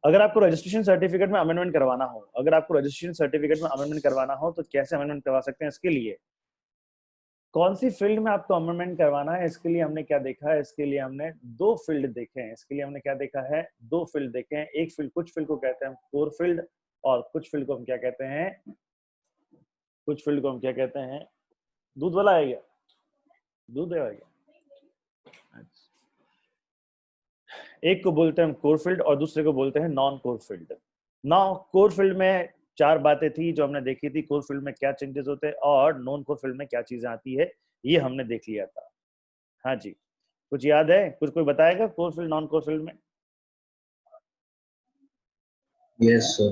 अगर आपको registration certificate में अमेंडमेंट करवाना हो, तो कैसे अमेंडमेंट करवा सकते हैं? इसके लिए कौन सी फील्ड में आपको अमेंडमेंट करवाना है, इसके लिए हमने क्या देखा है? इसके लिए हमने दो फील्ड देखे हैं। दो फील्ड देखे हैं। एक फील्ड, कुछ फील्ड को कहते हैं कोर फील्ड, और कुछ फील्ड को हम क्या कहते हैं? दूध वाला है क्या? दूध है क्या? एक को बोलते हैं कोर फील्ड और दूसरे को बोलते हैं non core field. Core field में 4 बातें थी जो हमने देखी थी। कोर फील्ड में क्या चेंजेस होते हैं और नॉन कोर फील्ड में क्या चीजें आती है, ये हमने देख लिया था। हाँ जी, कुछ याद है? कुछ कोई बताएगा core field non core field में? Yes sir.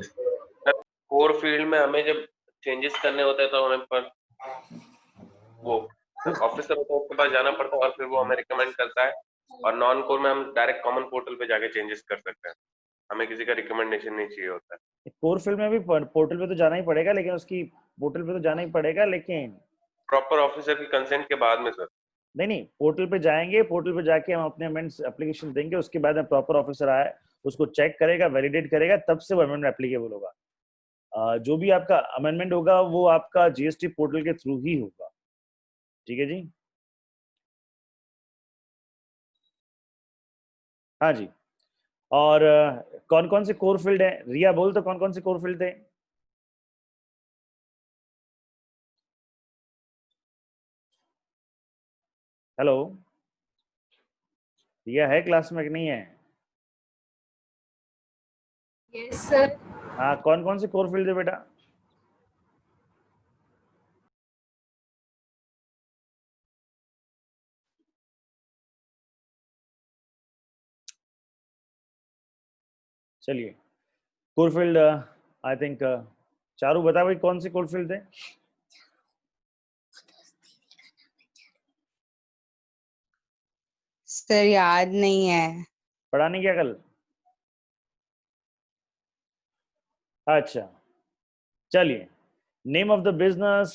कोर फील्ड में हमें जब चेंजेस करने होते हैं तो हमें पर वो ऑफिसर होता है उसके पास जाना पड़ता है और फिर वो हमें रिकमेंड करता है। और नॉन कोर में हम डायरेक्ट कॉमन पोर्टल पे जाके चेंजेस कर सकते हैं, हमें किसी का रिकमेंडेशन नहीं चाहिए होता है। कोर फील्ड में भी पोर्टल पे तो जाना ही पड़ेगा, लेकिन प्रॉपर ऑफिसर की कंसेंट के बाद में सर। नहीं, पोर्टल पे जाएंगे, पोर्टल पे जाके हम अपने अमेंड्स एप्लीकेशन देंगे, उसके बाद में प्रॉपर ऑफिसर आए, उसको चेक करेगा, वैलिडेट करेगा, तब से वो अमेंडमेंट एप्लीकेबल होगा। जो भी आपका अमेंडमेंट होगा वो आपका जीएसटी पोर्टल के थ्रू ही होगा। ठीक है जी? हाँ जी। और कौन कौन से कोर फील्ड है? रिया बोल, तो कौन कौन से कोर फील्ड थे? हेलो, रिया है क्लास में कि नहीं है? Yes sir. हाँ, कौन कौन से कोर फील्ड थे बेटा? चलिए, core field I think Charu बता भाई, कौन से कोर फील्ड थे? सर याद नहीं है। पढ़ा नहीं क्या कल? अच्छा, चलिए, नेम ऑफ द बिजनेस,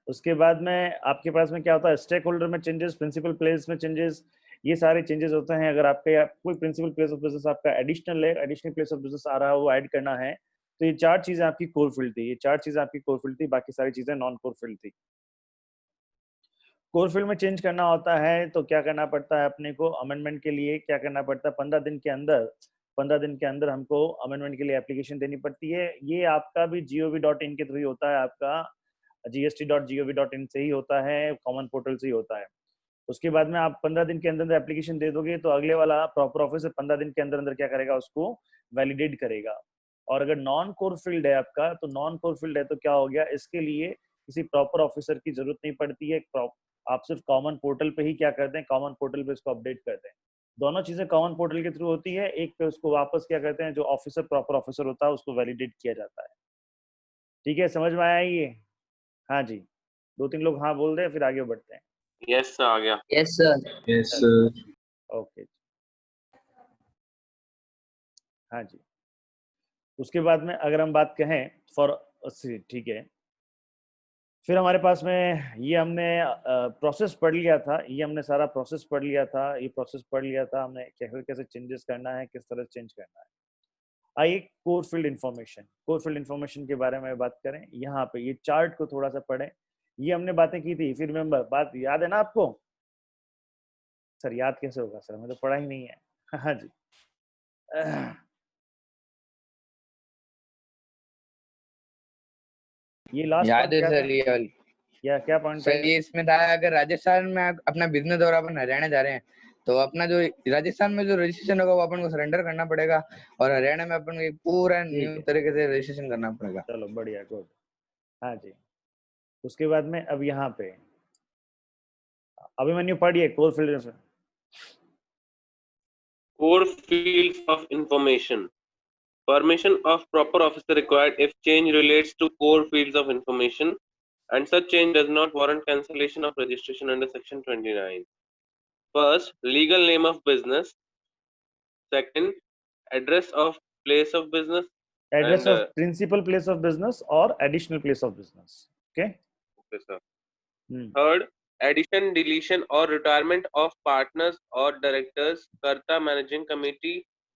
उसके बाद में आपके पास में क्या होता है? स्टेक होल्डर में चेंजेस, प्रिंसिपल प्लेस में चेंजेस, ये सारे चेंजेस होते हैं। अगर आपके कोई प्रिंसिपल प्लेस ऑफ बिजनेस आपका एडिशनल है, एडिशनल प्लेस ऑफ बिजनेस आ रहा है, वो ऐड करना है, तो ये 4 चीजें आपकी कोर फील्ड थी। बाकी सारी चीजें नॉन कोर फील्ड थी। कोर फील्ड में चेंज करना होता है तो क्या करना पड़ता है अपने को? अमेंडमेंट के लिए क्या करना पड़ता है? 15 दिन के अंदर हमको अमेंडमेंट के लिए एप्लीकेशन देनी पड़ती है। ये आपका भी gov.in के थ्रू ही होता है, आपका gst.gov.in से ही होता है, कॉमन पोर्टल से ही होता है। उसके बाद में आप 15 दिन के अंदर एप्लीकेशन दे दोगे तो अगले वाला प्रॉपर ऑफिसर 15 दिन के अंदर क्या करेगा? उसको वैलिडेट करेगा। और अगर नॉन कोर फील्ड है आपका, तो क्या हो गया? इसके लिए किसी प्रॉपर ऑफिसर की जरूरत नहीं पड़ती है। आप सिर्फ कॉमन पोर्टल पे ही क्या करते हैं? कॉमन पोर्टल पे इसको अपडेट करते हैं। दोनों चीजें कॉमन पोर्टल के थ्रू होती है। एक पे उसको वापस क्या करते हैं, जो ऑफिसर प्रॉपर ऑफिसर होता है उसको वैलिडेट किया जाता है। ठीक है, समझ में आया ये? हाँ जी, 2-3 लोग हाँ बोल रहे, फिर आगे बढ़ते हैं। यस सर, आ गया। Yes sir. Yes sir. Okay, हाँ जी। उसके बाद में अगर हम बात कहें फॉर, ठीक है, फिर हमारे पास में ये हमने प्रोसेस पढ़ लिया था, सारा प्रोसेस पढ़ लिया था हमने, कैसे कैसे चेंजेस करना है, किस तरह से चेंज करना है। आइए कोर फील्ड इंफॉर्मेशन के बारे में बात करें। यहाँ पे ये चार्ट को थोड़ा सा पढ़ें, ये हमने बातें की थी। फिर रिमेंबर, बात याद है ना आपको? सर याद कैसे होगा सर, हमें तो पढ़ा ही नहीं है। हाँ जी, ये लास्ट याद पॉइंट है क्या सर था? ये वाली? क्या पॉइंट था सर ये इसमें था, अगर राजस्थान में अपना बिजनेस और अपन हरियाणा जा रहे हैं तो अपना जो राजस्थान में जो रजिस्ट्रेशन होगा वो अपन को सरेंडर करना पड़ेगा, और हरियाणा में अपन को पूरा न्यू तरीके से रजिस्ट्रेशन करना पड़ेगा। चलो बढ़िया, गुड। हाँ जी, उसके बाद में अब यहाँ पे अभिमन्यु पढ़िए core field. Core fields of information. Permission of proper officer required if change relates to core fields of information and such change does not warrant cancellation of registration under section 29. First, legal name of business. Second, address of place of business. Address And of principal place of business और additional place of business. Okay, okay, sir. Third, addition, deletion or retirement of partners or directors, Karta, managing committee,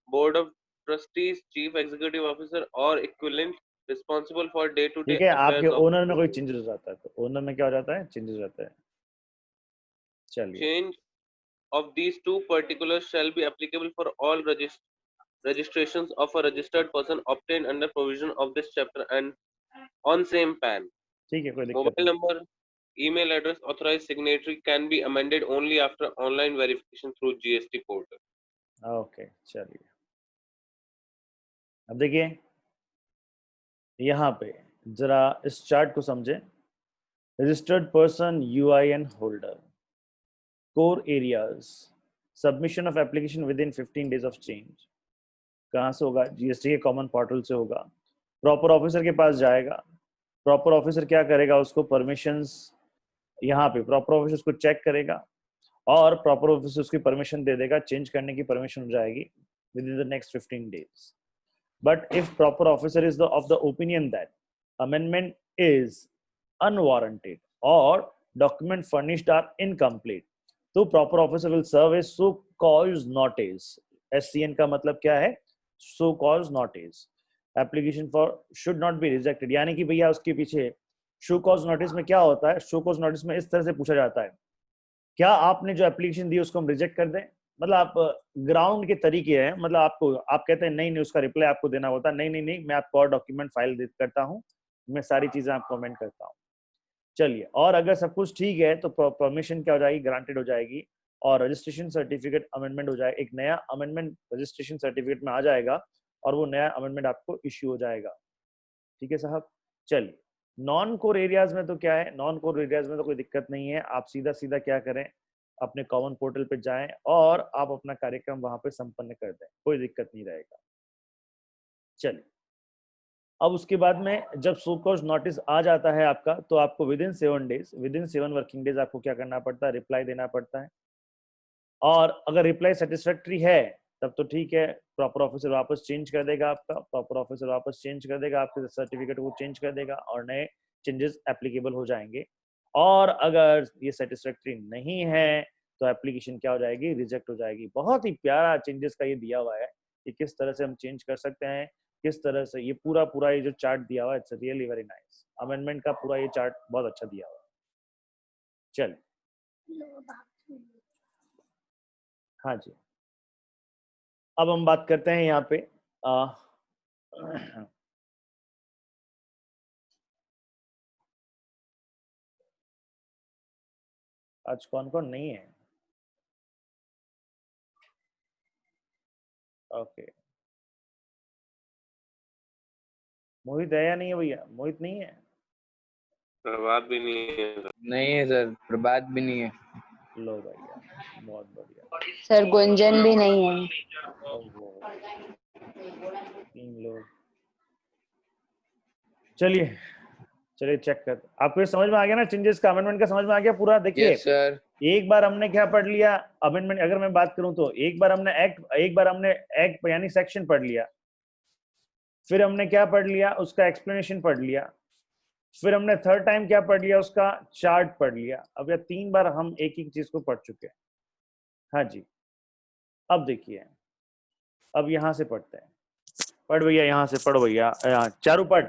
board of trustees, chief executive officer, or equivalent responsible for day-to-day ठीक है, affairs आपके of owner में कोई changes हो जाता है तो owner में क्या हो जाता है, चेंजेस हो जाता है। चलिए, change of these two particulars shall be applicable for all registrations of a registered person obtained under provision of this chapter and on same PAN. ठीक है, कोई दिक्कत Mobile नहीं। number, email address, authorized signatory can be amended only after online verification through GST portal. Okay, चलिए, अब देखिए यहाँ पे जरा इस चार्ट को समझें। Registered person, UIN holder, core areas, submission of application with in 15 days of change. कहाँ से होगा? GST के कॉमन पोर्टल से होगा। प्रॉपर ऑफिसर के पास जाएगा, प्रॉपर ऑफिसर क्या करेगा, उसको परमिशंस, यहाँ पे प्रॉपर ऑफिसर उसको चेक करेगा और प्रॉपर ऑफिसर उसकी परमिशन दे देगा, चेंज करने की परमिशन हो जाएगी with in the next 15 days. But if proper officer is of the opinion that amendment is unwarranted or document furnished are incomplete, तो proper officer will serve a so cause notice. SCN का मतलब क्या है? So cause notice. Application for should not be rejected. यानी कि भैया उसके पीछे show cause notice में क्या होता है? show cause notice में इस तरह से पूछा जाता है, क्या आपने जो एप्लीकेशन दी उसको हम रिजेक्ट कर दें? मतलब आप ग्राउंड के तरीके हैं, मतलब आपको आप कहते हैं नहीं नहीं, उसका रिप्लाई आपको देना होता है, नहीं नहीं नहीं, मैं आपको और डॉक्यूमेंट फाइल करता हूँ, मैं सारी चीजें आपको कमेंट करता हूँ। चलिए, और अगर सब कुछ ठीक है तो परमिशन क्या हो जाएगी? ग्रांटेड हो जाएगी और रजिस्ट्रेशन सर्टिफिकेट अमेंडमेंट हो जाएगा। एक नया अमेंडमेंट रजिस्ट्रेशन सर्टिफिकेट में आ जाएगा और वो नया अमेंडमेंट आपको इश्यू हो जाएगा। ठीक है साहब। चलिए, नॉन कोर एरियाज में तो क्या है? नॉन कोर एरियाज में तो कोई दिक्कत नहीं है, आप सीधा सीधा क्या करें, अपने कॉमन पोर्टल पे जाएं और आप अपना कार्यक्रम वहां पे संपन्न कर दें, कोई दिक्कत नहीं रहेगा। चलिए, अब उसके बाद में जब सो कॉज नोटिस आ जाता है आपका, तो आपको with in 7 days, with in 7 working days आपको क्या करना पड़ता है? रिप्लाई देना पड़ता है। और अगर रिप्लाई सेटिस्फैक्ट्री है तब तो ठीक है, प्रॉपर ऑफिसर वापस चेंज कर देगा, आपका प्रॉपर ऑफिसर वापस चेंज कर देगा, आपके सर्टिफिकेट को चेंज कर देगा और नए चेंजेस एप्लीकेबल हो जाएंगे। और अगर ये सेटिस्फैक्ट्री नहीं है तो एप्लीकेशन क्या हो जाएगी? रिजेक्ट हो जाएगी। बहुत ही प्यारा चेंजेस का ये दिया हुआ है कि किस तरह से हम चेंज कर सकते हैं, किस तरह से ये पूरा ये जो चार्ट दिया हुआ है, it's really very nice. Amendment का पूरा ये चार्ट बहुत अच्छा दिया हुआ है। चलिए, हाँ जी, अब हम बात करते हैं यहाँ पे आज कौन कौन नहीं है? ओके, मोहित है या नहीं है भैया? मोहित नहीं है? प्रभात भी नहीं है। नहीं है सर, प्रभात भी नहीं है। लो भैया, बहुत बढ़िया। सर गुंजन भी नहीं है। ओहो, 3 लोग। चलिए चलिए, चेक कर, आपको ये समझ में आ गया ना? चेंजेस का, अमेंडमेंट का समझ में आ गया पूरा? देखिए, यस सर। एक बार हमने क्या पढ़ लिया? अमेंडमेंट, अगर मैं बात करूं तो एक बार हमने एक्ट यानी सेक्शन पढ़ लिया, फिर हमने क्या पढ़ लिया? उसका एक्सप्लेनेशन पढ़ लिया, फिर हमने थर्ड टाइम क्या पढ़ लिया? उसका चार्ट पढ़ लिया। अब यह 3 बार हम एक ही चीज को पढ़ चुके हैं। हाँ जी, अब देखिए, अब यहां से पढ़ते हैं। पढ़ भैया, यहाँ से पढ़ भैया, चारू पढ़।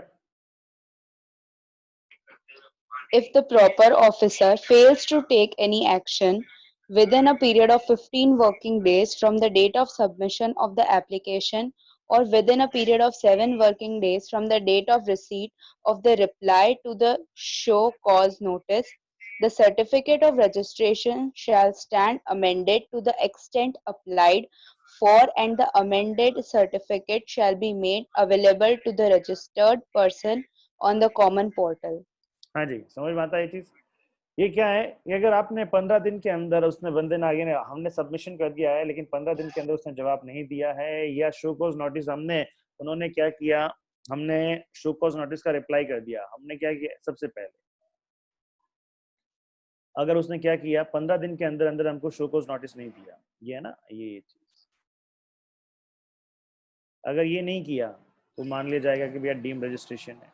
If the proper officer fails to take any action within a period of 15 working days from the date of submission of the application or within a period of 7 working days from the date of receipt of the reply to the show cause notice, the certificate of registration shall stand amended to the extent applied for, and the amended certificate shall be made available to the registered person on the common portal. हाँ जी, समझ में आता है ये चीज? ये क्या है? ये अगर आपने 15 दिन के अंदर, उसने बंदे ने आगे ने, हमने सबमिशन कर दिया है लेकिन 15 दिन के अंदर उसने जवाब नहीं दिया है, या शो कॉज नोटिस उन्होंने क्या किया, हमने शो कॉज नोटिस का रिप्लाई कर दिया, हमने क्या किया? सबसे पहले अगर उसने क्या किया, 15 दिन के अंदर अंदर हमको शो कॉज नोटिस नहीं दिया, ये है ना ये चीज, अगर ये नहीं किया तो मान लिया जाएगा कि भैया डीम रजिस्ट्रेशन है।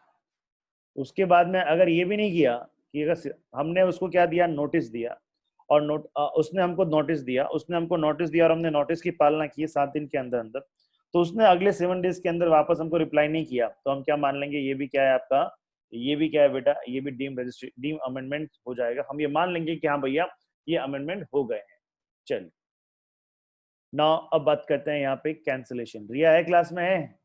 उसके बाद में अगर ये भी नहीं किया कि अगर हमने उसको क्या दिया? नोटिस दिया, और उसने हमको नोटिस दिया और हमने नोटिस की पालना की 7 दिन के अंदर अंदर, तो उसने अगले 7 डेज के अंदर वापस हमको रिप्लाई नहीं किया, तो हम क्या मान लेंगे, ये भी क्या है आपका, ये भी क्या है बेटा, ये भी डीम अमेंडमेंट हो जाएगा। हम ये मान लेंगे कि हाँ भैया ये अमेंडमेंट हो गए हैं। चलिए नाउ अब बात करते हैं यहाँ पे कैंसिलेशन। रिया है क्लास में है?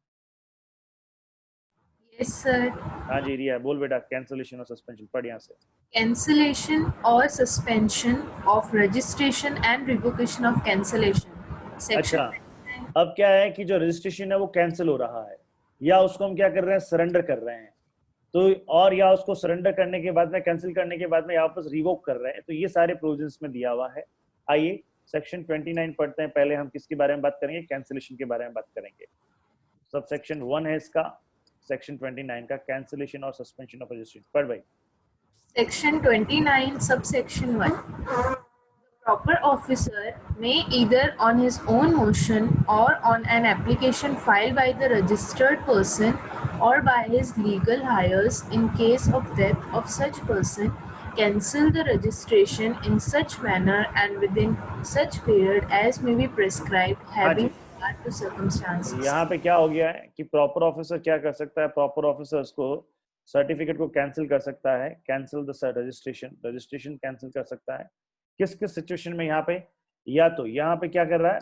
Yes, sir. हाँ जी रिया बोल बेटा, कैंसिलेशन और सस्पेंशन पढ़ यहाँ से। Cancellation or suspension of registration and revocation of cancellation. Section. अच्छा, अब क्या है कि जो रजिस्ट्रेशन है वो कैंसिल हो रहा है, या उसको हम क्या कर रहे हैं, सरेंडर कर रहे हैं, तो और या उसको सरेंडर करने के बाद में, कैंसिल करने के बाद में वापस रिवोक कर रहे हैं, तो ये सारे प्रोविजंस में दिया हुआ है। आइए सेक्शन 29 पढ़ते हैं। पहले हम किसके बारे में बात करेंगे, कैंसिलेशन के बारे में बात करेंगे। सब सेक्शन 1 है इसका, सेक्शन 29 का, कैंसिलेशन और सस्पेंशन ऑफ रजिस्ट्रेशन। पढ़ भाई। Section 29, subsection 1. The proper officer may either on his own motion or on an application filed by the registered person or by his legal heirs in case of death of such person cancel the registration in such manner and within such period as may be prescribed having regard to circumstances. यहाँ पे क्या हो गया है कि proper officer क्या कर सकता है, प्रॉपर ऑफिसर उसको सर्टिफिकेट को कैंसिल कर सकता है, कैंसिल द रजिस्ट्रेशन कैंसिल कर सकता है। किस किस सिचुएशन में, यहाँ पे या तो यहाँ पे क्या कर रहा है,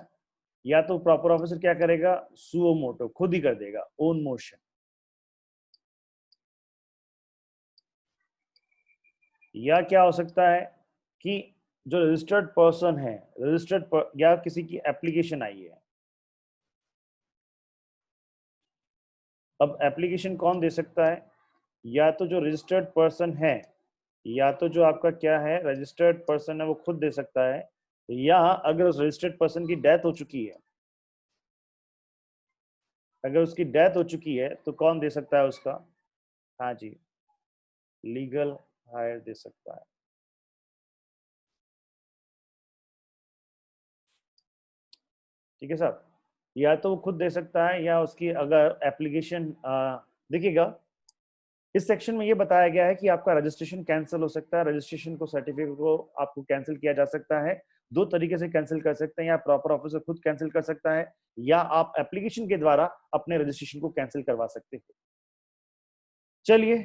या तो प्रॉपर ऑफिसर क्या करेगा, सुओ मोटो खुद ही कर देगा, ओन मोशन, या क्या हो सकता है कि जो रजिस्टर्ड पर्सन है, या किसी की एप्लीकेशन आई है। अब एप्लीकेशन कौन दे सकता है, या तो जो रजिस्टर्ड पर्सन है, या तो जो आपका क्या है रजिस्टर्ड पर्सन है वो खुद दे सकता है, या अगर उस रजिस्टर्ड पर्सन की डेथ हो चुकी है, अगर उसकी डेथ हो चुकी है तो कौन दे सकता है उसका, हाँ जी लीगल हायर दे सकता है। ठीक है साहब, या तो वो खुद दे सकता है, या उसकी अगर एप्लीकेशन, देखिएगा इस सेक्शन में ये बताया गया है कि आपका रजिस्ट्रेशन कैंसिल हो सकता है, रजिस्ट्रेशन को, सर्टिफिकेट को आपको कैंसिल किया जा सकता है। 2 तरीके से कैंसिल कर सकते हैं, या प्रॉपर ऑफिसर खुद कैंसिल कर सकता है, या आप एप्लीकेशन के द्वारा अपने रजिस्ट्रेशन को कैंसिल करवा सकते हो। चलिए,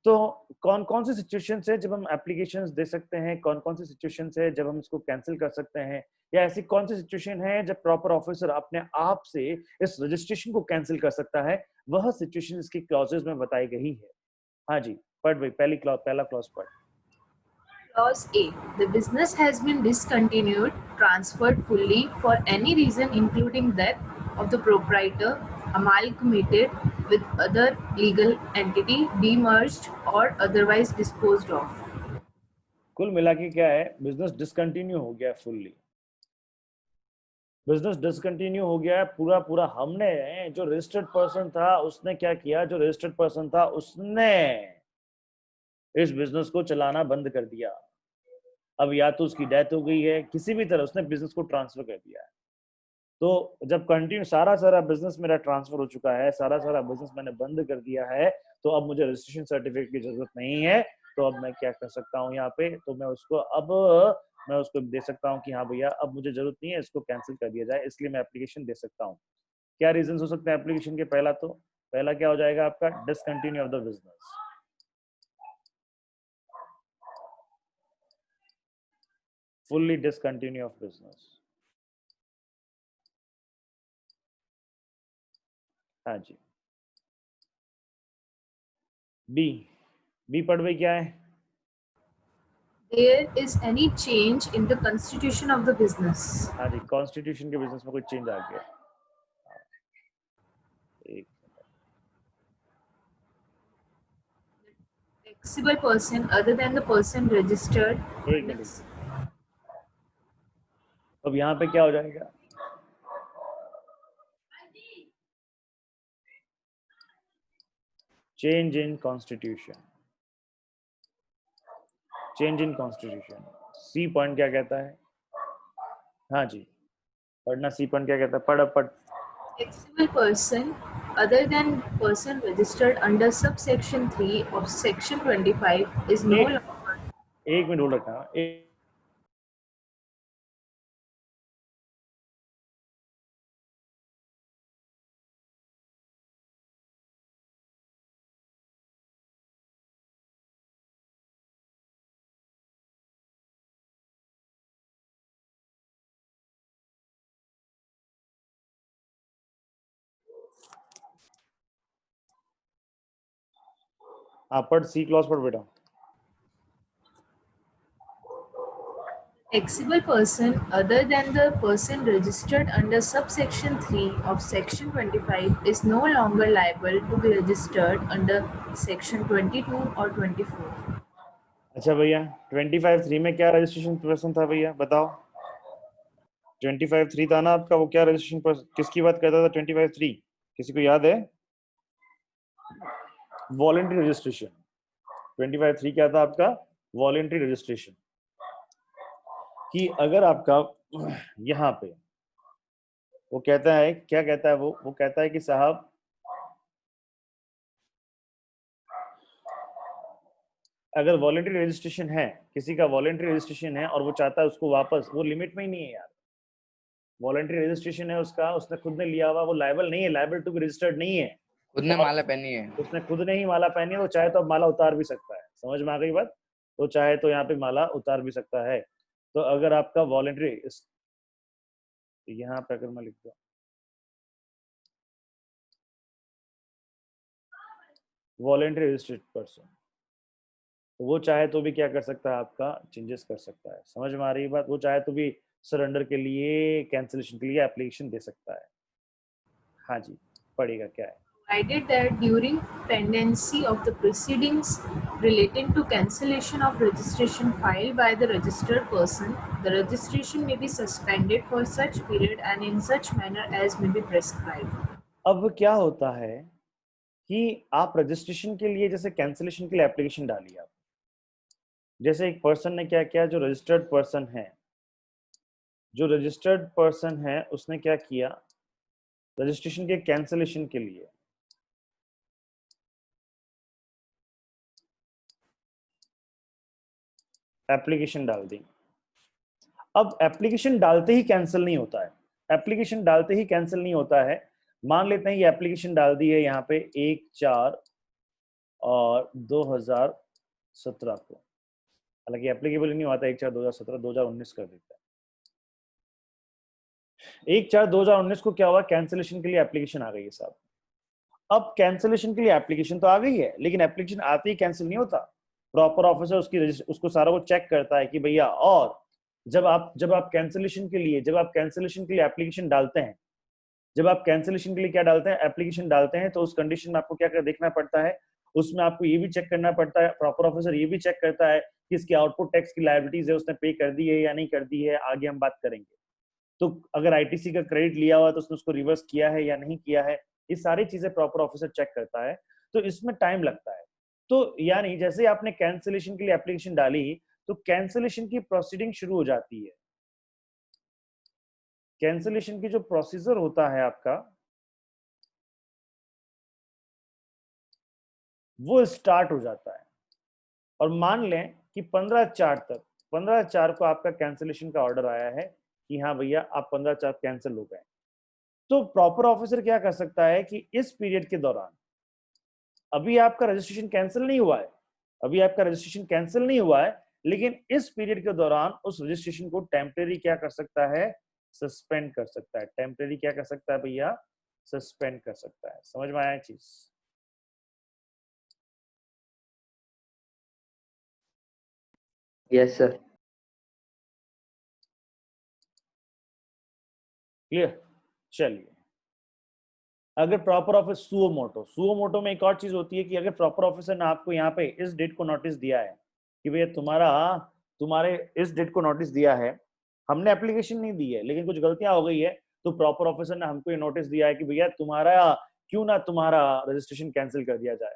तो कौन कौन सी सिचुएशन है जब हम एप्लीकेशंस दे सकते हैं, कौन कौन सी सिचुएशन है जब हम इसको कैंसिल कर सकते हैं, या ऐसी कौन सी सिचुएशन है जब प्रॉपर ऑफिसर अपने आप से इस रजिस्ट्रेशन को कैंसिल कर सकता है, वह सिचुएशन इसकी क्लॉजेस में बताई गई है। हाँ जी पढ़ भाई, पहला क्लॉज पढ़। Clause A. The business has been discontinued, transferred fully for any reason including that of the proprietor, amalgamated with other legal entity, demerged or otherwise disposed of. कुल मिला के क्या है, बिजनेस डिसकंटिन्यू हो गया फुल्ली, बिजनेस डिसकंटिन्यू हो गया है पूरा। हमने जो रजिस्टर्ड पर्सन था उसने क्या किया, जो रजिस्टर्ड पर्सन था उसने इस बिजनेस को चलाना बंद कर दिया। अब या तो उसकी डेथ हो गई है, किसी भी तरह उसने बिजनेस को ट्रांसफर कर दिया है। तो जब कंटिन्यू सारा बिजनेस मेरा ट्रांसफर हो चुका है, सारा बिजनेस मैंने बंद कर दिया है, तो अब मुझे रजिस्ट्रेशन सर्टिफिकेट की जरूरत नहीं है। तो अब मैं क्या कर सकता हूँ यहाँ पे, तो मैं उसको दे सकता हूँ कि हाँ भैया अब मुझे जरूरत नहीं है, इसको कैंसिल कर दिया जाए, इसलिए मैं एप्लीकेशन दे सकता हूँ। क्या रीजन हो सकते हैं एप्लीकेशन के? पहला क्या हो जाएगा आपका, discontinue of the business, fully discontinue of business. हाँ जी, बी पढ़ भाई क्या है? There is any change in the constitution of the business. हाँ जी, कॉन्स्टिट्यूशन के बिजनेस में कोई चेंज आ गया। एक Taxable person other than the person registered. Minute, अब यहाँ पे क्या हो जाएगा, change in constitution. C point क्या कहता है? हाँ जी पढ़ना, सी पॉइंट क्या कहता है, पढ़। Taxable person other than person registered under subsection 3 of section 25 is no longer. एक मिनट होल्ड रखना। आप पढ़, सी क्लॉज पढ़ बेटा। Taxable person other than the person registered under subsection 3 of section 25 is no longer liable to be registered under section 22 or 24. अच्छा भैया 25(3) में क्या रजिस्ट्रेशन पर्सन था भैया बताओ? 25(3) था ना आपका, वो क्या रजिस्ट्रेशन पर्सन किसकी बात करता था? 25(3) किसी को याद है? Voluntary registration. 25(3) क्या था आपका? Voluntary registration. कि अगर आपका यहाँ पे वो कहता है, क्या कहता है वो कहता है कि साहब अगर वॉलंटरी रजिस्ट्रेशन है, किसी का वॉलंटरी रजिस्ट्रेशन है और वो चाहता है उसको वापस, वो लिमिट में ही नहीं है यार। वॉलंटरी रजिस्ट्रेशन है उसका, उसने खुद ने लिया हुआ, वो लायबल नहीं है, लायबल टू बी रजिस्टर्ड नहीं है। खुद ने माला पहनी है, उसने खुद ने ही माला पहनी है, वो चाहे तो अब माला उतार भी सकता है। समझ में आ गई बात? वो चाहे तो यहाँ पे माला उतार भी सकता है। तो अगर आपका वॉलंटरी, यहाँ पे अगर मैं लिख दूं वॉलंटरी रजिस्टर्ड पर्सन, तो वो चाहे तो भी क्या कर सकता है, आपका चेंजेस कर सकता है। समझ में आ रही है बात? वो चाहे तो भी सरेंडर के लिए, कैंसिलेशन के लिए एप्लीकेशन दे सकता है। हाँ जी, पढ़ेगा क्या है? Provided that during pendency of the proceedings relating to cancellation of registration filed by the registered person, the registration may be suspended for such period and in such manner as may be prescribed. अब क्या होता है कि आप registration के लिए, जैसे cancellation के लिए एप्लीकेशन डाली आप, जैसे एक पर्सन ने क्या किया, जो रजिस्टर्ड पर्सन है, जो रजिस्टर्ड पर्सन है उसने क्या किया, रजिस्ट्रेशन के कैंसिलेशन के लिए एप्लीकेशन डाल दी। अब एप्लीकेशन डालते ही कैंसिल नहीं होता है, एप्लीकेशन डालते ही कैंसिल नहीं होता है। मान लेते हैं ये एप्लीकेशन डाल दी है यहाँ पे 1/4/2017 को, हालांकि एप्लीकेबल नहीं होता 1/4/2017, 2019 कर देता है। 1/4/2019 को क्या हुआ, कैंसिलेशन के लिए एप्लीकेशन आ गई है साहब। अब कैंसिलेशन के लिए एप्लीकेशन तो आ गई है, लेकिन एप्लीकेशन आते ही कैंसिल नहीं होता। प्रॉपर ऑफिसर उसको सारा वो चेक करता है कि भैया, और जब आप कैंसिलेशन के लिए एप्लीकेशन डालते हैं, जब आप कैंसिलेशन के लिए क्या डालते हैं, एप्लीकेशन डालते हैं, तो उस कंडीशन में आपको क्या क्या देखना पड़ता है, उसमें आपको ये भी चेक करना पड़ता है, प्रॉपर ऑफिसर ये भी चेक करता है कि इसकी आउटपुट टैक्स की लायबिलिटीज है उसने पे कर दी है या नहीं कर दी है, आगे हम बात करेंगे। तो अगर आईटीसी का क्रेडिट लिया हुआ है तो उसने उसको रिवर्स किया है या नहीं किया है, ये सारी चीजें प्रॉपर ऑफिसर चेक करता है। तो इसमें टाइम लगता है। तो यानी जैसे आपने कैंसिलेशन के लिए एप्लीकेशन डाली, तो कैंसिलेशन की प्रोसीडिंग शुरू हो जाती है। कैंसिलेशन की जो प्रोसीजर होता है आपका, वो स्टार्ट हो जाता है। और मान लें कि 15/4 को आपका कैंसिलेशन का ऑर्डर आया है कि हाँ भैया आप 15/4 कैंसिल हो गए। तो प्रॉपर ऑफिसर क्या कर सकता है कि इस पीरियड के दौरान, अभी आपका रजिस्ट्रेशन कैंसिल नहीं हुआ है, लेकिन इस पीरियड के दौरान उस रजिस्ट्रेशन को टेम्परेरी क्या कर सकता है, सस्पेंड कर सकता है। टेम्परेरी क्या कर सकता है भैया, सस्पेंड कर सकता है। समझ में आया चीज? Yes, sir. क्लियर? चलिए, अगर प्रॉपर ऑफिस सुओ मोटो में एक और चीज होती है कि अगर प्रॉपर ऑफिसर ने आपको यहाँ पे इस डेट को नोटिस दिया है कि भैया तुम्हारे इस डेट को नोटिस दिया है, हमने एप्लीकेशन नहीं दी है लेकिन कुछ गलतियां हो गई है, तो प्रॉपर ऑफिसर ने हमको ये नोटिस दिया है कि भैया तुम्हारा रजिस्ट्रेशन कैंसिल कर दिया जाए।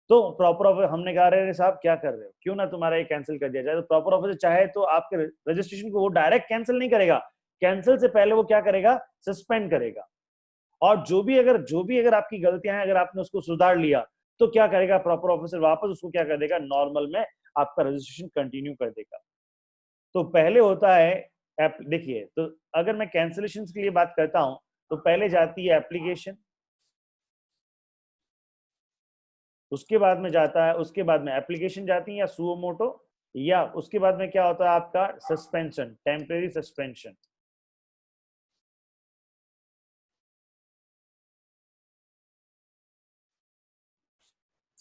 तो प्रॉपर ऑफिसर, हमने कहा रहे साहब क्या कर रहे हो, क्यों ना तुम्हारा ये कैंसिल कर दिया जाए। तो प्रॉपर ऑफिसर चाहे तो आपके रजिस्ट्रेशन को वो डायरेक्ट कैंसिल नहीं करेगा, कैंसिल से पहले वो क्या करेगा, सस्पेंड करेगा। और जो भी अगर आपकी गलतियां हैं, अगर आपने उसको सुधार लिया, तो क्या करेगा प्रॉपर ऑफिसर, वापस उसको क्या कर देगा, नॉर्मल में आपका रजिस्ट्रेशन कंटिन्यू कर देगा। तो पहले होता है देखिए, तो अगर मैं कैंसिलेशन के लिए बात करता हूं, तो पहले जाती है एप्लीकेशन, उसके बाद में एप्लीकेशन जाती है या सुओ मोटो, या उसके बाद में क्या होता है आपका सस्पेंशन, टेम्परेरी सस्पेंशन।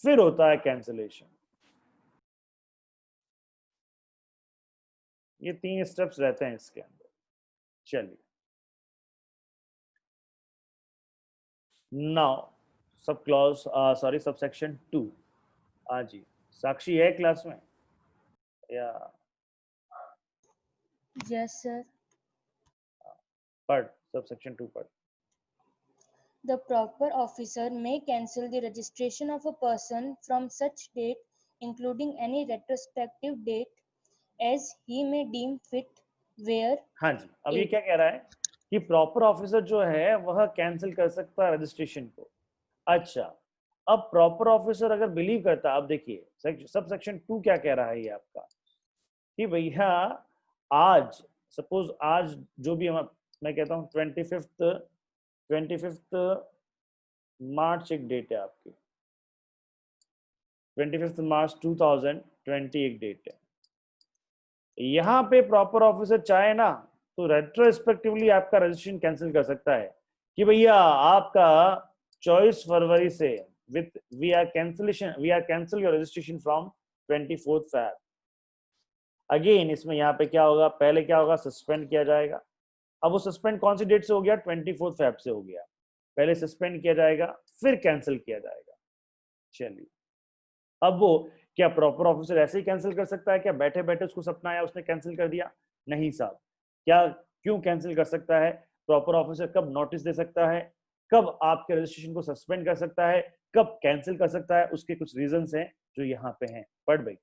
फिर होता है कैंसिलेशन। ये 3 स्टेप्स रहते हैं इसके अंदर। चलिए now sub clause sorry sub section 2। हाँ जी, साक्षी है क्लास में या Yes, sir. पढ़, सब सेक्शन 2 पढ़। The proper officer may cancel the registration of a person from such date, including any retrospective date, as he may deem fit, where हाँ जी, अब ये एक- क्या कह रहा है कि प्रॉपर ऑफिसर जो है वह कैंसिल कर सकता है रजिस्ट्रेशन को। अच्छा, अब प्रॉपर ऑफिसर अगर बिलीव करता है, अब देखिए सब सेक्शन 2 क्या कह रहा है ये आपका, कि भैया आज सपोज आज जो भी हम, मैं कहता हूँ 25 मार्च एक डेट है आपकी, 25 मार्च 2020 एक डेट है। यहाँ पे प्रॉपर ऑफिसर चाहे ना तो रेट्रोस्पेक्टिवली आपका रजिस्ट्रेशन कैंसिल कर सकता है कि भैया आपका 24 फरवरी से with we are cancel your registration from 24 Feb. Again इसमें यहाँ पे क्या होगा, पहले क्या होगा, सस्पेंड किया जाएगा। अब वो सस्पेंड कौन सी डेट से हो गया, 24 फैब से हो गया। पहले सस्पेंड किया जाएगा फिर कैंसिल किया जाएगा। चलिए, अब वो क्या प्रॉपर ऑफिसर ऐसे ही कैंसिल कर सकता है क्या, बैठे बैठे उसको सपना आया उसने कैंसिल कर दिया? नहीं साहब। क्या क्यों कैंसिल कर सकता है? प्रॉपर ऑफिसर कब नोटिस दे सकता है, कब आपके रजिस्ट्रेशन को सस्पेंड कर सकता है, कब कैंसिल कर सकता है, उसके कुछ रीजंस हैं जो यहाँ पे हैं। पढ़ भाई।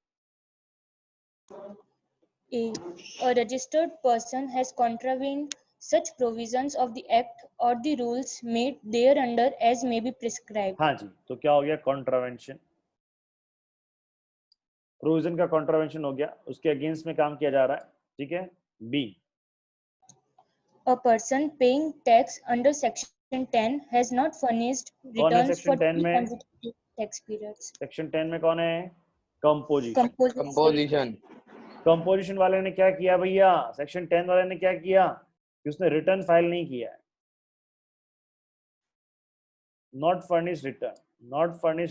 a registered person has contravened such provisions of the act or the rules made thereunder as may be prescribed. हाँ जी, तो क्या हो गया, कॉन्ट्रावेंशन। प्रोविजन का कॉन्ट्रावेंशन हो गया, उसके अगेंस्ट में काम किया जा रहा है। ठीक है। B, A person paying tax under section 10 has not furnished कौन है returns सेक्शन for 10 3 में? consecutive tax periods. सेक्शन 10 में कौन है? कंपोजिशन। कंपोजिशन। कंपोजिशन वाले ने क्या किया भैया, सेक्शन 10 वाले ने क्या किया कि उसने रिटर्न फाइल नहीं किया है। Not furnished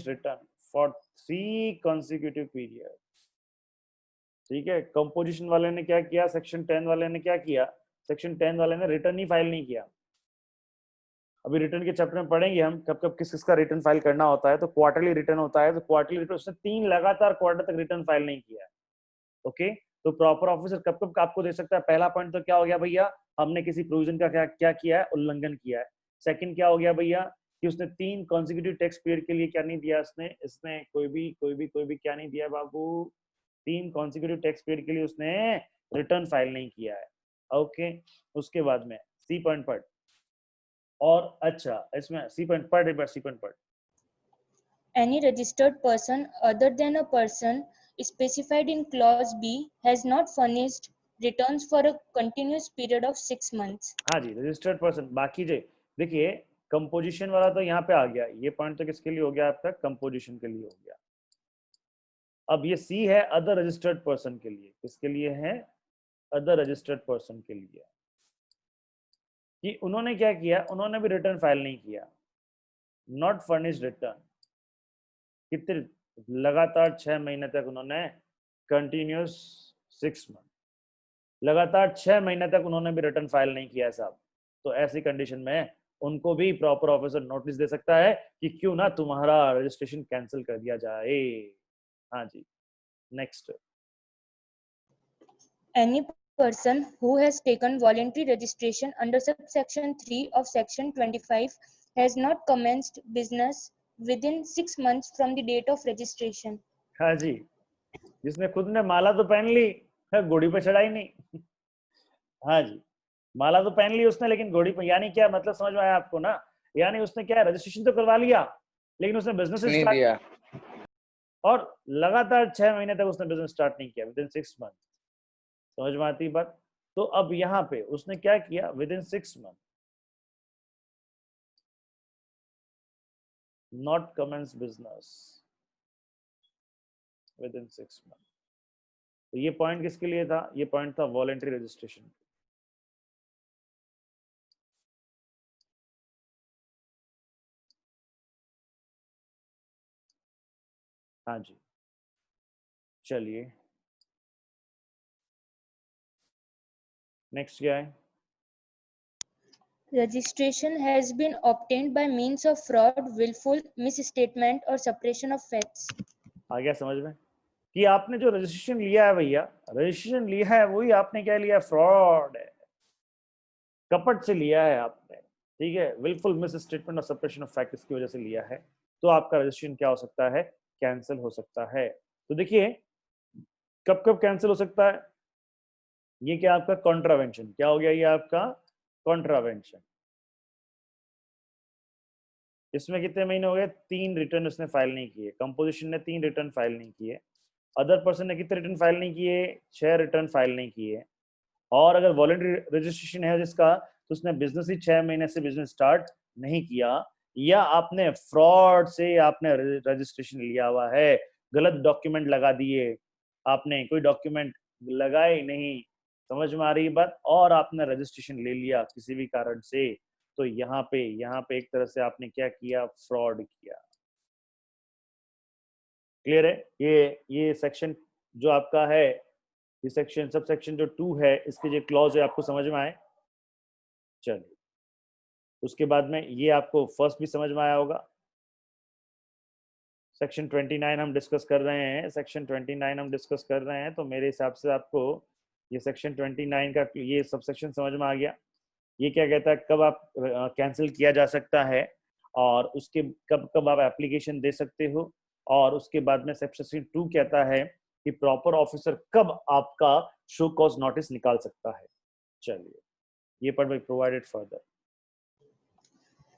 return for 3 consecutive period. ठीक है, कंपोजिशन वाले ने क्या किया, सेक्शन 10 वाले ने क्या किया, सेक्शन 10 वाले ने रिटर्न ही फाइल नहीं किया। अभी रिटर्न के चैप्टर में पढ़ेंगे हम कब कब किस किस का रिटर्न फाइल करना होता है। तो क्वार्टरली रिटर्न होता है, तो क्वार्टरली रिटर्न उसने 3 लगातार क्वार्टर तक रिटर्न फाइल नहीं किया है। ओके, तो प्रॉपर ऑफिसर कब कब आपको दे सकता है? पहला पॉइंट तो क्या हो गया भैया, हमने किसी प्रोविजन का क्या किया है, उल्लंघन किया है। सेकंड क्या हो गया भैया कि उसने 3 कॉन्सिक्यूटिव टैक्स पीरियड के लिए क्या नहीं दिया, इसने कोई भी क्या नहीं दिया बाबू, 3 कॉन्सिक्यूटिव टैक्स पीरियड के लिए उसने रिटर्न फाइल नहीं किया है। ओके, उसके बाद में सी पॉइंट पढ़। और अच्छा, इसमें सी पॉइंट पढ़, एक बार सी पॉइंट पढ़। Any registered person other than a person specified in clause B has not furnished returns for a continuous period of 6 months. हाँ जी, रजिस्टर्ड पर्सन। बाकी जे देखिए, कंपोजिशन वाला तो यहाँ पे आ गया, ये पॉइंट तो किसके लिए हो गया आपका, कंपोजिशन के लिए हो गया। अब ये सी है अदर रजिस्टर्ड पर्सन के लिए, किसके लिए है, अदर रजिस्टर्ड पर्सन के लिए, कि उन्होंने क्या किया, उन्होंने भी रिटर्न फाइल नहीं किया। नॉट फर्निश्ड रिटर्न, कितने लगातार 6 महीने तक उन्होंने, कंटिन्यूस 6 मंथ, लगातार 6 महीने तक उन्होंने भी रिटर्न फाइल नहीं किया है साहब। तो ऐसी कंडीशन में उनको भी प्रॉपर ऑफिसर नोटिस दे सकता है कि क्यों ना तुम्हारा रजिस्ट्रेशन कैंसिल कर दिया जाए। हाँ जी, next. Any person who has taken voluntary registration under subsection 3 of section 25 has not commenced business within 6 months from the date of registration. हाँ जी, जिसने खुद ने माला तो पहन ली, घोड़ी पे चढ़ाई नहीं। हाँ जी, माला तो पहन ली उसने लेकिन घोड़ी पे, यानी क्या मतलब समझ में आया आपको ना? यानी उसने क्या, रजिस्ट्रेशन तो करवा लिया लेकिन उसने बिजनेस नहीं स्टार्ट, दिया। और लगातार 6 महीने तक उसने बिजनेस स्टार्ट नहीं किया, विद इन 6 मंथ। समझ में आती बात? तो अब यहाँ पे उसने क्या किया, within 6 month not commence business within 6 month. तो ये पॉइंट किसके लिए था, ये पॉइंट था वॉलंटरी रजिस्ट्रेशन। हाँ जी, चलिए नेक्स्ट क्या है? Registration has been obtained by means of fraud, willful misstatement, or suppression of facts. आ गया समझ में कि आपने जो रजिस्ट्रेशन लिया है भैया, रजिस्ट्रेशन लिया है वही आपने क्या लिया? फ्रॉड है, कपट से लिया है आपने, ठीक है, विलफुल मिस स्टेटमेंट और सप्रेशन ऑफ फैक्ट इसकी वजह से लिया है, तो आपका रजिस्ट्रेशन क्या हो सकता है? कैंसिल हो सकता है। तो देखिए कब कब कैंसिल हो सकता है? ये क्या आपका कॉन्ट्रावेंशन, क्या हो गया? ये आपका कॉन्ट्रावेंशन। इसमें कितने महीने हो गए? 3 रिटर्न उसने फाइल नहीं किए, कंपोजिशन ने 3 रिटर्न फाइल नहीं किए, अदर पर्सन ने कितने रिटर्न फाइल नहीं किए? 6 रिटर्न फाइल नहीं किए। और अगर वॉलंटरी रजिस्ट्रेशन है जिसका, तो उसने बिजनेस ही 6 महीने से बिजनेस स्टार्ट नहीं किया, या आपने फ्रॉड से आपने रजिस्ट्रेशन लिया हुआ है, गलत डॉक्यूमेंट लगा दिए, आपने कोई डॉक्यूमेंट लगाए नहीं, समझ में आ रही बात, और आपने रजिस्ट्रेशन ले लिया किसी भी कारण से, तो यहाँ पे एक तरह से आपने क्या किया? फ्रॉड किया। क्लियर है? ये सेक्शन जो आपका है, ये सेक्शन सब सेक्शन जो 2 है, इसके जो क्लॉज है आपको समझ में आए? चलिए उसके बाद में ये आपको फर्स्ट भी समझ में आया होगा। सेक्शन 29 हम डिस्कस कर रहे हैं, सेक्शन 29 हम डिस्कस कर रहे हैं, तो मेरे हिसाब से आपको ये सेक्शन 29 का ये सब सेक्शन समझ में आ गया। ये क्या कहता है? कब आप कैंसिल किया जा सकता है, और उसके कब कब आप एप्लीकेशन दे सकते हो, और उसके बाद में सेक्शन 2 कहता है कि प्रॉपर ऑफिसर कब आपका शो कॉज नोटिस निकाल सकता है। चलिए ये पढ़ भाई।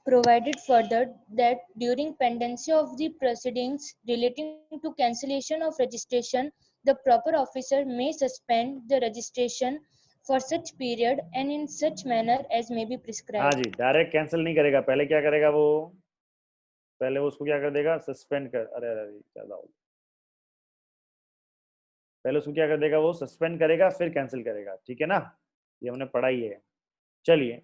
Provided further that during pendency of the proceedings relating to cancellation of registration, the proper officer may suspend the registration for such period and in such manner as may be हाँ prescribed. जी, direct cancel नहीं करेगा, पहले क्या करेगा वो? पहले वो उसको क्या कर देगा? सस्पेंड कर, अरे अरे ज्यादा हो गया, पहले उसको क्या कर देगा? वो सस्पेंड करेगा फिर कैंसिल करेगा, ठीक है ना? ये हमने पढ़ा ही है। चलिए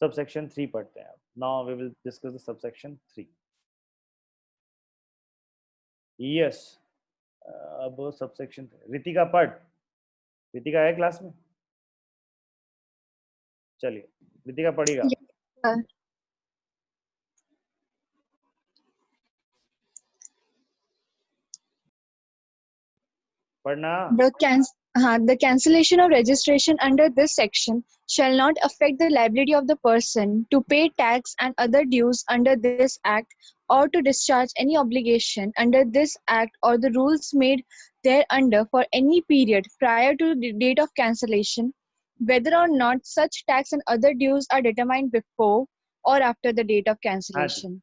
सब सेक्शन 3 पढ़ते हैं। Now we will discuss the sub section 3। यस, अब सब सेक्शन रितिका पढ़। रितिका है क्लास में? चलिए रितिका पढ़ेगा। पढ़ना। The cancellation of registration under this section shall not affect the liability of the person to pay tax and other dues under this act, or to discharge any obligation under this act or the rules made thereunder for any period prior to the date of cancellation, whether or not such tax and other dues are determined before or after the date of cancellation.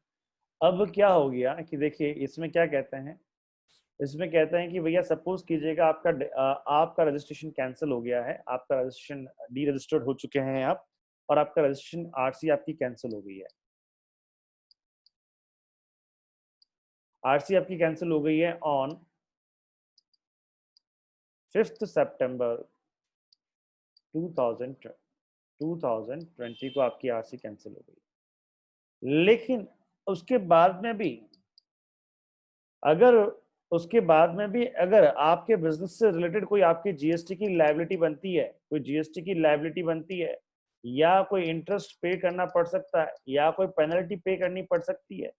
अब क्या हो गया कि देखिए इसमें क्या कहते हैं, इसमें कहते हैं कि भैया सपोज कीजिएगा आपका रजिस्ट्रेशन कैंसिल हो गया है, आपका रजिस्ट्रेशन डी रजिस्टर्ड हो चुके हैं आप, और आपका रजिस्ट्रेशन आरसी आपकी कैंसिल हो गई है। आरसी आपकी कैंसिल हो गई है ऑन 5 सितंबर 2020 को आपकी आरसी कैंसिल हो गई। लेकिन उसके बाद में भी अगर आपके बिजनेस से रिलेटेड कोई आपकी जीएसटी की लायबिलिटी बनती है, या कोई इंटरेस्ट पे करना पड़ सकता है, या कोई पेनल्टी पे करनी पड़ सकती है,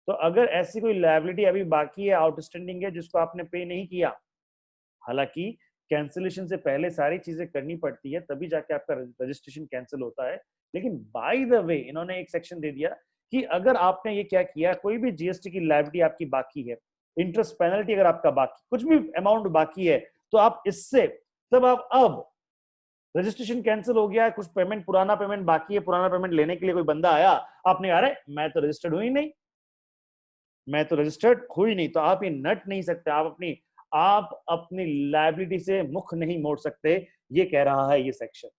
तो अगर ऐसी कोई लायबिलिटी अभी बाकी है, आउटस्टैंडिंग है, जिसको आपने पे नहीं किया, हालांकि कैंसिलेशन से पहले सारी चीजें करनी पड़ती है, तभी जाके आपका रजिस्ट्रेशन कैंसिल होता है। लेकिन बाय द वे इन्होंने एक सेक्शन दे दिया कि अगर आपने ये क्या किया, कोई भी जीएसटी की लायबिलिटी आपकी बाकी है, इंटरेस्ट पेनल्टी अगर आपका बाकी, कुछ भी अमाउंट बाकी है, तो आप इससे तब आप अब रजिस्ट्रेशन कैंसिल हो गया है, कुछ पेमेंट, पुराना पेमेंट बाकी है, पुराना पेमेंट लेने के लिए कोई बंदा आया, आपने कहा अरे मैं तो रजिस्टर्ड हुई नहीं, तो आप ये नट नहीं सकते, आप अपनी लायबिलिटी से मुख नहीं मोड़ सकते। ये कह रहा है ये सेक्शन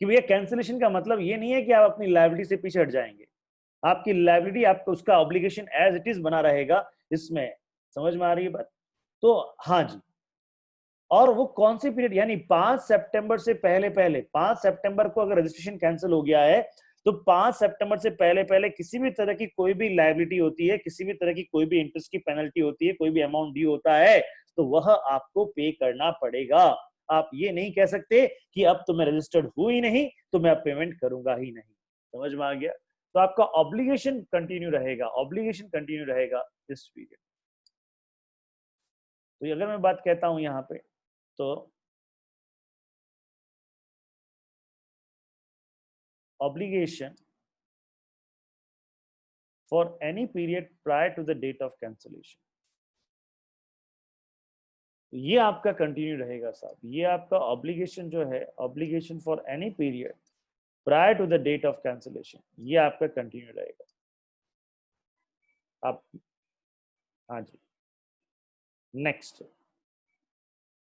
कि भैया कैंसिलेशन का मतलब ये नहीं है कि आप अपनी लायबिलिटी से पीछे हट जाएंगे, आपकी लायबिलिटी, आपको उसका ऑब्लिगेशन एज इट इज बना रहेगा। इसमें समझ में आ रही है बात? तो हाँ जी, और वो कौन सी पीरियड, यानी 5 सितंबर से पहले 5 सितंबर को अगर रजिस्ट्रेशन कैंसिल हो गया है, तो 5 सितंबर से पहले पहले किसी भी तरह की कोई भी लायबिलिटी होती है, किसी भी तरह की कोई भी इंटरेस्ट की पेनल्टी होती है, कोई भी अमाउंट ड्यू होता है, तो वह आपको पे करना पड़ेगा। आप ये नहीं कह सकते कि अब तो मैं रजिस्टर्ड हूं ही नहीं तो मैं अब पेमेंट करूंगा ही नहीं। समझ में आ गया? तो आपका ऑब्लिगेशन कंटिन्यू रहेगा, ऑब्लिगेशन कंटिन्यू रहेगा इस पीरियड। तो अगर मैं बात कहता हूं यहाँ पे, तो obligation for any period prior to the date of cancellation, ये आपका कंटिन्यू रहेगा साहब। ये आपका ऑब्लिगेशन जो है, obligation for any period prior to the date of cancellation, ये आपका कंटिन्यू रहेगा। आप हाँ जी, नेक्स्ट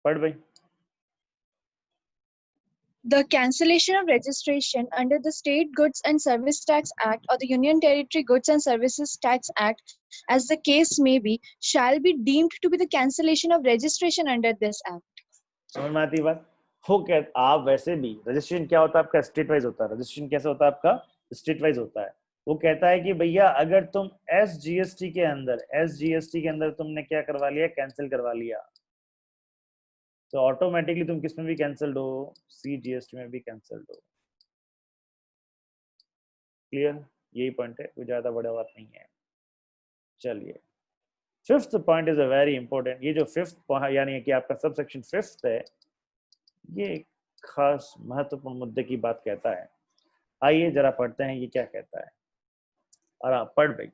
पढ़ भाई। The cancellation of registration under the State Goods and Service Tax Act or the Union Territory Goods and Services Tax Act, as the case may be, shall be deemed to be the cancellation of registration under this act. समझ में आती बात? हो क्या, आप वैसे भी registration क्या होता है आपका, स्टेट वाइज होता है। रजिस्ट्रेशन कैसे होता है आपका, स्टेट वाइज होता है। वो कहता है कि भैया अगर तुम SGST के अंदर तुमने क्या करवा लिया, कैंसिल करवा लिया, तो ऑटोमेटिकली तुम किस में भी कैंसल्ड हो, CGST में भी कैंसल्ड हो। क्लियर? यही पॉइंट है, कोई ज्यादा बड़ा बात नहीं है। चलिए, fifth point is a very important. ये जो फिफ्थ यानी कि आपका सब सेक्शन फिफ्थ है, ये एक खास महत्वपूर्ण मुद्दे की बात कहता है। आइए जरा पढ़ते हैं ये क्या कहता है। और आप पढ़ भाई।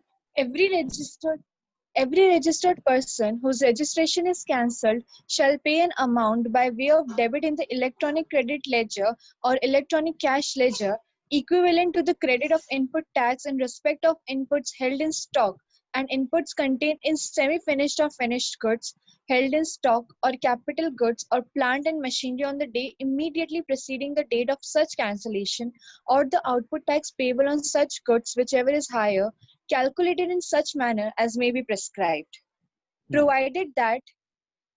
Every registered person whose registration is cancelled shall pay an amount by way of debit in the electronic credit ledger or electronic cash ledger equivalent to the credit of input tax in respect of inputs held in stock and inputs contained in semi-finished or finished goods held in stock or capital goods or plant and machinery on the day immediately preceding the date of such cancellation, or the output tax payable on such goods, whichever is higher, calculated in such manner as may be prescribed, provided that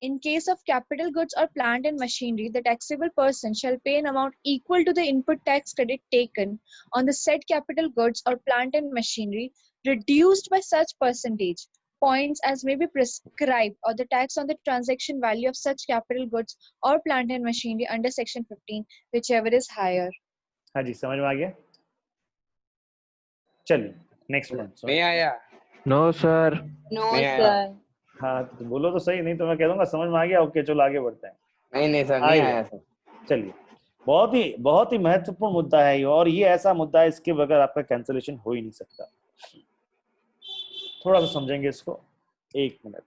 in case of capital goods or plant and machinery, the taxable person shall pay an amount equal to the input tax credit taken on the said capital goods or plant and machinery, reduced by such percentage points as may be prescribed, or the tax on the transaction value of such capital goods or plant and machinery under section 15, whichever is higher. हाँ जी, समझ में आ गया? चलिए next point. नहीं आया? No sir. No, नहीं आया। sir. हाँ तो बोलो तो सही, नहीं तो मैं कह दूंगा समझ में आ गया। ओके चलो आगे बढ़ते हैं। नहीं सर, नहीं आया सर। चलिए, बहुत ही महत्वपूर्ण मुद्दा है ये, और ये ऐसा मुद्दा है इसके बगैर आपका कैंसिलेशन हो ही नहीं सकता। थोड़ा सा समझेंगे इसको, एक मिनट।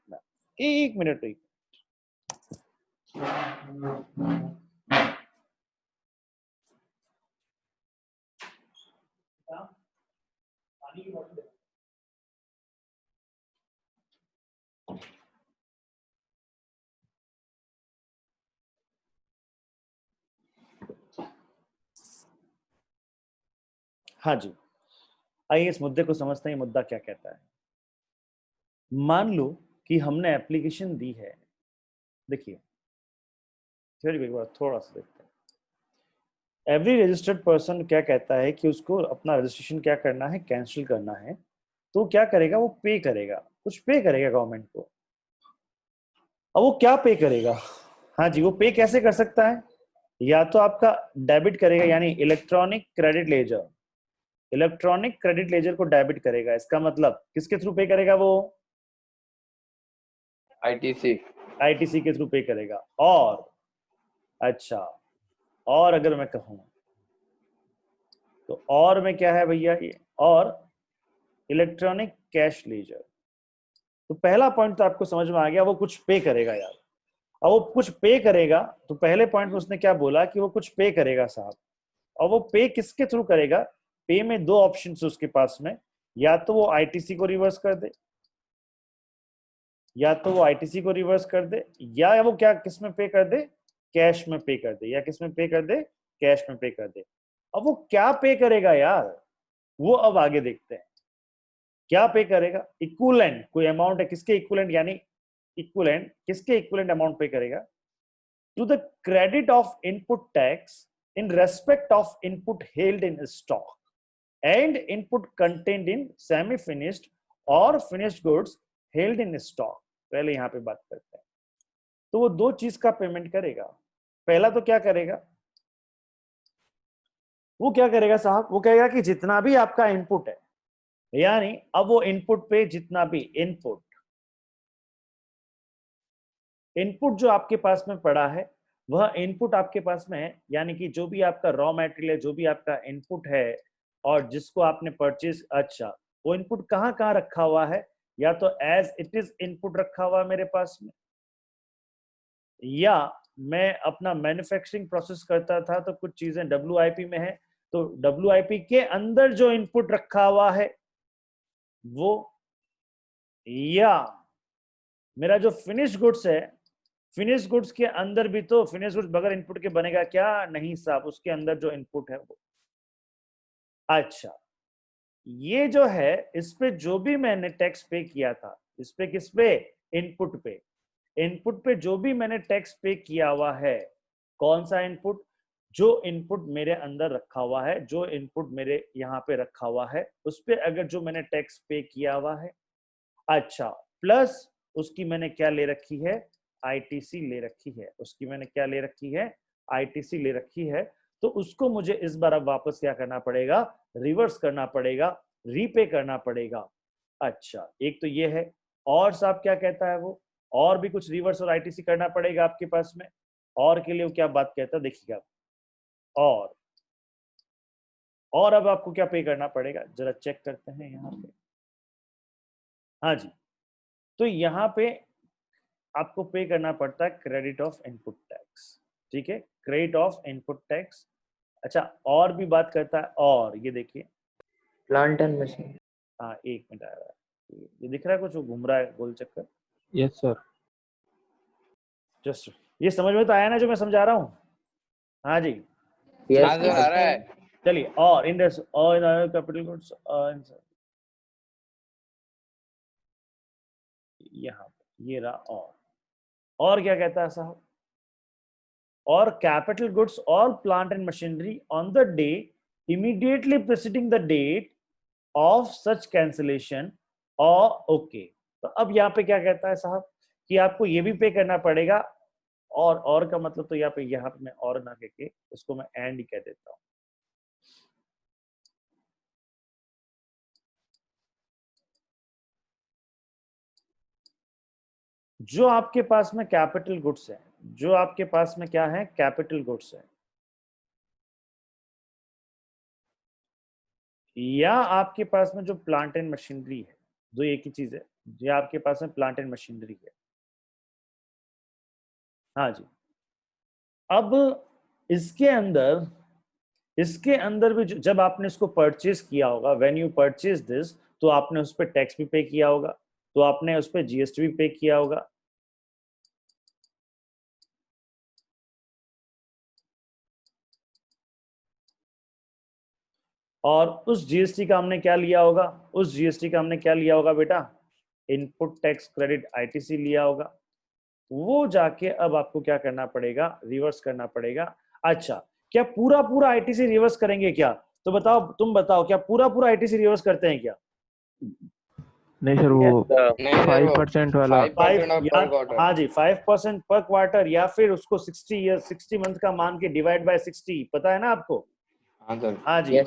हाँ जी, आइए इस मुद्दे को समझते हैं। ये मुद्दा क्या कहता है। मान लो कि हमने एप्लीकेशन दी है, देखिए थ्योरी एक बार थोड़ा सा देखते हैं। एवरी रजिस्टर्ड पर्सन क्या कहता है कि उसको अपना रजिस्ट्रेशन क्या करना है, कैंसिल करना है। तो क्या करेगा, वो पे करेगा, कुछ पे करेगा गवर्नमेंट को। अब वो क्या पे करेगा? हाँ जी, वो पे कैसे कर सकता है? या तो आपका डेबिट करेगा, यानी इलेक्ट्रॉनिक क्रेडिट लेजर को डेबिट करेगा। इसका मतलब किसके थ्रू पे करेगा? वो आईटीसी के थ्रू पे करेगा। और अच्छा, और अगर मैं कहूं तो और में क्या है भैया ये, और इलेक्ट्रॉनिक कैश लेजर। तो पहला पॉइंट तो आपको समझ में आ गया, वो कुछ पे करेगा यार। अब वो कुछ पे करेगा, तो पहले पॉइंट में उसने क्या बोला कि वो कुछ पे करेगा साहब। और वो पे किसके थ्रू करेगा? पे में दो ऑप्शन है उसके पास में, या तो वो आईटीसी को रिवर्स कर दे, या वो क्या किस में पे कर दे, कैश में पे कर दे, या किस में पे कर दे, कैश में पे कर दे। अब वो क्या पे करेगा यार, वो अब आगे देखते हैं क्या पे करेगा। इक्विवेलेंट कोई अमाउंट है, किसके इक्विवेलेंट, यानी इक्विवेलेंट किसके इक्विवेलेंट अमाउंट पे करेगा? To the credit of input tax in respect of input held in stock. And input content in semi finished और finished goods held in stock. पहले यहाँ पे बात करते हैं। तो वो दो चीज का पेमेंट करेगा। पहला तो क्या करेगा, वो क्या करेगा साहब, वो कहेगा कि जितना भी आपका इनपुट है, यानी अब वो इनपुट पे जितना भी इनपुट जो आपके पास में पड़ा है, वह इनपुट आपके पास में है, यानी कि जो भी आपका रॉ मटेरियल है, जो भी आपका इनपुट है और जिसको आपने परचेज, अच्छा वो इनपुट कहाँ कहाँ रखा हुआ है, या तो एज इट इज इनपुट रखा हुआ है मेरे पास में, या मैं अपना मैन्युफैक्चरिंग प्रोसेस करता था तो कुछ चीजें WIP में है, तो WIP के अंदर जो इनपुट रखा हुआ है वो, या मेरा जो फिनिश गुड्स है, फिनिश गुड्स के अंदर भी तो फिनिश गुड्स बगैर इनपुट के बनेगा क्या, नहीं साहब, उसके अंदर जो इनपुट है वो। अच्छा, ये जो है इस पे जो भी मैंने टैक्स पे किया था, इस पे किस पे, इनपुट पे, इनपुट पे जो भी मैंने टैक्स पे किया हुआ है, कौन सा इनपुट, जो इनपुट मेरे अंदर रखा हुआ है, जो इनपुट मेरे यहाँ पे रखा हुआ है, उस पे अगर जो मैंने टैक्स पे किया हुआ है, अच्छा प्लस उसकी मैंने क्या ले रखी है, ITC ले रखी है, उसकी मैंने क्या ले रखी है, ITC ले रखी है, तो उसको मुझे इस बार अब वापस क्या करना पड़ेगा, रिवर्स करना पड़ेगा, रीपे करना पड़ेगा। अच्छा, एक तो ये है, और साहब क्या कहता है वो, और भी कुछ रिवर्स और ITC करना पड़ेगा आपके पास में, और के लिए वो क्या बात कहता है देखिएगा, और अब आपको क्या पे करना पड़ेगा, जरा चेक करते हैं यहाँ पे। हाँ जी, तो यहाँ पे आपको पे करना पड़ता है क्रेडिट ऑफ इनपुट टैक्स, ठीक है, क्रेडिट ऑफ इनपुट टैक्स। अच्छा, और भी बात करता है, और ये देखिए प्लांट एंड मशीन। हाँ, एक मिनट आ रहा है, ये दिख रहा है कुछ, वो घूम रहा है गोल चक्कर। Yes sir. जस्ट ये समझ में तो आया ना जो मैं समझा रहा हूँ? हाँ जी, आ रहा है। चलिए, और इंडेक्स और कैपिटल गुड्स यहाँ ये रहा, और क्या कहता है साहब, और कैपिटल गुड्स और plant and machinery on the day immediately preceding the date of such cancellation और ओके। तो अब यहाँ पे क्या कहता है साहब कि आपको ये भी पे करना पड़ेगा, और का मतलब तो यहाँ पे मैं और ना कहके इसको मैं एंड ही कह देता हूँ। जो आपके पास में कैपिटल गुड्स है, जो आपके पास में क्या है, कैपिटल गुड्स है, या आपके पास में जो प्लांट एंड मशीनरी है, दो एक ही चीज है, जो आपके पास में प्लांट एंड मशीनरी है। हाँ जी, अब इसके अंदर भी जब आपने इसको परचेज किया होगा, व्हेन यू परचेज दिस, तो आपने उस पर टैक्स भी पे किया होगा, तो आपने उस पर GST भी पे किया होगा। और उस GST का हमने क्या लिया होगा, उस GST का हमने क्या लिया होगा बेटा, इनपुट टैक्स क्रेडिट ITC लिया होगा। वो जाके अब आपको क्या करना पड़ेगा, रिवर्स करना पड़ेगा। अच्छा, क्या पूरा ITC रिवर्स करेंगे क्या? तो बताओ, तुम बताओ, क्या पूरा ITC रिवर्स करते हैं क्या? नहीं सर, वो 5% वाला, हाँ जी, 5% पर क्वार्टर, या फिर उसको 60 मंथ का मान के डिवाइड बाय 60, पता है ना आपको? हाँ जी,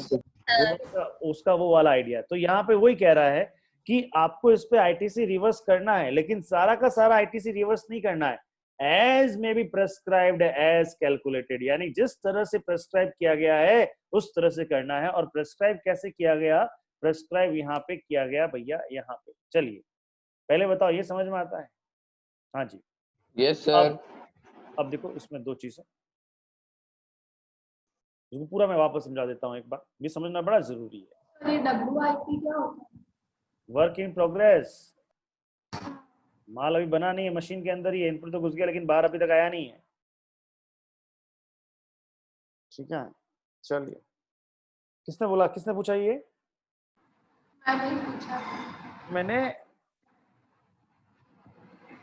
उसका वो वाला आइडिया। तो यहाँ पे वही कह रहा है कि आपको इस पे ITC रिवर्स करना है, लेकिन सारा का सारा ITC रिवर्स नहीं करना है, as may be prescribed as calculated, यानी जिस तरह से प्रेस्क्राइब किया गया है उस तरह से करना है। और प्रेस्क्राइब कैसे किया गया, प्रेस्क्राइब यहाँ पे किया गया भैया, यहाँ पे। चलिए पहले बताओ, ये समझ में आता है? हाँ जी, यस सर। अब देखो इसमें दो चीजें, इसको पूरा मैं वापस समझा देता हूँ एक बार, ये समझना बड़ा जरूरी है। WIP क्या होता है? वर्क इन प्रोग्रेस, माल अभी बना नहीं है, मशीन के अंदर ही है, इनपुट तो घुस गया लेकिन बाहर अभी तक आया नहीं है। ठीक है, चलिए, किसने बोला, किसने पूछा ये? मैंने पूछा। मैंने,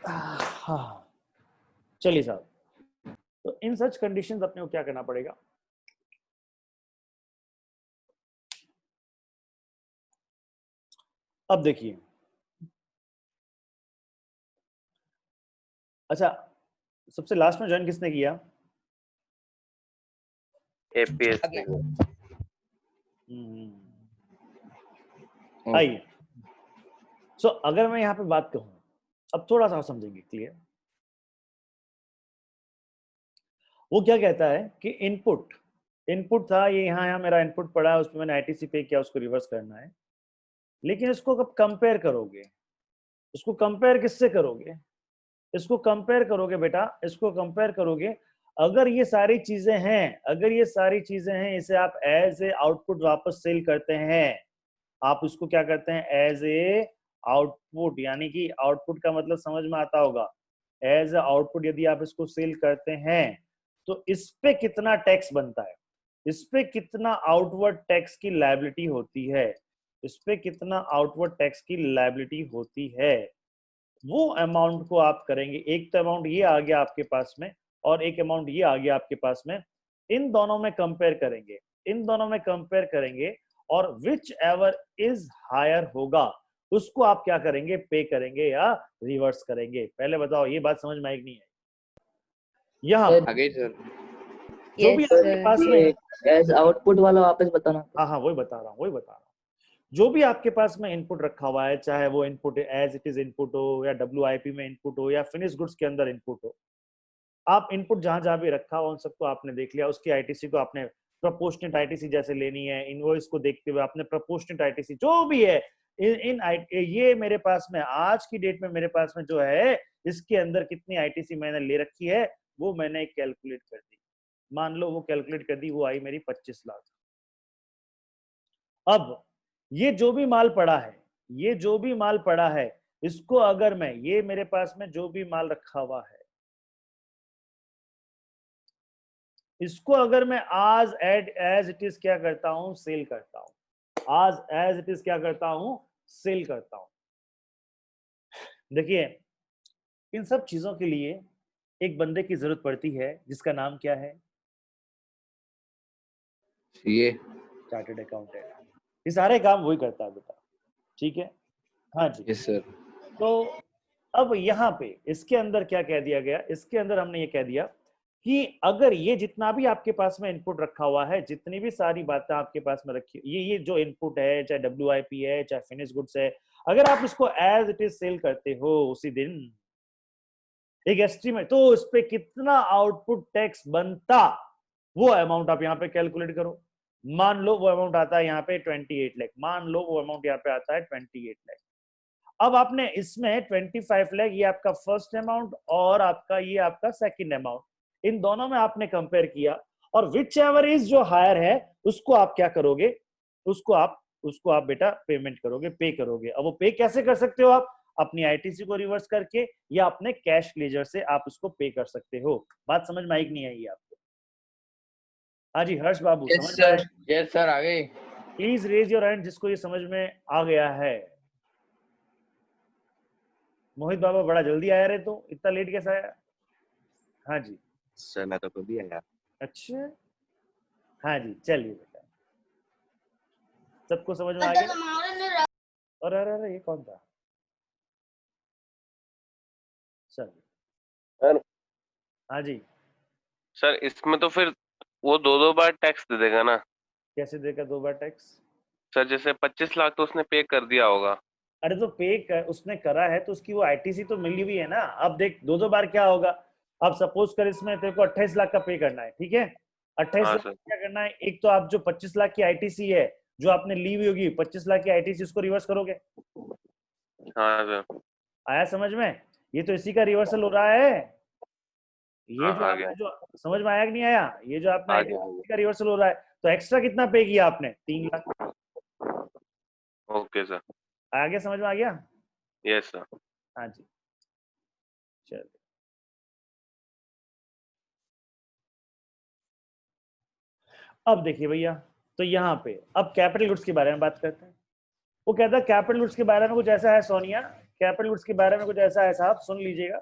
हाँ, चलिए साहब, तो इन सच कंडीशंस अपने को क्या करना पड़ेगा, अब देखिए, अच्छा सबसे लास्ट में ज्वाइन किसने किया? एपीएस आइए, सो अगर मैं यहाँ पे बात कहूँ, अब थोड़ा सा समझेंगे क्लियर। वो क्या कहता है कि इनपुट था ये, यहाँ मेरा इनपुट पड़ा है, उसमें मैंने आईटीसी पे किया, उसको रिवर्स करना है। लेकिन इसको कब कंपेयर करोगे? इसको कंपेयर किससे करोगे? इसको कंपेयर करोगे बेटा, इसको कंपेयर करोगे अगर ये सारी चीजें हैं, अगर ये सारी चीजें हैं, इसे आप एज ए आउटपुट वापस सेल करते हैं। आप इसको क्या करते हैं? एज ए आउटपुट, यानी कि आउटपुट का मतलब समझ में आता होगा। एज ए आउटपुट यदि आप इसको सेल करते हैं तो इस पे कितना टैक्स बनता है, इस पे कितना आउटवर्ड टैक्स की लायबिलिटी होती है, इस पे कितना आउटवर्ड टैक्स की लायबिलिटी होती है, वो अमाउंट को आप करेंगे। एक तो अमाउंट ये आ गया आपके पास में और एक अमाउंट ये आ गया आपके पास में, इन दोनों में कंपेयर करेंगे, इन दोनों में कंपेयर करेंगे और विच एवर इज हायर होगा उसको आप क्या करेंगे? पे करेंगे या रिवर्स करेंगे। पहले बताओ ये बात समझ में आई कि नहीं आई? यहाँ जो भी आपके पास में एज आउटपुट वाला वापस बताना। हाँ वही बता रहा हूँ। जो भी आपके पास में इनपुट रखा हुआ है, चाहे वो input as it is input हो या WIP में इनपुट हो या फिनिश गुड्स के अंदर इनपुट हो, आप इनपुट जहां भी रखा हुआ उन सबको आपने देख लिया, उसकी आईटीसी को आपने प्रोपोर्शनेट आईटीसी जैसे लेनी है, इनवॉइस को देखते हुए आपने प्रोपोर्शनेट आईटीसी जो भी है ये मेरे पास में आज की डेट में मेरे पास में जो है, इसके अंदर कितनी आईटीसी मैंने ले रखी है वो मैंने कैलकुलेट कर दी। मान लो वो कैलकुलेट कर दी, वो आई मेरी 25 लाख। अब ये जो भी माल पड़ा है, ये जो भी माल पड़ा है, इसको अगर मैं, ये मेरे पास में जो भी माल रखा हुआ है, इसको अगर मैं आज एज इट इज क्या करता हूं? सेल करता हूं। आज एज इट इज क्या करता हूं? सेल करता हूं। देखिए, इन सब चीजों के लिए एक बंदे की जरूरत पड़ती है जिसका नाम क्या है? ये चार्टर्ड अकाउंटेंट। ये सारे काम वही करता है बेटा, ठीक है? हाँ जी, यस सर। तो अब यहाँ पे इसके अंदर क्या कह दिया गया? इसके अंदर हमने ये कह दिया कि अगर ये जितना भी आपके पास में इनपुट रखा हुआ है, जितनी भी सारी बातें आपके पास में रखी, ये जो इनपुट है, चाहे WIP है, चाहे फिनिश गुड्स है, अगर आप इसको एज इट इज सेल करते हो उसी दिन एक एस्टीमेट, तो उस पे कितना आउटपुट टैक्स बनता वो अमाउंट आप यहाँ पे कैलकुलेट करो। मान लो वो अमाउंट आता है यहाँ पे 28 लाख, मान लो वो अमाउंट यहाँ पे आता है 28 लाख। अब आपने इसमें 25 लाख ये आपका फर्स्ट अमाउंट और आपका ये आपका सेकंड अमाउंट, इन दोनों में आपने कंपेयर किया और विच एवर इज जो हायर है उसको आप क्या करोगे? उसको आप बेटा पेमेंट करोगे, पे करोगे। अब वो पे कैसे कर सकते हो? आप अपनी आईटीसी को रिवर्स करके या अपने कैश लेजर से आप उसको पे कर सकते हो। बात समझ में आई कि नहीं आई आपको? हाँ जी हर्ष बाबू, समझ में आया? यस सर, आ गई। प्लीज रेज योर हैंड जिसको ये समझ में आ गया है। मोहित बाबा बड़ा जल्दी आया रे, तो इतना लेट कैसे आया? हाँ जी सर मैं तो कभी आया। अच्छा, हाँ जी चलिए बेटा, सबको समझ में आ गया? और अरे ये कौन था? सर हाँ जी सर, इसमें तो फिर वो दो बार टैक्स दे देगा ना? कैसे देगा 2 बार टैक्स? सर जैसे 25 लाख तो उसने पे कर दिया होगा। अरे तो उसने करा है तो उसकी वो आईटीसी तो मिली हुई है ना। अब देख 2 बार क्या होगा? अब सपोज कर इसमें तेरे को 28 लाख का पे करना है, ठीक है? 28 लाख क्या करना है? एक तो आप जो 25 लाख की आईटीसी है जो आपने ली हुई होगी, 25 लाख की आईटीसी, उसको रिवर्स करोगे। हाँ सर, आया समझ में? ये तो इसी का रिवर्सल हो रहा है। ये जो आपने जो समझ में आया कि नहीं आया? ये जो आपने आईटीसी का रिवर्सल हो रहा है, तो एक्स्ट्रा कितना पे किया आपने? 3 लाख। ओके सर, आ गया, समझ में आ गया? Yes sir. हाँ जी चलिए, अब देखिए भैया, तो यहाँ पे अब कैपिटल गुड्स के बारे में बात करते हैं। वो कहता है कैपिटल गुड्स के बारे में कुछ ऐसा है सोनिया, कैपिटल गुड्स के बारे में कुछ ऐसा है साहब, सुन लीजिएगा।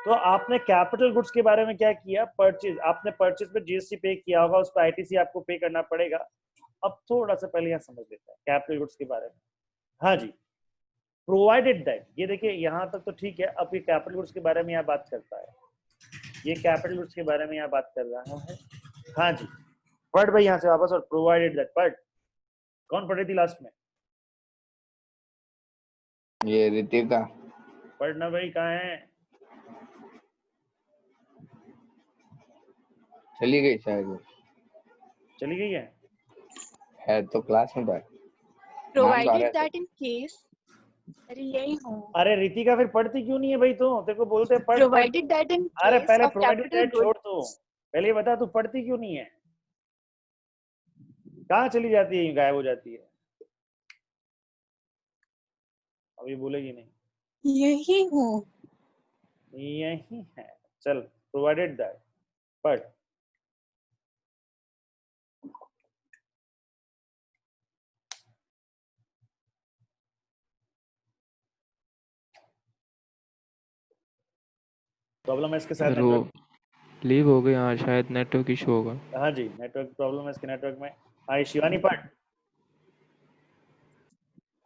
तो आपने कैपिटल गुड्स के बारे में क्या किया? परचेज, आपने परचेज पे जीएसटी पे किया होगा, उस पर आईटीसी आपको पे करना पड़ेगा। अब थोड़ा सा पहले यहाँ समझ लेते हैं कैपिटल गुड्स के बारे में। हाँ जी, प्रोवाइडेड दैट, ये देखिए यहाँ तक तो ठीक है। अब ये कैपिटल गुड्स के बारे में यहाँ बात करता है, ये कैपिटल गुड्स के बारे में यहाँ बात कर रहा है। हाँ जी, पढ़ भाई यहाँ से वापस, और प्रोवाइडेड दैट पढ़। कौन पढ़ रही थी लास्ट में? ये रितिका। पढ़ना भाई, कहाँ है? चली गई शायद वो। चली गई है तो क्लास में बैठ। Provided that in case, अरे यही हूँ। अरे रितिका फिर पढ़ती क्यों नहीं है भाई तू? तेरे को बोलते हैं पढ़। Provided that in अरे case पहले of प्रोवाइडेड capital दैट छोड़, goods, तो पहले ये बता तू पढ़ती क्यों नहीं है? कहाँ चली जाती है, गायब हो जाती है? अभी बोलेगी नहीं। यही हूँ। यही है, चल प्रोवाइडेड दैट पढ़। प्रॉब्लम है इसके साथ नेटवर्क। लीव हो गई, हाँ शायद नेटवर्क इशू होगा। हाँ जी, नेटवर्क प्रॉब्लम है इसके नेटवर्क में। हाँ शिवानी पढ़।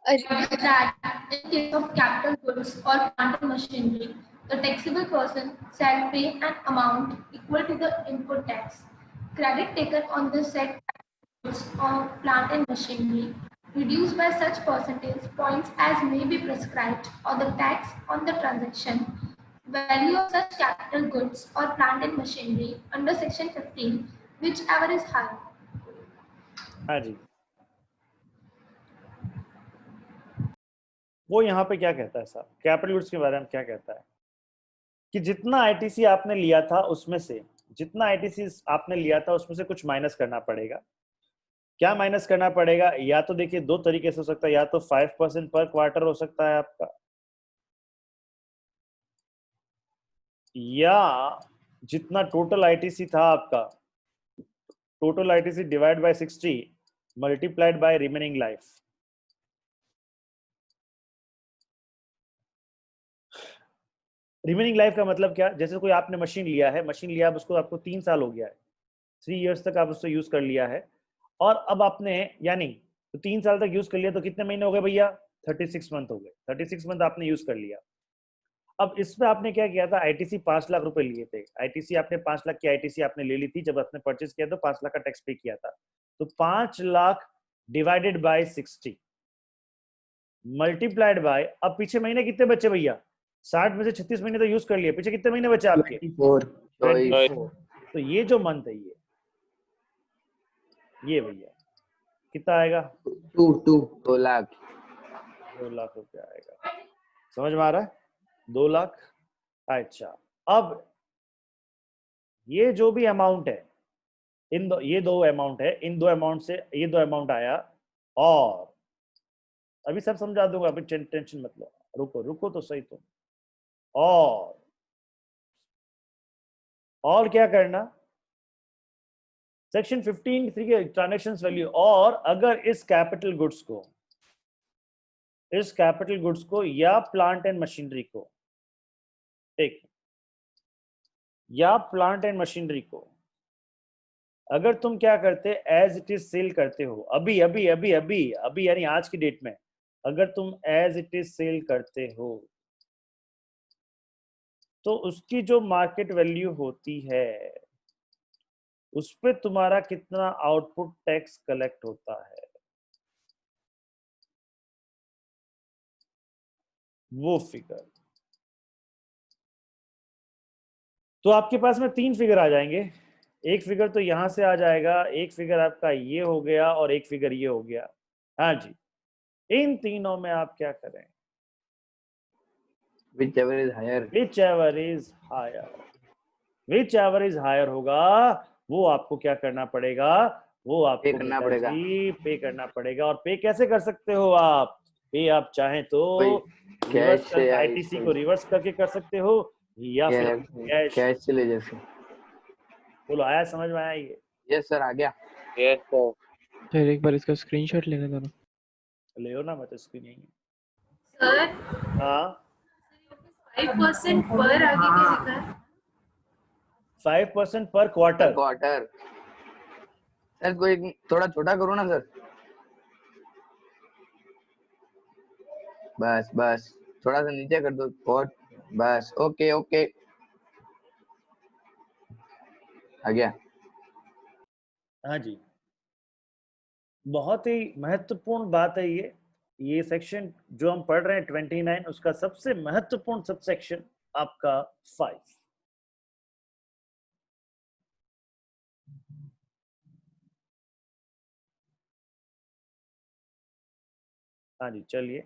That in case of capital goods or plant and machinery, the taxable person shall pay an amount equal to the input tax. Credit taken on the said goods or plant and machinery reduced by such percentage points as may be prescribed, or the tax on the transaction value of such capital goods or plant and machinery under section 15, whichever is higher. हाँ जी, वो यहाँ पे क्या कहता है साहब, capital goods के बारे में क्या कहता है कि जितना आईटीसी आपने लिया था उसमें से, जितना आईटीसी आपने लिया था उसमें से कुछ माइनस करना पड़ेगा। क्या माइनस करना पड़ेगा? या तो देखिए दो तरीके से हो सकता है, या तो 5% पर क्वार्टर हो सकता है आपका, या जितना टोटल आईटीसी था आपका, total ITC divide by 60 multiplied by remaining life. Remaining life का मतलब क्या? जैसे कोई आपने मशीन लिया है, मशीन लिया है उसको, आपको 3 साल हो गया है, 3 इयर्स तक आप उसको यूज कर लिया है, और अब आपने, यानी तो 3 साल तक यूज कर लिया, तो कितने महीने हो गए भैया? 36 मंथ हो गए। 36 मंथ आपने यूज कर लिया। अब इसमें आपने क्या किया था? आईटीसी 5 लाख रुपए लिए थे। आईटीसी आपने 5 लाख की आईटीसी आपने ले ली थी जब आपने परचेज किया, तो 5 लाख का टैक्स पे किया था। तो 5 lakh divided by 60 multiplied by, अब पीछे महीने कितने बचे भैया? 60 में से 36 महीने तो यूज कर लिए, पीछे कितने महीने बचे आपके? 24। तो ये जो मंथ है ये भैया कितना आएगा? 2 लाख। 2 लाख रुपया आएगा। समझ में आ रहा है? 2 लाख। अच्छा, अब ये जो भी अमाउंट है, ये दो अमाउंट है, इन दो अमाउंट से ये दो अमाउंट आया, और अभी सब समझा दूंगा, अभी टेंशन मत लो, रुको तो सही तुम। और क्या करना? सेक्शन 15(3) के ट्रांजैक्शंस वैल्यू, और अगर इस कैपिटल गुड्स को या प्लांट एंड मशीनरी को, एक या प्लांट एंड मशीनरी को अगर तुम क्या करते, एज इट इज सेल करते हो, अभी यानी आज की डेट में, अगर तुम एज इट इज सेल करते हो, तो उसकी जो मार्केट वैल्यू होती है उस पे तुम्हारा कितना आउटपुट टैक्स कलेक्ट होता है, वो फिगर। तो आपके पास में 3 फिगर आ जाएंगे। एक फिगर तो यहां से आ जाएगा, एक फिगर आपका ये हो गया, और एक फिगर ये हो गया। हाँ जी, इन तीनों में आप क्या करें? Whichever is higher. Whichever is higher होगा, वो आपको क्या करना पड़ेगा? वो आपको पे करना पड़ेगा। और पे कैसे कर सकते हो आप? पे आप चाहें तो आईटीसी को रिवर्स करके कर सकते हो, या फिर कैश से ले जैसे। बोलो, आया समझ में? आया ये? यस सर, आ गया। Yes sir. एक बार इसका स्क्रीनशॉट लेने दो ना। ले लो ना, मैं तो स्क्रीन नहीं है। सर, हाँ, 5% पर आगे क्या लिखा है? 5% पर क्वार्टर। सर कोई थोड़ा छोटा करो ना सर। बस बस थोड़ा सा नीचे कर दो और बस ओके ओके आ गया। हाँ जी, बहुत ही महत्वपूर्ण बात है ये सेक्शन जो हम पढ़ रहे हैं 29, उसका सबसे महत्वपूर्ण सबसेक्शन आपका 5। हाँ जी, चलिए,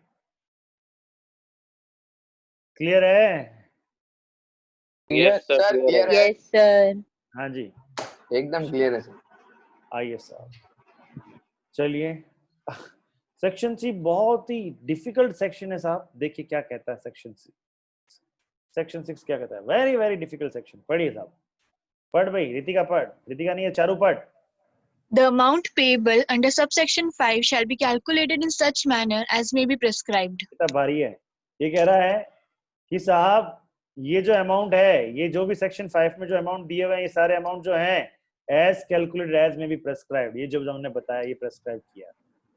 क्लियर है? Yes, sir. सर क्लियर है, Yes, sir. हाँ जी, एकदम क्लियर है सर। आइए साहब, चलिए। सेक्शन सी बहुत ही डिफिकल्ट सेक्शन है साहब, देखिए क्या कहता है सेक्शन सी। सेक्शन 6 क्या कहता है? Very very difficult section. पढ़िए साहब, पढ़ भाई, रितिका पढ़, रितिका नहीं है, चारू पढ़। The amount payable under subsection 5 shall be calculated in such manner as may be prescribed. कितना भारी है। ये कह रहा है कि साहब ये जो अमाउंट है, ये जो भी सेक्शन 5 में जो अमाउंट दिए हुए हैं, ये सारे अमाउंट जो हैं एज कैलकुलेटेड एज में बी प्रेस्क्राइब्ड, ये जो हमने बताया ये प्रेस्क्राइब किया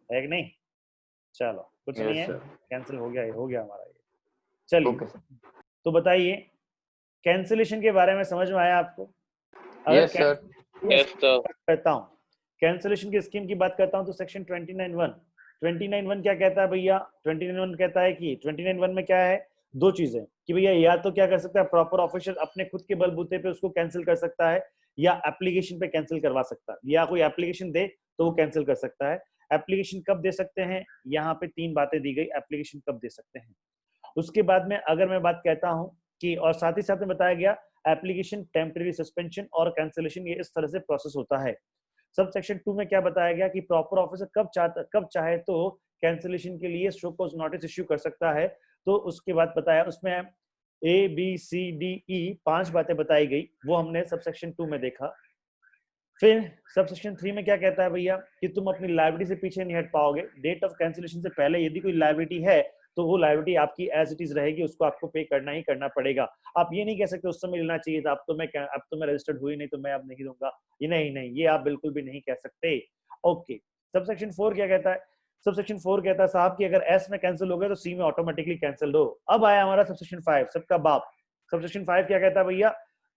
है कि नहीं? चलो कुछ नहीं है, कैंसिल हो गया, ये हो गया हमारा ये। चलिए, तो बताइए कैंसिलेशन के बारे में समझ में आया आपको? अगर यस सर। Yes, sir. करता हूँ, कैंसिलेशन की स्कीम की बात करता हूँ तो सेक्शन 29(1) क्या कहता है भैया? 29(1) कहता है कि 29(1) में क्या है, दो चीजें कि भैया या तो क्या कर सकता है प्रॉपर ऑफिशियल अपने खुद के बलबूते पे उसको कैंसिल कर सकता है, या एप्लीकेशन पे कैंसिल करवा सकता है, या कोई एप्लीकेशन दे तो वो कैंसिल कर सकता है। एप्लीकेशन कब दे सकते हैं? यहाँ पे 3 बातें दी गई, एप्लीकेशन कब दे सकते हैं। उसके बाद में अगर मैं बात कहता हूँ कि, और साथ ही साथ में बताया गया एप्लीकेशन, टेम्परेरी सस्पेंशन और कैंसिलेशन, ये इस तरह से प्रोसेस होता है। सब सेक्शन 2 में क्या बताया गया कि प्रॉपर ऑफिसर कब चाहे तो कैंसिलेशन के लिए शो कॉज नोटिस इश्यू कर सकता है। तो उसके बाद बताया उसमें ABCDE 5 बातें बताई गई, वो हमने सब सेक्शन 2 में देखा। फिर सब सेक्शन 3 में क्या कहता है भैया कि तुम अपनी लायबिलिटी से पीछे नहीं हट पाओगे, डेट ऑफ कैंसिलेशन से पहले यदि कोई लायबिलिटी है तो वो लायबिलिटी आपकी एज इट इज रहेगी, उसको आपको पे करना ही करना पड़ेगा। आप ये नहीं कह सकते उस समय लेना चाहिए था, अब तो मैं रजिस्टर्ड हुई नहीं तो मैं अब नहीं दूंगा, ये नहीं, ये आप बिल्कुल भी नहीं कह सकते। ओके, सब सेक्शन 4 क्या कहता है? सब सेक्शन 4 कहता है साहब कि अगर एस में कैंसिल हो गया तो सी में ऑटोमेटिकली कैंसिल हो। अब आया हमारा सब सेक्शन 5, सबका बाप। सब सेक्शन 5 क्या कहता है भैया?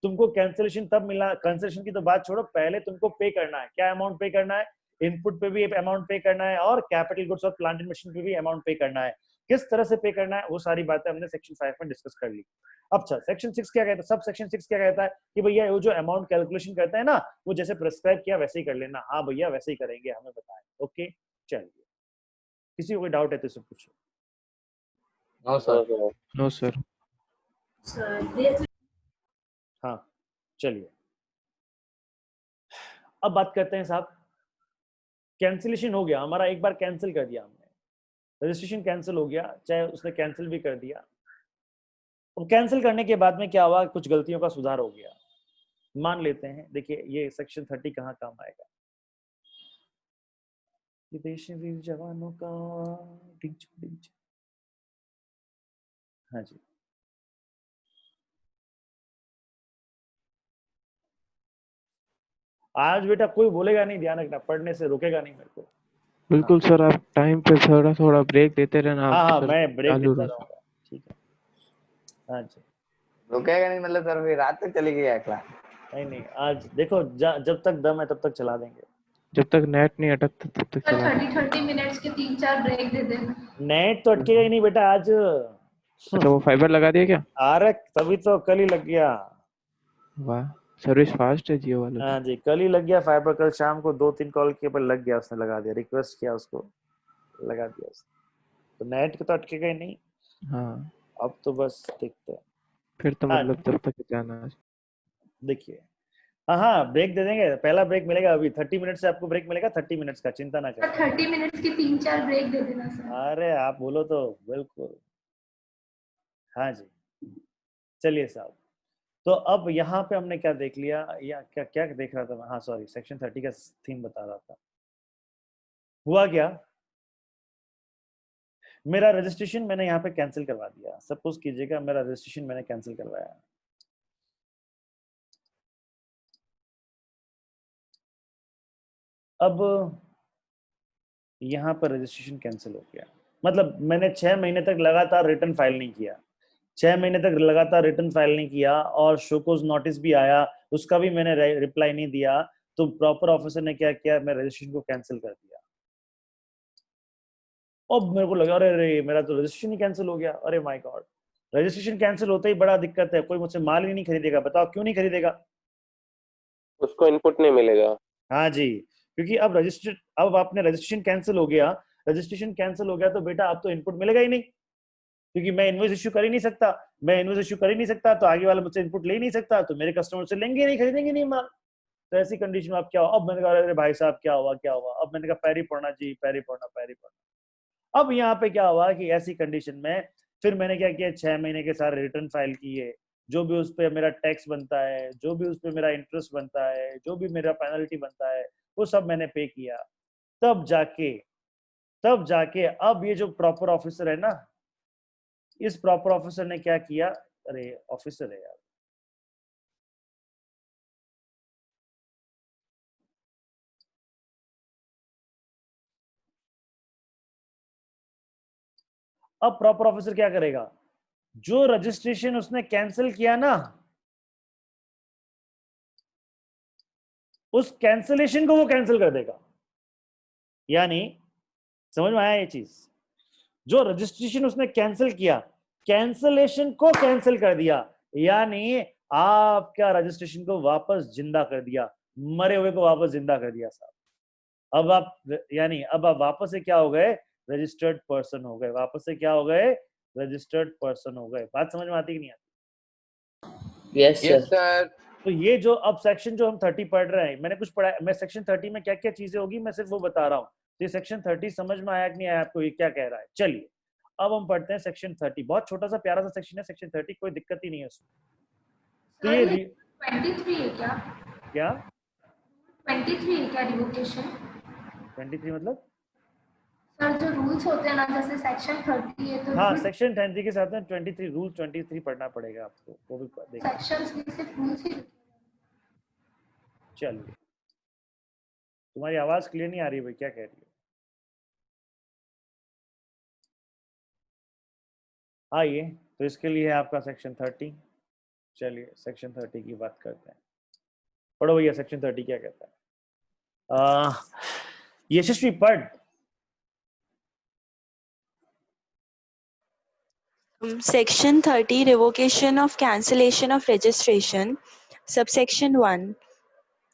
तुमको कैंसिलेशन तब मिला, कैंसिलेशन की तो बात छोड़ो, पहले तुमको पे करना है। क्या अमाउंट पे करना है? इनपुट पे भी अमाउंट पे करना है और कैपिटल गुड्स और प्लांट एंड मशीन पे भी अमाउंट पे करना है। किस तरह से पे करना है वो सारी बातें हमने सेक्शन 5 में डिस्कस कर ली। अच्छा, सेक्शन 6 क्या कहता है? सब सेक्शन 6 क्या कहता है कि भैया वो जो अमाउंट कैलकुलेशन करता है ना, वो जैसे प्रेस्क्राइब किया वैसे ही कर लेना। हाँ भैया वैसे ही करेंगे, हमें बताएं। ओके, चलिए, किसी को कोई डाउट है तो इससे पूछो। No sir. No sir. हाँ, चलिए, अब बात करते हैं साहब, कैंसिलेशन हो गया हमारा, एक बार कैंसिल कर दिया हमने, रजिस्ट्रेशन कैंसिल हो गया, चाहे उसने कैंसिल भी कर दिया। अब कैंसिल करने के बाद में क्या हुआ, कुछ गलतियों का सुधार हो गया, मान लेते हैं। देखिए ये सेक्शन 30 कहाँ काम आएगा, विदेशी वीर जवानों का डीच। हाँ जी, आज बेटा कोई बोलेगा नहीं, ध्यान रखना, पढ़ने से रुकेगा नहीं मेरे को। बिल्कुल सर, आप टाइम पे थोड़ा थोड़ा ब्रेक देते रहना। हाँ, सर मैं ब्रेक चालू देता रहो। रहूंगा, ठीक है। हाँ जी, रुकेगा नहीं मतलब सर फिर रात तक चली गई क्लास। नहीं, आज देखो जब तक दम है तब तक चला देंगे, जब तक नेट नहीं अटकता तब तक चला। 30 मिनट्स के 3-4 ब्रेक दे देना। नेट तो अटकेगा ही नहीं बेटा आज। अच्छा, वो फाइबर लगा दिया क्या? अरे तभी तो कल ही लग गया। वाह, सर्विस फास्ट है जियो वालों की। हाँ जी, कल ही लग गया फाइबर, कल शाम को 2-3 कॉल के ऊपर लग गया, उसने लगा दिया, रिक्वेस्ट किया उसको, लगा दिया उसने, तो नेट तो अटकेगा ही नहीं। हाँ, अब तो बस देखते हैं। फिर तो हाँ, मतलब तब तक जाना है। देखिए, हाँ ब्रेक दे देंगे, पहला ब्रेक मिलेगा अभी 30 मिनट से, आपको ब्रेक मिलेगा 30 मिनट्स का, चिंता ना करें। 30 मिनट्स के 3-4 ब्रेक दे देना सर। अरे आप बोलो तो बिल्कुल। हाँ जी, चलिए साहब, तो अब यहाँ पे हमने क्या देख लिया, या क्या क्या देख रहा था मैं, हाँ सॉरी, सेक्शन 30 का थीम बता रहा था। हुआ क्या, मेरा रजिस्ट्रेशन मैंने यहाँ पे कैंसिल करवा दिया, सपोज कीजिएगा मेरा रजिस्ट्रेशन मैंने कैंसिल करवाया, अब यहाँ पर रजिस्ट्रेशन कैंसिल हो गया, मतलब मैंने 6 महीने तक लगातार रिटर्न फाइल नहीं किया, 6 महीने तक लगातार रिटर्न फाइल नहीं किया और शोकोज नोटिस भी आया, उसका भी मैंने रिप्लाई नहीं दिया, तो प्रॉपर ऑफिसर ने क्या किया, मैं रजिस्ट्रेशन को कैंसिल कर दिया। अब मेरे को लगा अरे मेरा तो रजिस्ट्रेशन ही कैंसिल हो गया, अरे माय गॉड। रजिस्ट्रेशन कैंसिल होते ही बड़ा दिक्कत है, कोई मुझसे माल ही नहीं खरीदेगा। बताओ क्यों नहीं खरीदेगा? उसको इनपुट नहीं मिलेगा। हाँ जी, क्योंकि अब आपने रजिस्ट्रेशन कैंसिल हो गया, रजिस्ट्रेशन कैंसिल हो गया तो बेटा अब तो इनपुट मिलेगा ही नहीं, क्योंकि मैं इनवॉइस इश्यू कर ही नहीं सकता, मैं इनवॉइस इश्यू कर ही नहीं सकता तो आगे वाला मुझसे इनपुट ले ही नहीं सकता, तो मेरे कस्टमर से लेंगे नहीं, खरीदेंगे नहीं माल। तो ऐसी कंडीशन में अब क्या हुआ? अब मैंने कहा अरे भाई साहब क्या हुआ क्या हुआ? अब मैंने कहा पैरी पड़ना जी, पैरी पड़ना पैरी पड़ना। अब यहाँ पे क्या हुआ कि ऐसी कंडीशन में फिर मैंने क्या किया, 6 महीने के सारे रिटर्न फाइल किए, जो भी उस पर मेरा टैक्स बनता है, जो भी उस पर मेरा इंटरेस्ट बनता है, जो भी मेरा पेनल्टी बनता है, वो सब मैंने पे किया। तब जाके अब ये जो प्रॉपर ऑफिसर है ना, इस प्रॉपर ऑफिसर ने क्या किया, अरे ऑफिसर है यार, अब प्रॉपर ऑफिसर क्या करेगा, जो रजिस्ट्रेशन उसने कैंसिल किया ना, उस कैंसिलेशन को वो कैंसिल कर देगा। यानी समझ में आया ये चीज? जो रजिस्ट्रेशन उसने कैंसिल किया, कैंसिलेशन को कैंसिल कर दिया, यानी आपका रजिस्ट्रेशन को वापस जिंदा कर दिया, मरे हुए को वापस जिंदा कर दिया साहब। अब आप यानी अब आप वापस से क्या हो गए, रजिस्टर्ड पर्सन हो गए, वापस से क्या हो गए, रजिस्टर्ड पर्सन हो गए। बात समझ में आती कि नहीं आती? Yes yes sir. सर। तो ये जो अब सेक्शन जो हम 30 पढ़ रहे हैं, मैंने कुछ पढ़ा, मैं सेक्शन 30 में क्या क्या चीजें होगी मैं सिर्फ वो बता रहा हूँ। तो ये सेक्शन 30 समझ में आया कि नहीं आया आपको, ये क्या कह रहा है? चलिए अब हम पढ़ते हैं सेक्शन 30। बहुत छोटा सा प्यारा सा सेक्शन है सेक्शन 30, कोई दिक्कत ही नहीं है उसमें। तो ये 23 है क्या? क्या 23 है क्या रिवोकेशन? 23 मतलब? सर जो रूल्स होते हैं ना, जैसे सेक्शन 30 है तो हाँ, सेक्शन 30 के साथ में 23 रूल 23 पढ़ना पड़ेगा आपको, वो भी देखना। सेक्शंस में सिर्फ रूल्स ही। चलिए, तुम्हारी आवाज क्लियर नहीं आ रही है भाई, क्या कह रही हो? आइए, तो इसके लिए है आपका सेक्शन 30। चलिए सेक्शन 30 की बात करते हैं। पढ़ो भैया सेक्शन 30 क्या कहता है। यशस्वी पढ़। Section 30 Revocation of Cancellation of Registration. Subsection 1.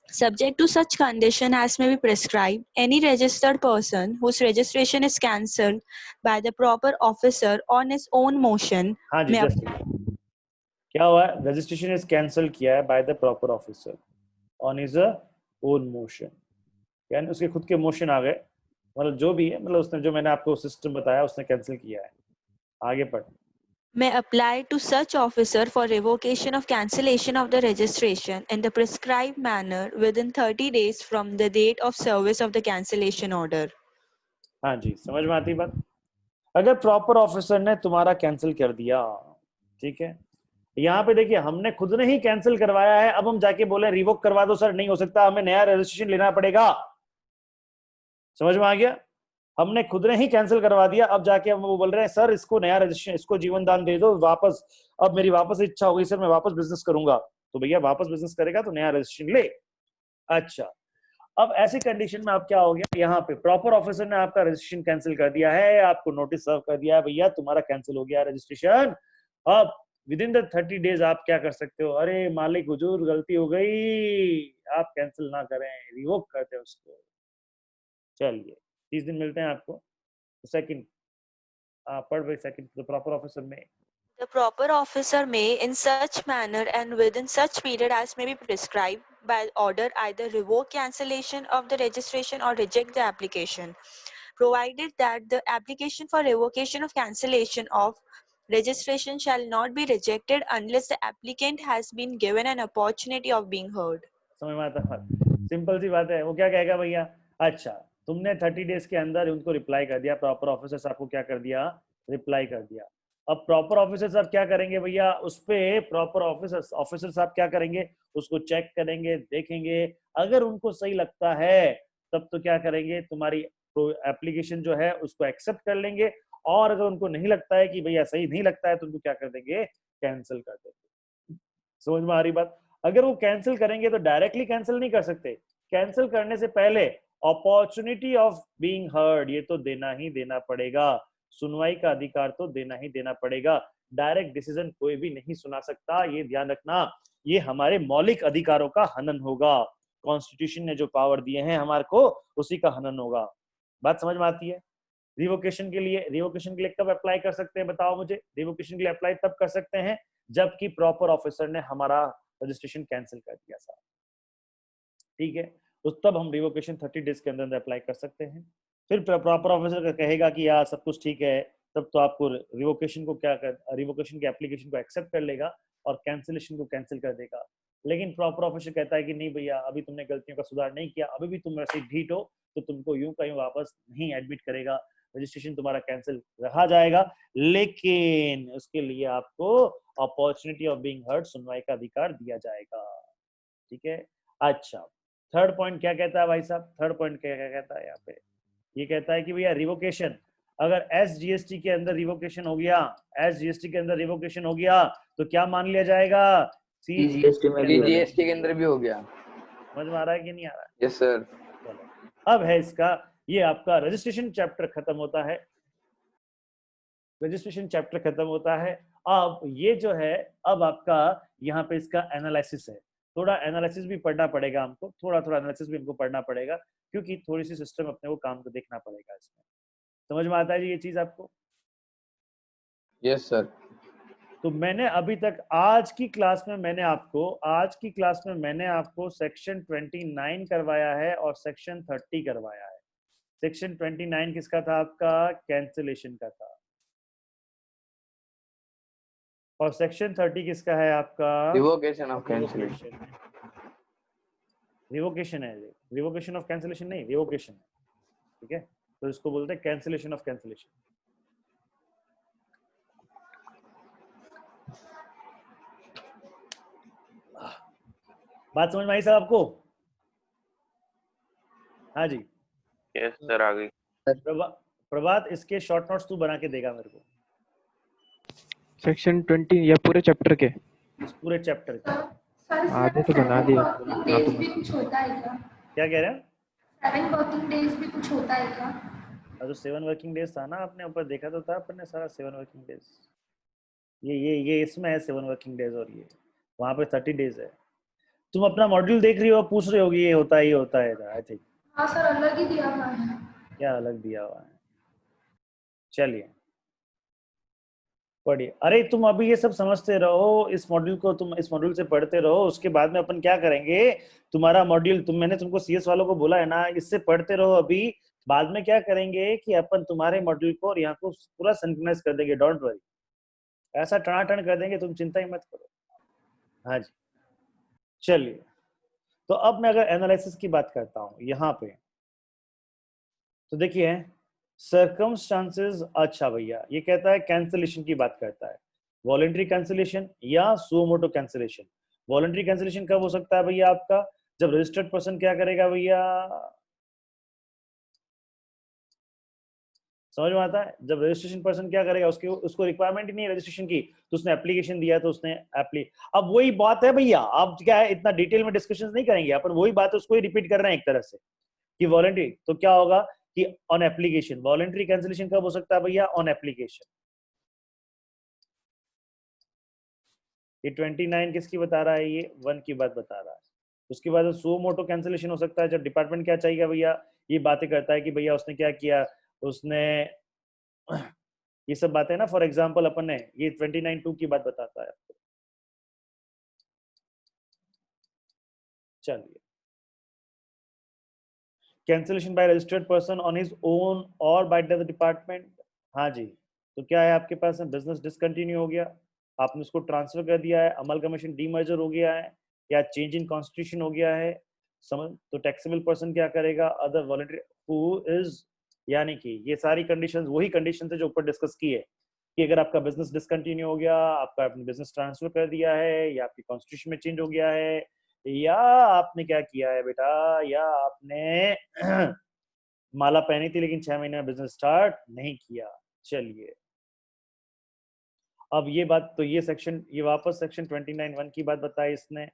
Subject to such condition as may be prescribed, any registered person whose registration is cancelled by the proper officer on his own motion हाँ जी, may just क्या हुआ, registration is cancel किया है by the proper officer on his own motion, यानी उसके खुद के motion आ गए, मतलब जो भी है, मतलब उसने जो मैंने आपको सिस्टम बताया उसने कैंसिल किया है। आगे पढ़। may apply to such officer for revocation of cancellation of the registration in the prescribed manner within 30 days from the date of service of the cancellation order. हाँ जी, समझ में आती बात? अगर प्रॉपर ऑफिसर ने तुम्हारा कैंसिल कर दिया, ठीक है, यहाँ पे देखिए हमने खुद ने ही कैंसिल करवाया है, अब हम जाके बोले रिवोक करवा दो सर, नहीं हो सकता, हमें नया रजिस्ट्रेशन लेना पड़ेगा। समझ में आ गया? हमने खुद ने ही कैंसिल करवा दिया, अब जाके हम वो बोल रहे हैं सर इसको नया रजिस्ट्रेशन, इसको जीवन दान दे दो वापस, अब मेरी वापस इच्छा हो गई सर, मैं वापस बिजनेस करूंगा। तो भैया वापस बिजनेस करेगा तो नया रजिस्ट्रेशन ले। अच्छा, अब ऐसी कंडीशन में अब क्या हो गया, यहाँ पे प्रॉपर ऑफिसर ने आपका रजिस्ट्रेशन कैंसिल कर दिया है, आपको नोटिस सर्व कर दिया है, भैया तुम्हारा कैंसिल हो गया रजिस्ट्रेशन। अब विद इन द 30 डेज आप क्या कर सकते हो, अरे मालिक हुजूर गलती हो गई, आप कैंसिल ना करें, रिवोक करते हैं उसको। चलिए 30 दिन मिलते हैं आपको। सेकंड पढ़ भाई, सेकंड द प्रॉपर ऑफिसर में The proper officer may, in such manner and within such period as may be prescribed by order, either revoke cancellation of the registration or reject the application, provided that the application for revocation of cancellation of registration shall not be rejected unless the applicant has been given an opportunity of being heard. समझ में आता है? Simple सी बात है। वो क्या कहेगा भैया, अच्छा तुमने 30 डेज के अंदर उनको रिप्लाई कर दिया, प्रॉपर ऑफिसर आपको क्या कर दिया, रिप्लाई कर दिया। अब प्रॉपर ऑफिसर साहब क्या करेंगे भैया, उस पे प्रॉपर ऑफिसर साहब क्या करेंगे, उसको चेक करेंगे, देखेंगे, अगर उनको सही लगता है तब तो क्या करेंगे, तुम्हारी एप्लीकेशन जो है उसको एक्सेप्ट कर लेंगे, और अगर उनको नहीं लगता है कि भैया सही नहीं लगता है तो उनको क्या कर देंगे, कैंसिल कर देंगे। समझ में आ रही बात? अगर वो कैंसिल करेंगे तो डायरेक्टली कैंसिल नहीं कर सकते, कैंसिल करने से पहले अपॉर्चुनिटी ऑफ बीइंग हर्ड ये तो देना ही देना पड़ेगा, सुनवाई का अधिकार तो देना ही देना पड़ेगा। डायरेक्ट डिसीजन कोई भी नहीं सुना सकता, ये ध्यान रखना, ये हमारे मौलिक अधिकारों का हनन होगा। कॉन्स्टिट्यूशन ने जो पावर दिए हैं हमारे को उसी का हनन होगा। बात समझ में आती है? रिवोकेशन के लिए कब अप्लाई कर सकते हैं बताओ मुझे? रिवोकेशन के लिए अप्लाई तब कर सकते हैं जबकि प्रॉपर ऑफिसर ने हमारा रजिस्ट्रेशन कैंसिल कर दिया सर, ठीक है, तो तब हम रिवोकेशन 30 डेज के अंदर अप्लाई कर सकते हैं। फिर प्रॉपर ऑफिसर कहेगा कि यार सब कुछ ठीक है, तब तो आपको रिवोकेशन को रिवोकेशन के एप्लीकेशन को एक्सेप्ट कर लेगा और कैंसिलेशन को कैंसिल कर देगा। लेकिन प्रॉपर ऑफिसर कहता है कि नहीं भैया अभी तुमने गलतियों का सुधार नहीं किया, अभी भी तुम वैसे ढीठ हो, तो तुमको यूं का यूं वापस नहीं एडमिट करेगा, रजिस्ट्रेशन तुम्हारा कैंसिल रहा जाएगा, लेकिन उसके लिए आपको अपॉर्चुनिटी ऑफ बीइंग हर्ड, सुनवाई का अधिकार दिया जाएगा। ठीक है, अच्छा थर्ड पॉइंट क्या कहता है भाई साहब? थर्ड पॉइंट क्या कहता है यहाँ पे? ये कहता है कि भैया रिवोकेशन, अगर एसजीएसटी के अंदर रिवोकेशन हो गया, एसजीएसटी के अंदर रिवोकेशन हो गया तो क्या मान लिया जाएगा? सीजीएसटी में भी जीएसटी के अंदर भी हो गया। समझ में आ रहा है कि नहीं आ रहा है? Yes sir. चलो अब है इसका, ये आपका रजिस्ट्रेशन चैप्टर खत्म होता है, रजिस्ट्रेशन चैप्टर खत्म होता है। अब ये जो है, अब आपका यहाँ पे इसका एनालिसिस है, थोड़ा एनालिसिस भी पढ़ना पड़ेगा हमको, थोड़ा एनालिसिस भी हमको पढ़ना पड़ेगा, क्योंकि थोड़ी सी सिस्टम अपने को काम को देखना पड़ेगा इसमें। समझ में आता है जी ये चीज आपको? Yes sir. तो मैंने अभी तक आज की क्लास में मैंने आपको सेक्शन 29 करवाया है और सेक्शन 30 करवाया है। सेक्शन 29 किसका था आपका? कैंसिलेशन का था। और सेक्शन 30 किसका है आपका? Revocation of cancellation. रिवोकेशन है, रिवोकेशन ऑफ कैंसिलेशन नहीं, रिवोकेशन है, ठीक है, तो इसको बोलते हैं कैंसिलेशन ऑफ कैंसिलेशन। बात समझ में आई साहब आपको? हाँ जी। यस सर, आ गई। प्रभात इसके शॉर्ट नोट्स तू बना के देगा मेरे को। सेक्शन 20 या पूरे चैप्टर के? इस पूरे चैप्टर के आधे तो बना दिया। भी कुछ होता है क्या? क्या कह रहे हैं? 7 वर्किंग डेज भी कुछ होता है क्या? तो 7 वर्किंग डेज था ना, आपने ऊपर देखा तो था अपन ने सारा 7 वर्किंग डेज। ये इसमें है 7 वर्किंग डेज और ये वहाँ पे 30 डेज है। तुम अपना मॉड्यूल देख रही हो, पूछ रहे होगी ये होता है आई थिंक। हाँ सर, अलग ही दिया हुआ है। क्या अलग दिया हुआ है? चलिए पढ़िए। अरे तुम अभी ये सब समझते रहो, इस मॉड्यूल को तुम इस मॉड्यूल से पढ़ते रहो, उसके बाद में अपन क्या करेंगे, तुम्हारा मॉड्यूल मैंने तुमको सीएस वालों को बोला है ना, इससे पढ़ते रहो। अभी बाद में क्या करेंगे कि अपन तुम्हारे मॉड्यूल को और यहाँ को पूरा सिंक्रोनाइज कर देंगे, डोंट वरी, ऐसा टनाटन कर देंगे, तुम चिंता ही मत करो। हाँ जी, चलिए तो अब मैं अगर एनालिसिस की बात करता हूँ यहाँ पे, तो देखिए सर्कमस्टांसेस। अच्छा भैया ये कहता है कैंसिलेशन की बात करता है, वॉलंटरी कैंसिलेशन या suo motu cancellation. Voluntary cancellation कब हो सकता है भैया आपका? जब रजिस्टर्ड पर्सन क्या करेगा भैया, समझ में आता है? जब रजिस्ट्रेशन पर्सन क्या करेगा, उसको रिक्वायरमेंट ही नहीं है रजिस्ट्रेशन की, तो उसने एप्लीकेशन दिया तो उसने अब वही बात है भैया, अब क्या है, इतना डिटेल में डिस्कशन नहीं करेंगे अपन, वही बात उसको ही रिपीट कर रहे हैं एक तरह से कि वॉलंटरी। तो क्या होगा कि ऑन एप्लीकेशन, वॉलंटरी कैंसिलेशन कब हो सकता है भैया? On application. ये 29 किसकी बता रहा है? ये 1 की बात बता रहा है। उसके बाद सुओ मोटो कैंसिलेशन हो सकता है जब डिपार्टमेंट क्या चाहिए भैया, ये बातें करता है कि भैया उसने क्या किया, उसने ये सब बातें ना, फॉर एग्जांपल अपन ने ये 29(2) की बात बताता है आपको। चलिए, cancellation by registered person on his own और बाय द डिपार्टमेंट। हाँ जी, तो क्या है आपके पास में, बिजनेस डिसकंटिन्यू हो गया, आपने उसको ट्रांसफर कर दिया है, अमलगमेशन डीमर्जर हो गया है, या चेंज इन कॉन्स्टिट्यूशन हो गया है, समझ, तो टैक्सेबल पर्सन क्या करेगा? अदर वॉलंटरी हु इज, यानी कि ये सारी कंडीशंस वही कंडीशंस है जो ऊपर डिस्कस की है कि अगर आपका बिजनेस डिसकंटिन्यू हो गया, आपका अपने बिजनेस ट्रांसफर कर दिया है, या आपकी कॉन्स्टिट्यूशन में चेंज हो गया है, या आपने क्या किया है बेटा, या आपने माला पहनी थी लेकिन 6 महीने में बिजनेस स्टार्ट नहीं किया, चलिए, अब ये बात तो ये सेक्शन, ये वापस सेक्शन 29(1) की बात बताई इसने।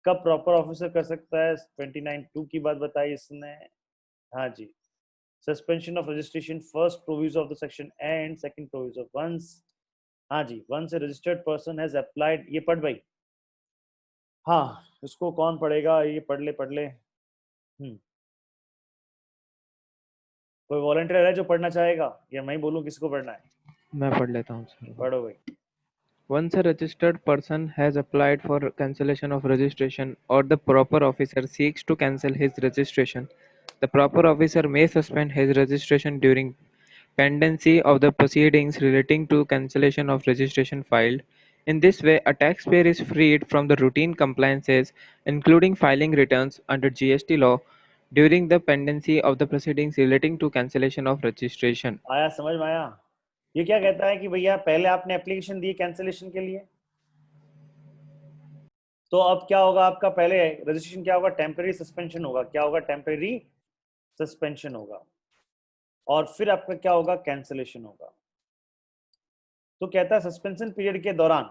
कब प्रॉपर ऑफिसर कर सकता है? 29(2) की बात बताई इसने। हाँ जी, suspension of registration, first provision of the section and second provision once, हाँ जी, once a registered person has applied, ये पढ़ भाई। हाँ, इसको कौन पढ़ेगा? ये पढ़ ले। कोई वॉलंटियर है जो पढ़ना चाहेगा या मैं ही बोलूं किसको पढ़ना है? मैं पढ़ लेता हूँ सर। पढ़ो भाई। Once a registered person has applied for cancellation of registration or the proper officer seeks to cancel his registration, the proper officer may suspend his registration during pendency of the proceedings relating to cancellation of registration filed. In this way, a taxpayer is freed from the routine compliances, including filing returns under GST law, during the pendency of the proceedings relating to cancellation of registration. आया समझ में आया? ये क्या कहता है कि भैया पहले आपने एप्लीकेशन दी कैंसिलेशन के लिए, तो अब क्या होगा आपका? पहले रजिस्ट्रेशन क्या होगा? टेम्परेरी सस्पेंशन होगा। क्या होगा? टेम्परेरी सस्पेंशन होगा। और फिर आपका क्या होगा? कैंसिलेशन होगा। तो कहता है सस्पेंशन पीरियड के दौरान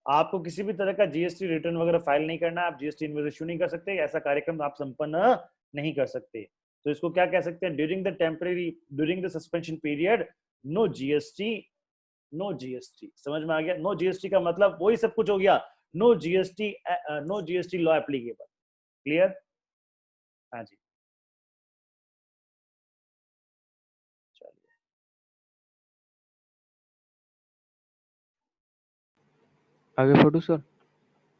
आपको किसी भी तरह का जीएसटी रिटर्न वगैरह फाइल नहीं करना, आप जीएसटी इनवॉइस इशू नहीं कर सकते, ऐसा कार्यक्रम आप संपन्न नहीं कर सकते। तो इसको क्या कह सकते हैं? During the suspension period no GST, no GST. समझ में आ गया? नो जीएसटी का मतलब वही सब कुछ हो गया, no GST law applicable. Clear? हाँ जी, चलिए आगे पढ़ूं सर?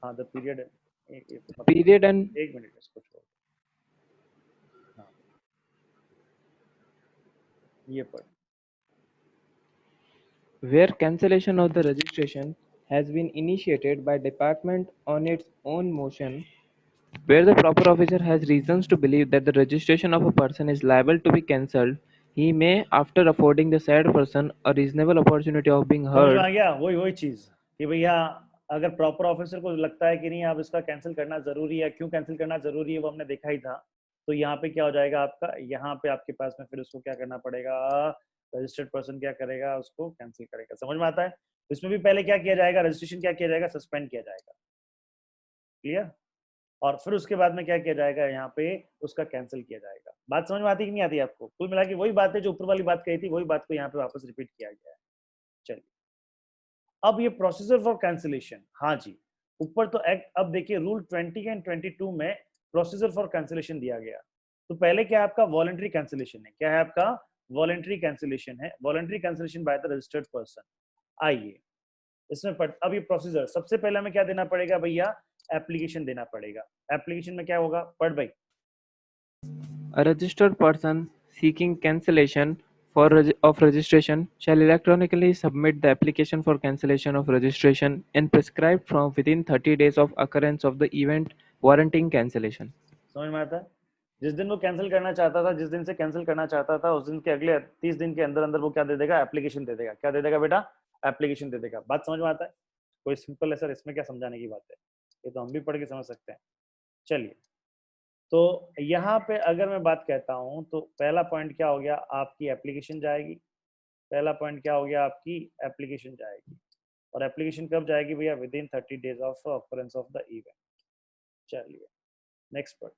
हाँ, द पीरियड, Period and एक मिनट इसको छोड़, हाँ ये पढ़। where cancellation of the registration has been initiated by department on its own motion, where the proper officer has reasons to believe that the registration of a person is liable to be cancelled, he may, after affording the said person a reasonable opportunity of being समझ में heard, आ गया? वही चीज कि भैया अगर proper officer को लगता है कि नहीं आप इसका कैंसिल करना जरूरी है, क्यों कैंसिल करना जरूरी है वो हमने देखा ही था, तो यहाँ पे क्या हो जाएगा आपका? यहाँ पे आपके पास में फिर उसको क्या करना पड़ेगा? रजिस्टर्ड पर्सन क्या करेगा? उसको कैंसिल करेगा। समझ में आता है? इसमें भी पहले क्या किया जाएगा? रजिस्ट्रेशन क्या किया जाएगा? सस्पेंड किया जाएगा। क्लियर? और फिर उसके बाद में क्या किया जाएगा? यहाँ पे उसका कैंसिल किया जाएगा। बात समझ में आती कि नहीं आती आपको? कुल मिला के वही बात है जो ऊपर वाली बात कही थी, वही बात को यहाँ पे वापस रिपीट किया गया है। चलिए, अब ये प्रोसीजर फॉर कैंसिलेशन, हाँ जी, ऊपर तो एक्ट, अब देखिए रूल 20 एंड 22 में प्रोसीजर फॉर कैंसिलेशन दिया गया। तो पहले क्या है आपका? वॉलंटरी कैंसिलेशन है। क्या है आपका? वॉलंटरी कैंसिलेशन है, voluntary cancellation by the registered person. आइए इसमें अब ये प्रोसीजर, सबसे पहले हमें क्या देना पड़ेगा भैया? एप्लीकेशन देना पड़ेगा। एप्लीकेशन में क्या होगा? पढ़ भाई। a registered person seeking cancellation of registration shall electronically submit the application for cancellation of registration and prescribed from within 30 days of occurrence of the event warranting cancellation. समझ में आता है? जिस दिन वो कैंसिल करना चाहता था, जिस दिन से कैंसिल करना चाहता था, उस दिन के अगले 30 दिन के अंदर अंदर वो क्या दे देगा? एप्लीकेशन दे देगा। क्या दे देगा बेटा? एप्लीकेशन दे देगा। बात समझ में आता है? कोई सिंपल है सर, इसमें क्या समझाने की बात है? ये तो हम भी पढ़ के समझ सकते हैं। चलिए, तो यहाँ पे अगर मैं बात कहता हूँ तो पहला पॉइंट क्या हो गया? आपकी एप्लीकेशन जाएगी। पहला पॉइंट क्या हो गया? आपकी एप्लीकेशन जाएगी। और एप्लीकेशन कब जाएगी भैया? Within 30 days of occurrence of the event. चलिए next point.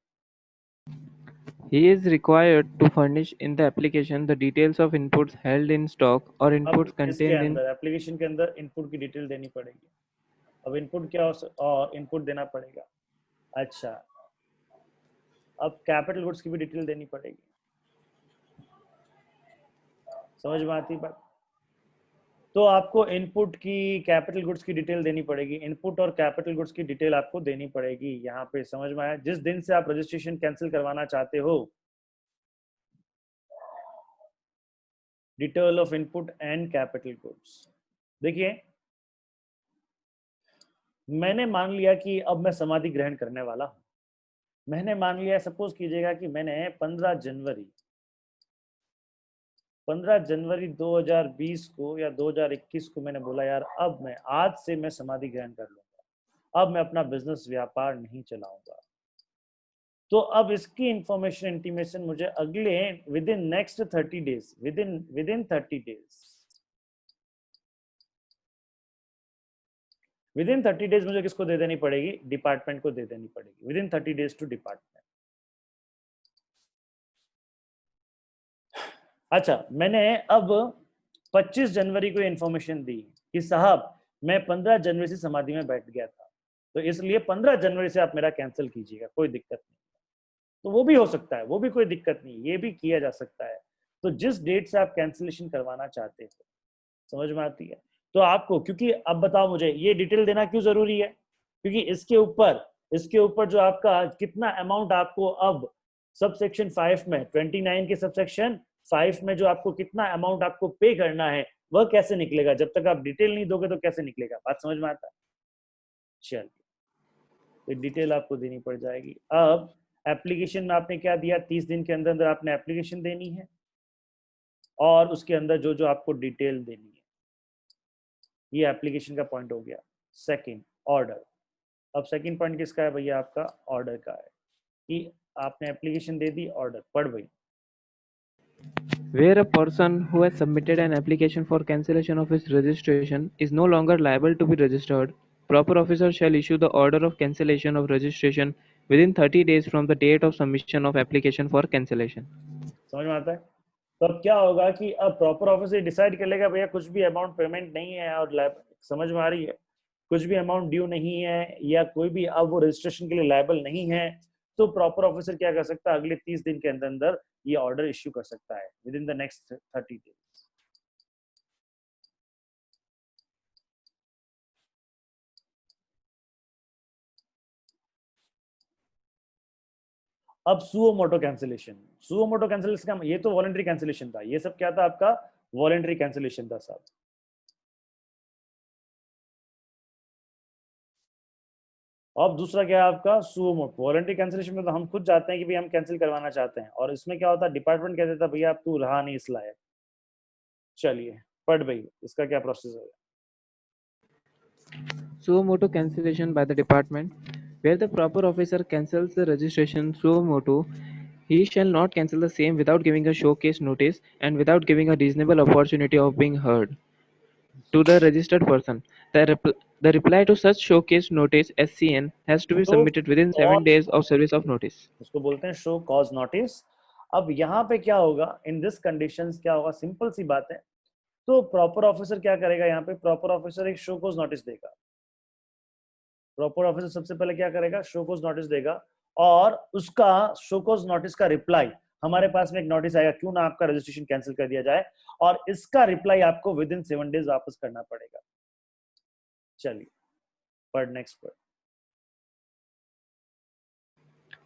He is required to furnish in the application the details of inputs held in stock or inputs इसके contained in अंदर application के अंदर input की detail देनी पड़ेगी। अब input क्या और इनपुट देना पड़ेगा। अच्छा, अब कैपिटल गुड्स की भी डिटेल देनी पड़ेगी। समझ में आती बात? तो आपको इनपुट की, कैपिटल गुड्स की डिटेल देनी पड़ेगी। इनपुट और कैपिटल गुड्स की डिटेल आपको देनी पड़ेगी। यहाँ पे समझ में आया? जिस दिन से आप रजिस्ट्रेशन कैंसिल करवाना चाहते हो, detail of input and capital goods. देखिए, मैंने मान लिया कि अब मैं समाधि ग्रहण करने वाला हूं। मैंने मान लिया, सपोज कीजिएगा कि मैंने 15 जनवरी 2020 को या 2021 को मैंने बोला यार अब मैं आज से मैं समाधि ग्रहण कर लूंगा, अब मैं अपना बिजनेस व्यापार नहीं चलाऊंगा। तो अब इसकी इंफॉर्मेशन इंटीमेशन मुझे अगले with in next 30 days, with in 30 days with in 30 days मुझे किसको दे देनी पड़ेगी? डिपार्टमेंट को दे देनी पड़ेगी, within 30 days to department. अच्छा, मैंने अब 25 जनवरी को इन्फॉर्मेशन दी कि साहब मैं 15 जनवरी से समाधि में बैठ गया था, तो इसलिए 15 जनवरी से आप मेरा कैंसिल कीजिएगा, कोई दिक्कत नहीं। तो वो भी हो सकता है, वो भी कोई दिक्कत नहीं, ये भी किया जा सकता है। तो जिस डेट से आप कैंसिलेशन करवाना चाहते हो, समझ में आती है? तो आपको, क्योंकि अब बताओ मुझे ये डिटेल देना क्यों जरूरी है? क्योंकि इसके ऊपर जो आपका कितना अमाउंट आपको अब सब सेक्शन 5 में 29 के सब सेक्शन 5 में जो आपको कितना अमाउंट आपको पे करना है, वह कैसे निकलेगा? जब तक आप डिटेल नहीं दोगे तो कैसे निकलेगा? बात समझ में आता है? चलिए, तो डिटेल आपको देनी पड़ जाएगी। अब एप्लीकेशन में आपने क्या दिया? 30 दिन के अंदर अंदर आपने एप्लीकेशन देनी है और उसके अंदर जो जो आपको डिटेल देनी है, ये एप्लीकेशन का पॉइंट हो गया। Second, order. अब सेकंड पॉइंट किसका है भैया? आपका ऑर्डर का है कि आपने एप्लीकेशन दे दी, ऑर्डर पढ़ भाई। Where a person who has submitted an application for cancellation of his registration is no longer liable to be registered, proper officer shall issue the order of cancellation of registration within 30 days from the date of submission of application for cancellation. समझ में आता है? तो अब क्या होगा कि अब प्रॉपर ऑफिसर डिसाइड कर लेगा भैया कुछ भी अमाउंट पेमेंट नहीं है, और समझ में आ रही है, कुछ भी अमाउंट ड्यू नहीं है या कोई भी अब वो रजिस्ट्रेशन के लिए लायबल नहीं है, तो प्रॉपर ऑफिसर क्या कर सकता है? अगले 30 दिन के अंदर अंदर ये ऑर्डर इश्यू कर सकता है, within the next 30 days. अब suo motu cancellation. Suo motu cancellation का ये तो वॉलंटरी कैंसिलेशन था, ये सब क्या था? आपका वॉलंटरी कैंसिलेशन था साहब। अब दूसरा क्या है आपका? Suo motu. वॉलंटरी कैंसिलेशन में तो हम खुद जाते हैं कि भाई हम कैंसिल करवाना चाहते हैं, और इसमें क्या होता है? डिपार्टमेंट कह देता भैया अब तू रहा नहीं इस लायक। चलिए पढ़ भाई, इसका क्या प्रोसेस है? Suo motu cancellation by the department. Where the proper officer cancels the registration suo motu, he shall not cancel the same without giving a showcase notice and without giving a reasonable opportunity of being heard to the registered person. The reply to such showcase notice SCN has to be submitted within 7 days of service of notice. उसको बोलते हैं show cause notice. अब यहाँ पे क्या होगा? In this conditions क्या होगा? सिंपल सी बात है। तो प्रॉपर ऑफिसर क्या करेगा? यहाँ पे प्रॉपर ऑफिसर एक शो कॉज नोटिस देगा। प्रॉपर ऑफिसर सबसे पहले क्या करेगा? शो कॉज नोटिस देगा, और उसका शो कॉज नोटिस का रिप्लाई हमारे पास में एक नोटिस आएगा, क्यों ना आपका रजिस्ट्रेशन कैंसिल कर दिया जाए, और इसका रिप्लाई आपको विद इन 7 डेज वापस करना पड़ेगा। चलिए पढ़, नेक्स्ट पढ़।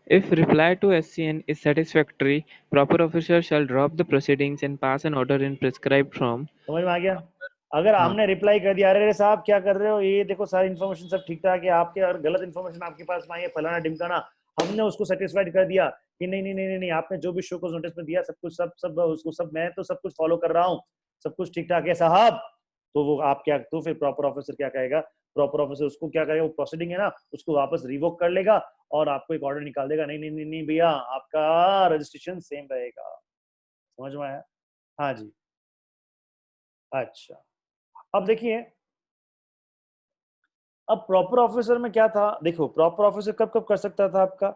If reply to SCN is satisfactory, proper officer shall drop the proceedings and pass an order in prescribed form. समझ में आ गया? अगर हमने रिप्लाई कर दिया, अरे साहब क्या कर रहे हो, ये देखो सारी इन्फॉर्मेशन सब ठीक ठाक है आपके, और गलत इन्फॉर्मेशन आपके पास में आई है फलाना ढिमकाना, हमने उसको सेटिस्फाइड कर दिया कि नहीं नहीं नहीं नहीं, आपने जो भी शो को नोटिस में दिया सब कुछ उसको मैं तो सब कुछ फॉलो कर रहा हूँ, सब कुछ ठीक ठाक है साहब, तो वो आप क्या, तो फिर प्रॉपर ऑफिसर क्या कहेगा? प्रॉपर ऑफिसर उसको क्या करेगा? वो प्रोसीडिंग है ना, उसको वापस रिवोक कर लेगा और आपको एक ऑर्डर निकाल देगा, नहीं नहीं नहीं नहीं भैया आपका रजिस्ट्रेशन सेम रहेगा। समझ में आया? हाँ जी। अच्छा, अब देखिए, अब प्रॉपर ऑफिसर में क्या था? देखो प्रॉपर ऑफिसर कब कब कर सकता था आपका?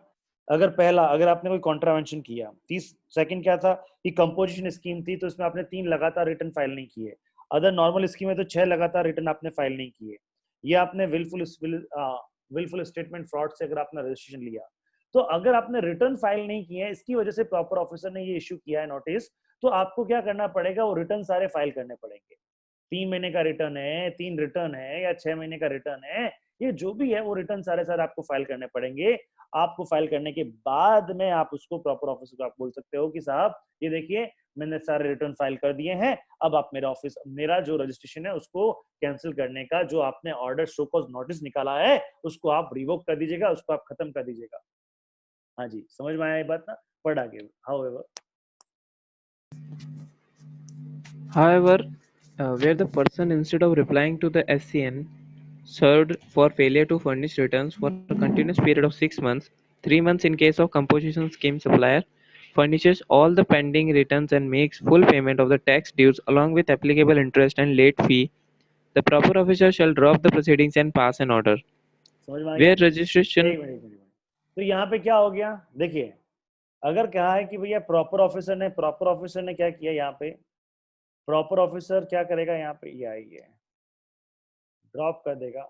अगर आपने कोई कॉन्ट्रावेंशन किया। 30 सेकंड क्या था कि कंपोजिशन स्कीम थी, तो इसमें आपने 3 लगातार रिटर्न फाइल नहीं किए। अदर नॉर्मल स्कीम है तो 6 लगातार रिटर्न आपने फाइल नहीं किए। ये आपने विलफुल स्टेटमेंट फ्रॉड से अगर आपने रजिस्ट्रेशन लिया, तो अगर आपने रिटर्न फाइल नहीं किए हैं, इसकी वजह से प्रॉपर ऑफिसर ने ये इश्यू किया है नोटिस, तो आपको क्या करना पड़ेगा? वो रिटर्न सारे फाइल करने पड़ेंगे। 3 महीने का रिटर्न है, 3 रिटर्न है, या 6 महीने का रिटर्न है, ये जो भी है वो रिटर्न सारे आपको फाइल करने पड़ेंगे। आपको फाइल करने के बाद में आप उसको प्रॉपर ऑफिसर को आप बोल सकते हो कि साहब ये देखिए मैंने सारे रिटर्न फाइल कर दिए हैं, अब आप मेरा जो रजिस्ट्रेशन है उसको कैंसिल करने का जो आपने ऑर्डर शो कॉज नोटिस निकाला है उसको आप रिवोक कर दीजिएगा, उसको आप खत्म कर दीजिएगा। हाँ जी, समझ में आया ये बात ना? पढ़ आगे। However, where the person instead of replying to the SCN served for failure to furnish returns for a continuous period of 6 months, 3 months in case of composition scheme supplier, furnishes all the pending returns and makes full payment of the tax dues along with applicable interest and late fee The proper officer shall drop the proceedings and pass an order. समझ में आ Where गया? registration एक minute. तो यहाँ पे क्या हो गया, देखिए अगर कहा है कि भैया प्रॉपर ऑफिसर ने क्या किया, यहाँ पे प्रॉपर ऑफिसर क्या करेगा, यहाँ पे ये आइए ड्रॉप कर देगा,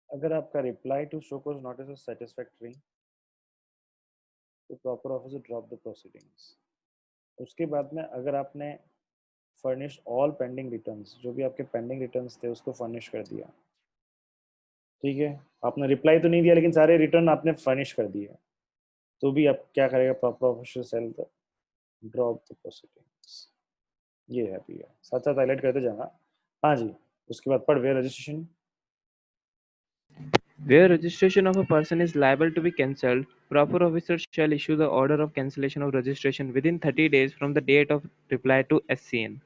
अगर आपका reply to show cause notice is satisfactory तो proper officer drop the proceedings. उसके बाद में अगर आपने फर्निश ऑल पेंडिंग रिटर्न्स, जो भी आपके पेंडिंग रिटर्न्स थे उसको फर्निश कर दिया, ठीक है, आपने रिप्लाई तो नहीं दिया लेकिन सारे रिटर्न आपने फर्निश कर दिए, तो भी आप क्या करेगा, proper officer shall the drop the proceedings. ये है भैया, साथ साथ हाईलाइट करते जाना। हाँ जी, उसके बाद पढ़ where registration. Where registration of a person is liable to be cancelled, proper officer shall issue the order of cancellation of registration within 30 days from the date of reply to SCN.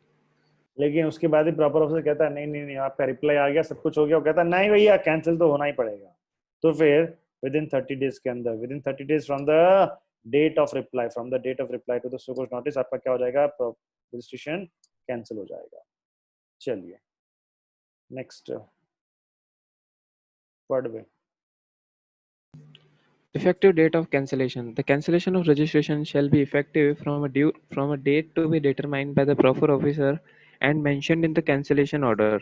लेकिन उसके बाद ही proper officer कहता है नहीं नहीं नहीं आपका reply आ गया, सब कुछ हो गया, वो कहता है नहीं भैया कैंसिल तो होना ही पड़ेगा, तो फिर विद इन 30 डेज के अंदर, within 30 days from the date of reply, from the date of reply to the so called notice, आपका क्या हो जाएगा, रजिस्ट्रेशन कैंसिल हो जाएगा। चलिए नेक्स्ट वर्ड में Effective date of cancellation. The cancellation of registration shall be effective from a date to be determined by the proper officer and mentioned in the cancellation order.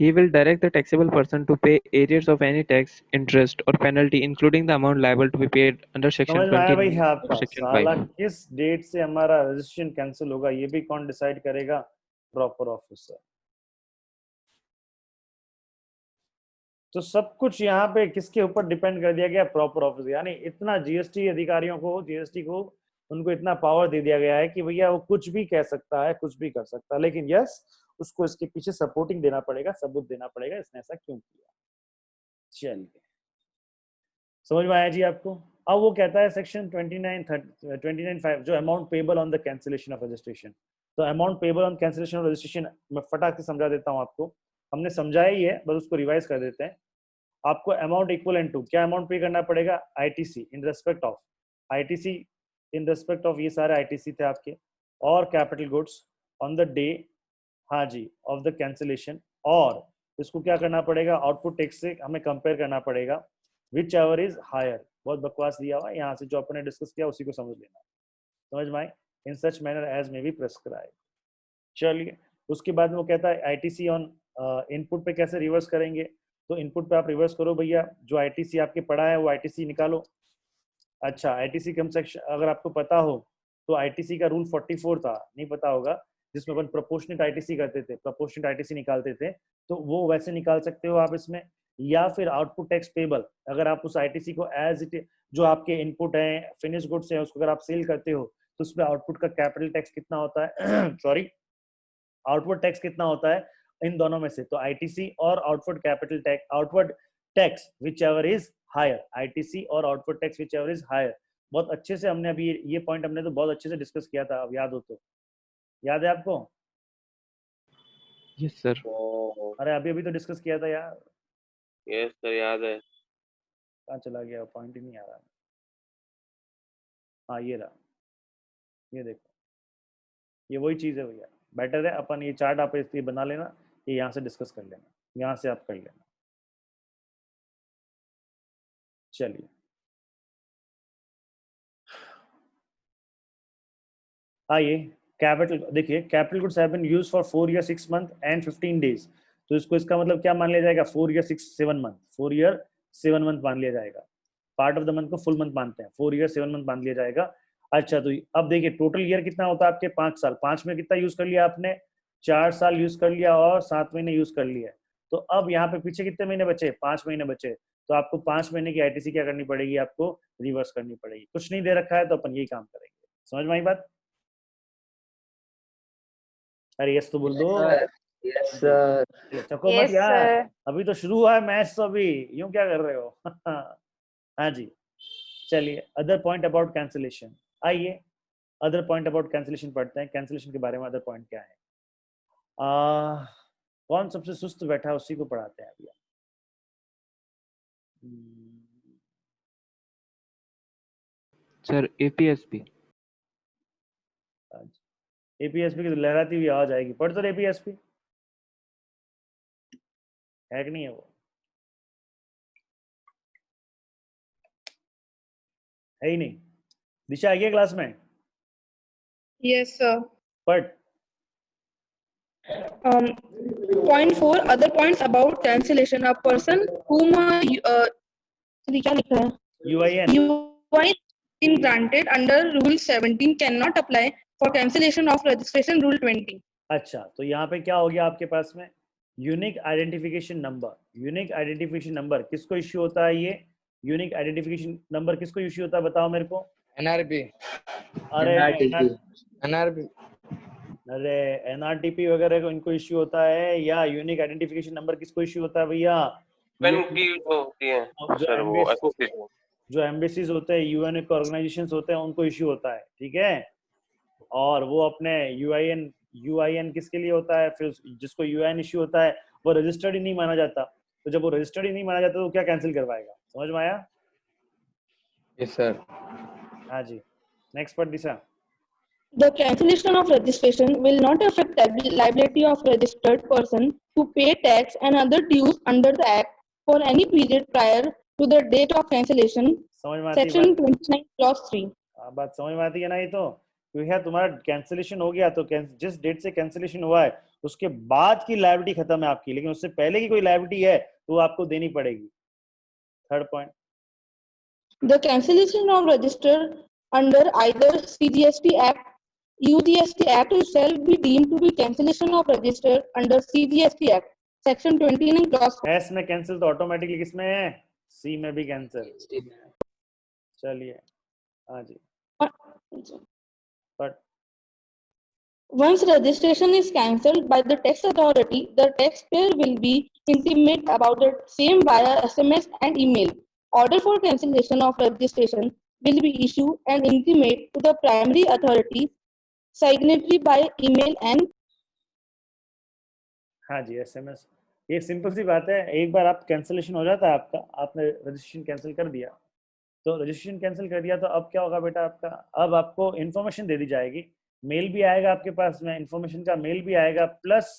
He will direct the taxable person to pay arrears of any tax, interest, or penalty, including the amount liable to be paid under Section समझ में आया भाई 29 आपका, or Section साला 5. किस date से हमारा registration cancel होगा ये भी कौन डिसाइड करेगा, प्रॉपर ऑफिसर। तो सब कुछ यहाँ पे किसके ऊपर डिपेंड कर दिया गया, प्रॉपर ऑफिसर, यानी इतना जीएसटी अधिकारियों को, जीएसटी को उनको इतना पावर दे दिया गया है कि भैया वो कुछ भी कह सकता है, कुछ भी कर सकता है, लेकिन यस उसको इसके पीछे सपोर्टिंग देना पड़ेगा, सबूत देना पड़ेगा इसने ऐसा क्यों किया। चलिए समझ में आया जी आपको। अब वो कहता है सेक्शन 29(5) जो amount payable on the cancellation of registration, तो amount payable on cancellation of registration मैं फटाक से समझा देता हूँ आपको, हमने समझाया ही है बस उसको रिवाइज कर देते हैं। आपको अमाउंट इक्वलेंट टू क्या अमाउंट पे करना पड़ेगा, ITC in respect of, ITC in respect of, ये सारे आईटीसी थे आपके, और capital goods on the day, हाँ जी, ऑफ द कैंसिलेशन, और इसको क्या करना पड़ेगा, आउटपुट टैक्स से हमें कंपेयर करना पड़ेगा, विच एवर इज हायर। बहुत बकवास दिया हुआ है यहाँ से, जो अपने डिस्कस किया उसी को समझ लेना, समझ में आए, in such manner as may be prescribe. चलिए उसके बाद में वो कहता है आईटीसी ऑन इनपुट पे कैसे रिवर्स करेंगे, तो इनपुट पे आप रिवर्स करो भैया, जो आईटीसी आपके पड़ा है वो आईटीसी निकालो। अच्छा आईटीसी कम सेक्शन अगर आपको पता हो तो आईटीसी का रूल 44 था, नहीं पता होगा, जिसमें अपन प्रोपोर्शनेट आईटीसी करते थे, प्रोपोर्शनेट आईटीसी निकालते थे, तो वो वैसे निकाल सकते हो आप इसमें, या फिर आउटपुट टैक्स पेबल, अगर आप उस आईटीसी को एज इट जो आपके इनपुट है फिनिश गुड्स है उसको अगर आप सेल करते हो तो उसमें आउटपुट का कैपिटल टैक्स कितना होता है सॉरी आउटपुट टैक्स कितना होता है इन दोनों में से, तो आईटीसी और output capital tax, output tax whichever is higher, ITC और output tax whichever is higher. बहुत अच्छे से हमने अभी ये पॉइंट हमने तो बहुत अच्छे से डिस्कस किया था, अब याद हो तो, याद है आपको? Yes, sir. अरे अभी अभी तो डिस्कस किया था यार। यस सर याद है। कहाँ चला गया, पॉइंट ही नहीं आ रहा। हाँ ये रहा, ये देखो, ये वही चीज है भैया, बेटर है अपन ये चार्ट आप इसलिए बना लेना, ये यहाँ से डिस्कस कर लेना, यहाँ से आप कर लेना। चलिए आइए कैपिटल, देखिए capital goods have been used for 4 year 6 month and 15 days, तो इसको इसका मतलब क्या मान लिया जाएगा, 4 ईयर 7 मंथ, 4 ईयर 7 मंथ मान लिया जाएगा, पार्ट ऑफ द मंथ को फुल मंथ मानते हैं, 4 ईयर 7 मंथ मान लिया जाएगा। अच्छा तो अब देखिए टोटल ईयर कितना होता है आपके, 5 साल, 5 में कितना यूज कर लिया आपने, 4 साल यूज कर लिया और 7 महीने यूज कर लिया, तो अब यहाँ पे पीछे कितने महीने बचे, 5 महीने बचे, तो आपको 5 महीने की आईटीसी क्या करनी पड़ेगी, आपको रिवर्स करनी पड़ेगी। कुछ नहीं दे रखा है तो अपन यही काम करेंगे, समझ में आई बात? अरे यस तो बोल दो। Yes sir. चको मत यार, अभी तो शुरू हुआ है मैच, तो अभी यूं क्या कर रहे हो हाँ जी चलिए अदर पॉइंट अबाउट कैंसिलेशन, आइए अदर पॉइंट अबाउट कैंसिलेशन पढ़ते हैं, कैंसिलेशन के बारे में अदर पॉइंट क्या है। कौन सबसे सुस्त बैठा है उसी को पढ़ाते हैं अभी। Sir APSP। APSP की तो लहराती हुई आवाज आएगी, पढ़ तो APSP है कि नहीं है वो, है ही नहीं। दिशा आई है क्लास में? Yes, sir. पढ़। Point 4, other points about cancellation. A person whom क्या लिखा है? UIN UIN been granted under Rule 17 cannot apply for cancellation of registration Rule 20. अच्छा, तो यहाँ पे क्या हो गया आपके पास में? Unique identification number. Unique identification number किसको इश्यू होता है? ये यूनिक आइडेंटिफिकेशन नंबर किसको इश्यू होता है, बताओ मेरे को। NRP। अरे NRP अरे NRTP वगैरह को इनको इश्यू होता है, या यूनिक आइडेंटिफिकेशन नंबर किसको इश्यू होता है भैया? जो एम्बेसीज होते हैं, UN ऑर्गेनाइजेशंस होते हैं, उनको इश्यू होता है, ठीक है। और वो अपने UIN किसके लिए होता है? फिर जिसको UIN इश्यू होता है वो रजिस्टर्ड ही नहीं माना जाता, तो जब वो रजिस्टर्ड ही नहीं माना जाता तो क्या कैंसिल करवाएगा? समझ में आया? Yes sir. हाँ जी, नेक्स्ट पर दिशा। The cancellation of registration will not affect liability of registered person to pay tax and other dues under the Act for any period prior to the date of cancellation. समझ में आती है Section 29 Clause 3. बात समझ में आती है ना? ये तो भैया तुम्हारा कैंसिलेशन हो गया, तो जिस डेट से कैंसिलेशन हुआ है उसके बाद की लायबिलिटी खत्म है आपकी, लेकिन उससे पहले की कोई लायबिलिटी है तो आपको देनी पड़ेगी। Third point, The cancellation of register under either CGST Act, UGST Act shall be deemed to be cancellation of register under CGST Act, Section 29 Clause. S में कैंसिल तो ऑटोमेटिकली किसमें है? C में भी कैंसिल। चलिए, हाँ जी। But once registration is cancelled by the tax authority, the taxpayer will be intimate about the same via SMS and email. Order for cancellation of registration will be issued and intimate to the primary authority, signatory by email and. हाँ जी, SMS। ये simple सी बात है, एक बार आप cancellation हो जाता है आपका, आपने रजिस्ट्रेशन कैंसिल कर दिया, तो रजिस्ट्रेशन कैंसिल कर दिया तो अब क्या होगा बेटा आपका? अब आपको इन्फॉर्मेशन दे दी जाएगी, मेल भी आएगा आपके पास में, इन्फॉर्मेशन का मेल भी आएगा, प्लस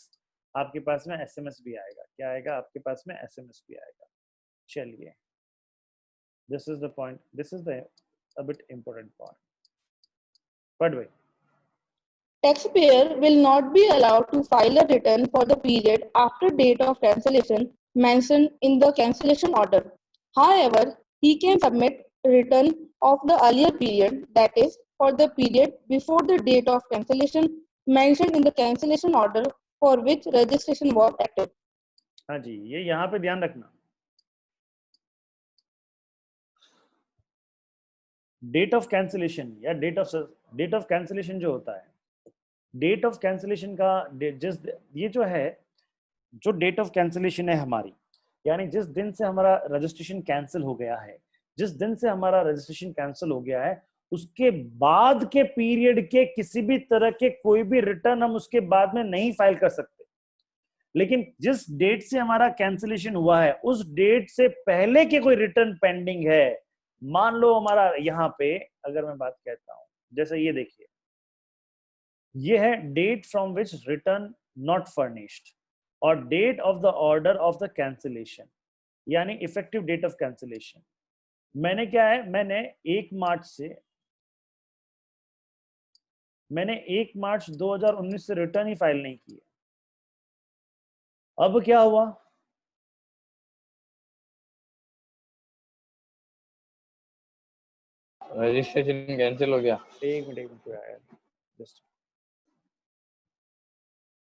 आपके पास में SMS भी आएगा। क्या आएगा आपके पास में? SMS भी आएगा। चलिए, this is the point, this is the a bit important point. But wait, Taxpayer will not be allowed to file a return for the period after date of cancellation mentioned in the cancellation order. However, he can submit return of the earlier period, that is, for the period before the date of cancellation mentioned in the cancellation order for which registration was active. हाँ जी, ये यहाँ पे ध्यान रखना, date of cancellation या date of cancellation जो होता है, डेट ऑफ कैंसिलेशन का जिस ये जो है, जो डेट ऑफ कैंसिलेशन है हमारी, यानी जिस दिन से हमारा रजिस्ट्रेशन कैंसिल हो गया है, जिस दिन से हमारा रजिस्ट्रेशन कैंसिल हो गया है, उसके बाद के पीरियड के किसी भी तरह के कोई भी रिटर्न हम उसके बाद में नहीं फाइल कर सकते। लेकिन जिस डेट से हमारा कैंसिलेशन हुआ है उस डेट से पहले के कोई रिटर्न पेंडिंग है, मान लो हमारा यहाँ पे अगर मैं बात कहता हूं, जैसे ये देखिए, ये है date from which return not furnished और date of the order of the cancellation, यानी इफेक्टिव डेट ऑफ कैंसिलेशन। मैंने क्या है, मैंने 1 मार्च 2019 से रिटर्न ही फाइल नहीं किया। अब क्या हुआ? रजिस्ट्रेशन कैंसिल हो गया। एक मिनट यार, जस्ट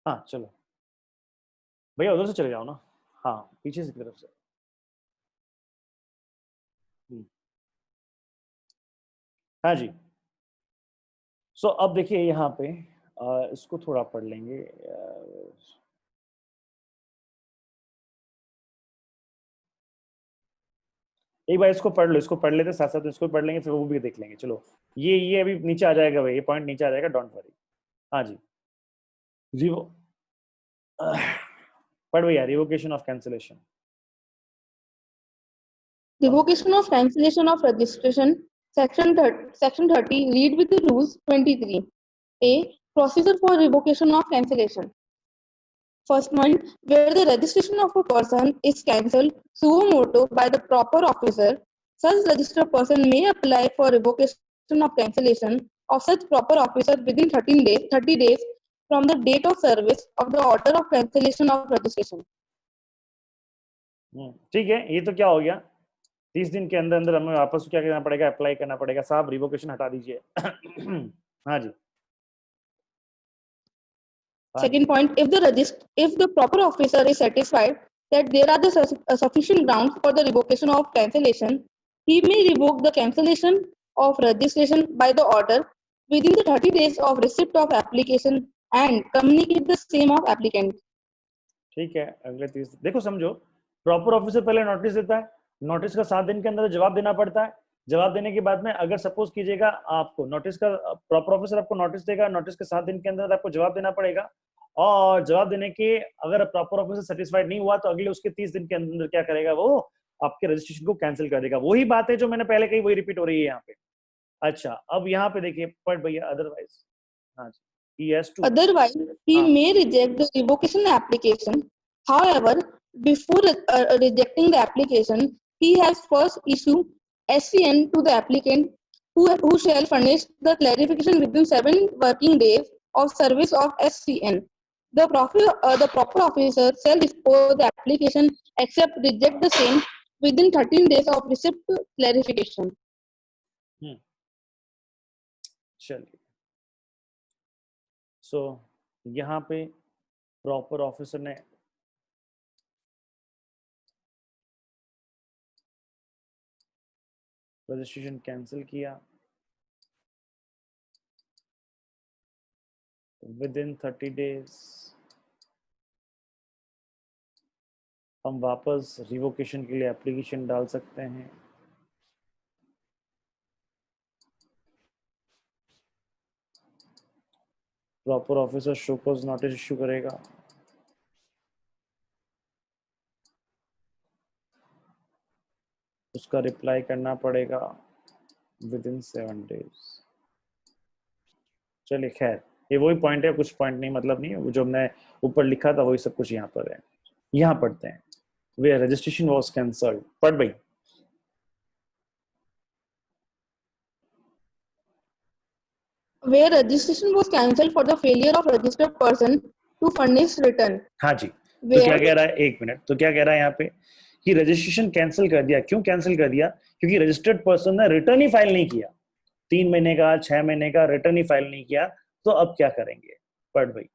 हाँ चलो भैया उधर से चले जाओ ना, हाँ पीछे से तरफ से। हाँ जी, सो अब देखिए यहाँ पे इसको थोड़ा पढ़ लेंगे। एक बार इसको पढ़ लो, इसको पढ़ लेते साथ साथ इसको पढ़ लेंगे, फिर वो भी देख लेंगे। चलो ये अभी नीचे आ जाएगा भाई, ये पॉइंट नीचे आ जाएगा, डोंट वरी। हाँ जी, पढ़ भैया, revocation of cancellation. Revocation of cancellation of registration Section 30, read with the rules 23. A. Procedure for revocation of cancellation. First point, where the registration of a person is cancelled suo motu by the proper officer, such registered person may apply for revocation of cancellation of such proper officer within 30 days from the date of service of the order of cancellation of registration. ठीक है, ये तो क्या हो गया, 30 दिन के अंदर अंदर हमें वापस क्या करना पड़ेगा, अप्लाई करना पड़ेगा। साहब रिवोकेशन हटा दीजिए। हाँ जी। Second point, if the proper officer is satisfied that there are the sufficient grounds for the revocation of cancellation, he may revoke the cancellation of registration by the order within the 30 days of receipt of application and communicate the same of applicant. ठीक है, अगले 30 देखो समझो, proper officer पहले notice देता है, notice का 7 दिन के अंदर जवाब देना पड़ता है। जवाब देने के बाद में अगर सपोज कीजिएगा आपको नोटिस का प्रॉपर ऑफिसर आपको नोटिस देगा, नोटिस के 7 दिन के अंदर आपको जवाब देना पड़ेगा, और जवाब देने के अगर प्रॉपर ऑफिसर सेटिस्फाइड नहीं हुआ तो अगले उसके 30 दिन के अंदर क्या करेगा, वो आपके रजिस्ट्रेशन को कैंसिल कर देगा। वही बात है जो मैंने पहले कही, वही रिपीट हो रही है यहाँ पे। अच्छा, अब यहाँ पे देखिए, पढ़ भैया, अदरवाइज, हाँ जी, he has to, Otherwise, he may reject the revocation application. However, before rejecting the application, he has first issue SCN to the applicant, who shall furnish the clarification within 7 working days of service of SCN. The proper officer shall dispose the application except reject the same within 13 days of receipt clarification. चलिए, सो यहाँ पे proper officer ने registration cancel किया within 30 days, हम वापस revocation के लिए application डाल सकते हैं। Proper officer show cause notice issue करेगा, उसका रिप्लाई करना पड़ेगा विदिन 7 डेज। चलिए खैर, ये वही पॉइंट है, कुछ पॉइंट नहीं, मतलब नहीं है, वो जो हमने ऊपर लिखा था वही सब कुछ यहाँ पर है। यहाँ पढ़ते हैं, वे रजिस्ट्रेशन वॉज कैंसल्ड। पढ़ भाई। Where registration was cancelled for the failure of registered person to furnish return. हाँ जी, तो क्या कह रहा है, एक मिनट, तो क्या कह रहा है यहाँ पे कि रजिस्ट्रेशन कैंसिल कर दिया। क्यों कैंसिल कर दिया? क्योंकि रजिस्टर्ड पर्सन ने रिटर्न ही फाइल नहीं किया, 3 महीने का 6 महीने का रिटर्न ही फाइल नहीं किया। तो अब क्या करेंगे? पढ़ भाई।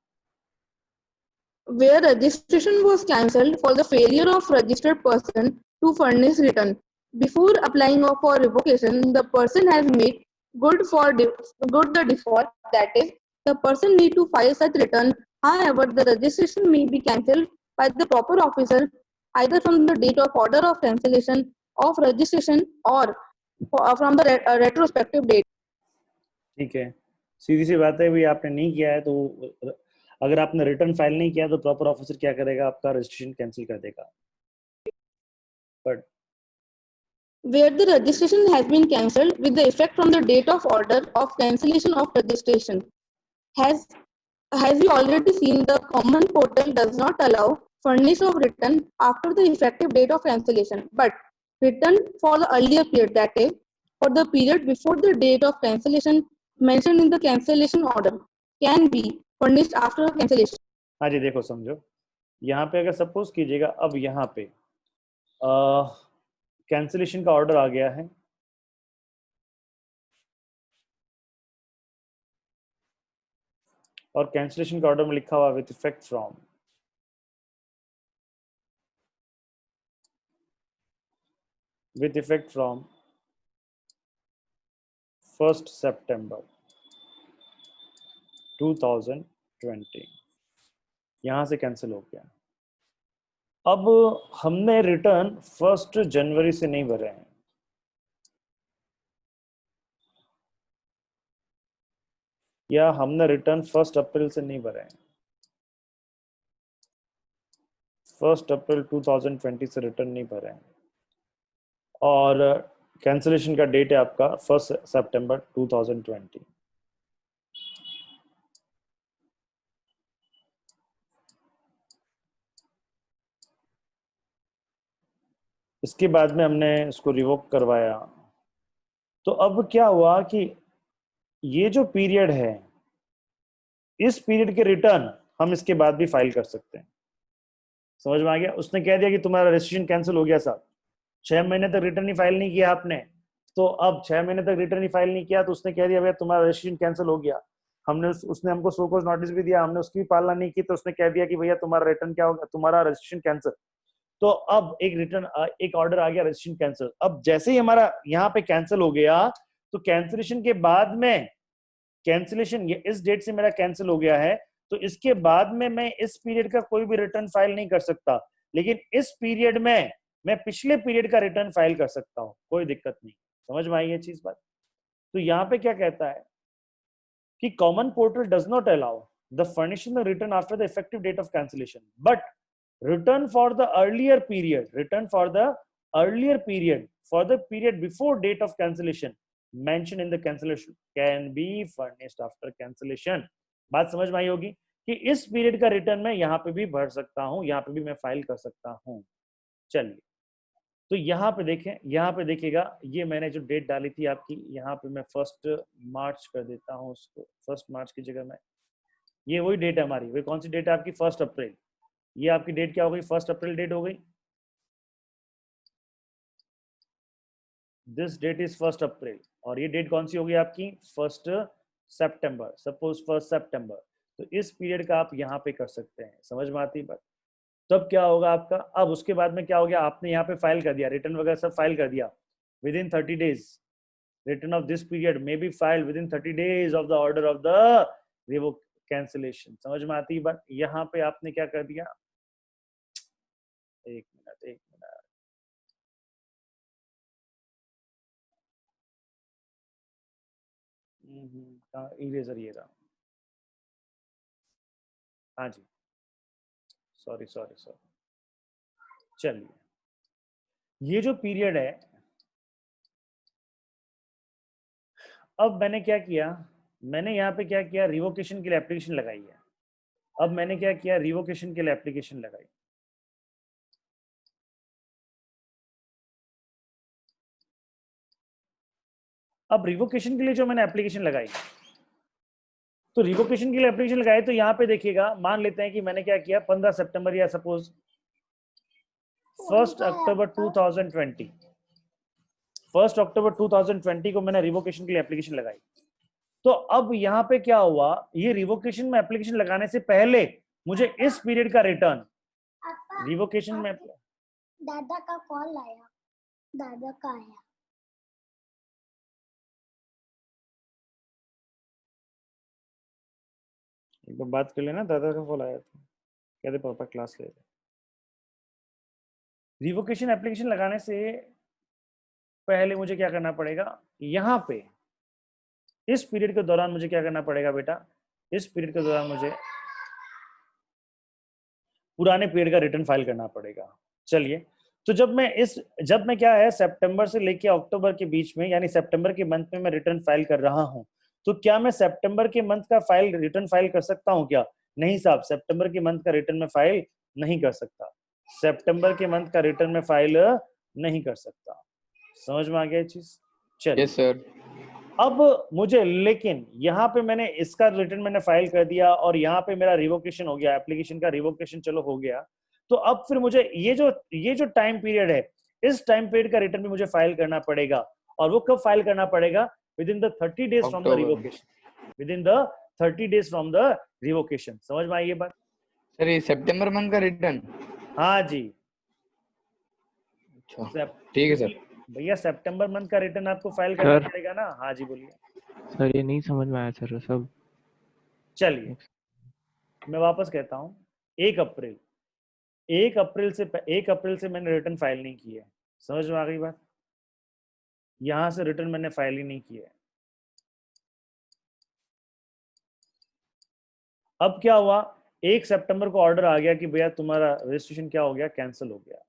Where registration was cancelled for the failure of registered person to furnish return. Before applying for revocation, the person has made good the default. That is, the person need to file such return. However, the registration may be cancelled by the proper officer either from the date of order of cancellation of registration or from the retrospective date. ठीक है, सीधी सी बात है भाई, आपने नहीं किया है तो अगर आपने रिटर्न फाइल नहीं किया तो प्रॉपर ऑफिसर क्या करेगा, आपका रजिस्ट्रेशन कैंसिल कर देगा। But where the registration has been cancelled with the effect from the date of order of cancellation of registration. Has you already seen, the common portal does not allow furnish of return after the effective date of cancellation, but return for the earlier period, that is, for the period before the date of cancellation mentioned in the cancellation order, can be furnished after cancellation. हाँ जी, देखो समझो, यहाँ पे अगर suppose कीजिएगा, अब यहाँ पे कैंसिलेशन का ऑर्डर आ गया है, और कैंसिलेशन का ऑर्डर में लिखा हुआ with effect from 1st September 2020, यहां से कैंसिल हो गया। अब हमने रिटर्न 1 जनवरी से नहीं भरे हैं, या हमने रिटर्न 1 अप्रैल से नहीं भरे हैं, 1 अप्रैल 2020 से रिटर्न नहीं भरे हैं, और कैंसिलेशन का डेट है आपका 1 सितंबर 2020। इसके बाद में हमने इसको रिवोक करवाया। तो अब क्या हुआ कि ये जो पीरियड है, इस पीरियड के रिटर्न हम इसके बाद भी फाइल कर सकते हैं। समझ में आ गया? उसने कह दिया कि तुम्हारा रजिस्ट्रेशन कैंसिल हो गया साहब, 6 महीने तक रिटर्न ही फाइल नहीं किया आपने, तो अब 6 महीने तक रिटर्न ही फाइल नहीं किया तो उसने कह दिया भैया तुम्हारा रजिस्ट्रेशन कैंसिल हो गया। हमने उसने हमको शो कॉज नोटिस भी दिया, हमने उसकी भी पालना नहीं की, तो उसने कह दिया कि भैया तुम्हारा रिटर्न क्या होगा, तुम्हारा रजिस्ट्रेशन कैंसिल। तो अब एक ऑर्डर आ गया रजिस्ट्रेशन कैंसिल। अब जैसे ही हमारा यहाँ पे कैंसिल हो गया, तो कैंसिलेशन के बाद में कैंसिलेशन इस डेट से मेरा कैंसिल हो गया है, तो इसके बाद में मैं इस पीरियड का कोई भी रिटर्न फाइल नहीं कर सकता, लेकिन इस पीरियड में मैं पिछले पीरियड का रिटर्न फाइल कर सकता हूं, कोई दिक्कत नहीं। समझ में आई ये चीज बात? तो यहाँ पे क्या कहता है कि common portal does not allow the furnishing the return after the effective date of cancellation, but return for the earlier period, return for the earlier period, for the period before date of cancellation mentioned in the cancellation can be furnished after cancellation। बात समझ में आई होगी कि इस period का return मैं यहाँ पे भी भर सकता हूँ, यहाँ पे भी मैं फाइल कर सकता हूँ। चलिए, तो यहाँ पे देखें, यहाँ पे देखिएगा, ये मैंने जो डेट डाली थी आपकी, यहाँ पे मैं 1 मार्च कर देता हूँ उसको, 1 मार्च की जगह में, ये वही डेट है हमारी, वही कौन सी डेट है आपकी, 1 अप्रैल। ये आपकी डेट क्या हो गई, 1 अप्रैल डेट हो गई। दिस डेट इज 1 अप्रैल, और ये डेट कौन सी होगी आपकी, 1 सितंबर, सपोज 1 सितंबर। तो इस पीरियड का आप यहाँ पे कर सकते हैं। समझ में आती है बात? तब क्या होगा आपका, अब उसके बाद में क्या हो गया, आपने यहाँ पे फाइल कर दिया, रिटर्न वगैरह सब फाइल कर दिया with in 30 days, return of this period may be filed with in 30 days of the order of the revoke cancellation. समझ में आती है बात? यहाँ पे आपने क्या कर दिया, एक मिनट इरेजर ये रहा, हाँ जी, सॉरी। चलिए, ये जो पीरियड है, अब मैंने क्या किया, मैंने यहाँ पे क्या किया, रिवोकेशन के लिए एप्लीकेशन लगाई है। अब मैंने क्या किया, रिवोकेशन के लिए एप्लीकेशन लगाई। अब रिवोकेशन के लिए जो मैंने एप्लीकेशन लगाई, तो रिवोकेशन के लिए एप्लीकेशन लगाई, तो यहाँ पे देखिएगा, मान लेते हैं कि मैंने क्या किया, 15 सितंबर या सपोज 1 अक्टूबर 2020, 1 अक्टूबर 2020 को मैंने रिवोकेशन के लिए एप्लीकेशन लगाई। तो अब यहाँ पे क्या हुआ, ये रिवोकेशन में एप्लीकेशन लगाने से पहले मुझे इस पीरियड का रिटर्न, रिवोकेशन में दादा का कॉल आया, दादा का आया। एक बार बात कर लेना, दादा का कॉल आया था, कहते पापा क्लास ले रहे। रिवोकेशन एप्लीकेशन लगाने से पहले मुझे क्या करना पड़ेगा, यहाँ पे इस पीरियड के दौरान मुझे क्या करना पड़ेगा बेटा, इस पीरियड के दौरान मुझे पुराने पीरियड का रिटर्न फाइल करना पड़ेगा। चलिए, तो जब मैं क्या है, सितंबर से लेके अक्टूबर के बीच में, यानी सितंबर के मंथ में मैं रिटर्न फाइल कर रहा हूं, तो क्या मैं सितंबर के मंथ का रिटर्न फाइल कर सकता हूं क्या? नहीं साहब, सितंबर के मंथ का रिटर्न में फाइल नहीं कर सकता, सितंबर के मंथ का रिटर्न में फाइल नहीं कर सकता। समझ में आ गया ये चीज? चलिए, यस सर। अब मुझे, लेकिन यहाँ पे मैंने इसका रिटर्न मैंने फाइल कर दिया, और यहाँ पे मेरा रिवोकेशन हो गया, एप्लीकेशन का रिवोकेशन चलो हो गया, तो अब फिर मुझे ये जो टाइम पीरियड है, इस टाइम पीरियड का रिटर्न भी मुझे फाइल करना पड़ेगा। और वो कब फाइल करना पड़ेगा? With in the 30 days from the revocation, with in the 30 days from the revocation. समझ में आई ये बात? सर ये सितंबर मंथ का रिटर्न? हाँ जी, अच्छा ठीक है सर। भैया सितंबर मंथ का रिटर्न आपको फाइल करना पड़ेगा ना। हाँ जी बोलिए सर, ये नहीं समझ में आया सर सब। चलिए, मैं वापस कहता हूँ, 1 अप्रैल से मैंने रिटर्न फाइल नहीं की है। समझ में आ गई बात? यहां से रिटर्न मैंने फाइल ही नहीं की है। अब क्या हुआ, 1 सितंबर को ऑर्डर आ गया कि भैया तुम्हारा रजिस्ट्रेशन क्या हो गया, कैंसिल हो गया।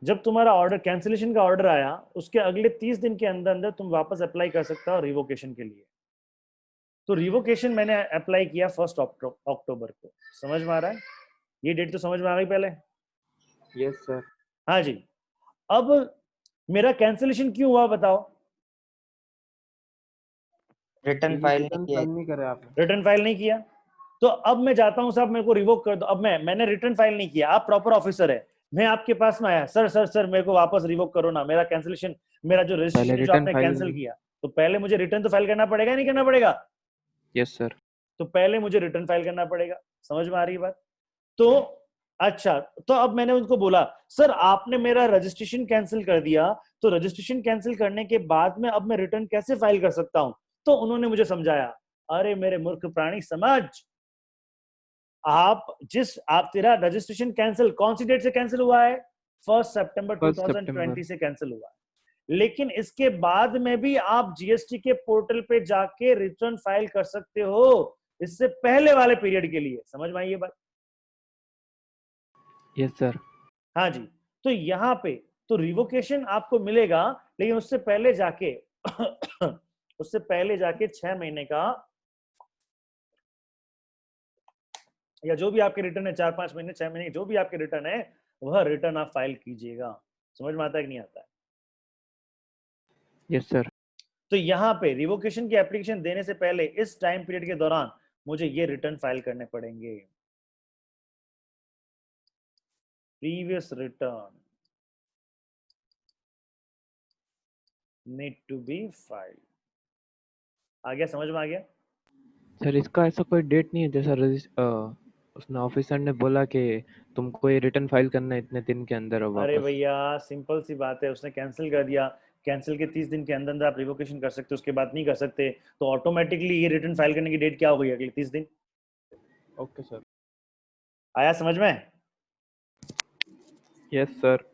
जब तुम्हारा ऑर्डर कैंसिलेशन का ऑर्डर आया उसके अगले 30 दिन के अंदर अंदर तुम वापस अप्लाई कर सकते हो रिवोकेशन के लिए। तो रिवोकेशन मैंने अप्लाई किया 1 अक्टूबर को। समझ में आ रहा है? ये डेट तो समझ में आ गई पहले? Yes sir. हाँ जी। अब मेरा कैंसिलेशन क्यों हुआ बताओ? रिटर्न फाइल नहीं करे आपने। रिटर्न फाइल नहीं किया। तो अब मैं जाता हूं साहब मेरे को रिवोक कर दो। अब मैंने रिटर्न फाइल नहीं किया, आप प्रॉपर ऑफिसर है, मैं आपके पास में आया, सर सर सर मेरे को वापस रिवोक करो ना, मेरा कैंसिलेशन, मेरा जो रजिस्ट्रेशन जो आपने कैंसिल किया। तो पहले मुझे रिटर्न तो फाइल करना पड़ेगा, नहीं करना पड़ेगा? Yes sir. तो पहले मुझे रिटर्न फाइल करना पड़ेगा। समझ में आ रही है बात? तो अच्छा, तो अब मैंने उनको बोला सर आपने मेरा रजिस्ट्रेशन कैंसिल कर दिया, तो रजिस्ट्रेशन कैंसिल करने के बाद में अब मैं रिटर्न कैसे फाइल कर सकता हूं? तो उन्होंने मुझे समझाया, अरे मेरे मूर्ख प्राणी समझ, आप तेरा रजिस्ट्रेशन कैंसिल कौन सी डेट से कैंसिल हुआ है? 1 सितंबर 2020 से कैंसिल हुआ है। लेकिन इसके बाद में भी आप जीएसटी के पोर्टल पे जाके रिटर्न फाइल कर सकते हो इससे पहले वाले पीरियड के लिए। समझ में आई ये बात? Yes sir. हाँ जी। तो यहाँ पे तो रिवोकेशन आपको मिलेगा, लेकिन उससे पहले जाके उससे पहले जाके 6 महीने का या जो भी आपके रिटर्न है, 4-5 महीने 6 महीने जो भी आपके रिटर्न है, वह रिटर्न आप फाइल कीजिएगा। समझ में आता है कि नहीं आता है? Yes sir. तो यहाँ पे रिवोकेशन की एप्लीकेशन देने से पहले इस टाइम पीरियड के दौरान मुझे ये रिटर्न फाइल करने पड़ेंगे। Previous return need to be filed. आ गया? समझ में आ गया? सर इसका ऐसा कोई डेट नहीं है जैसा उसने ऑफिसर ने बोला कि तुमको ये रिटर्न फाइल करना है इतने दिन के अंदर और अरे वापस। भैया सिंपल सी बात है, उसने कैंसिल कर दिया, कैंसिल के 30 दिन के अंदर अंदर आप रिवोकेशन कर सकते हो, उसके बाद नहीं कर सकते। तो ऑटोमेटिकली ये रिटर्न फाइल करने की डेट क्या हो गई? अगले 30 दिन। Okay sir. आया समझ में? Yes sir.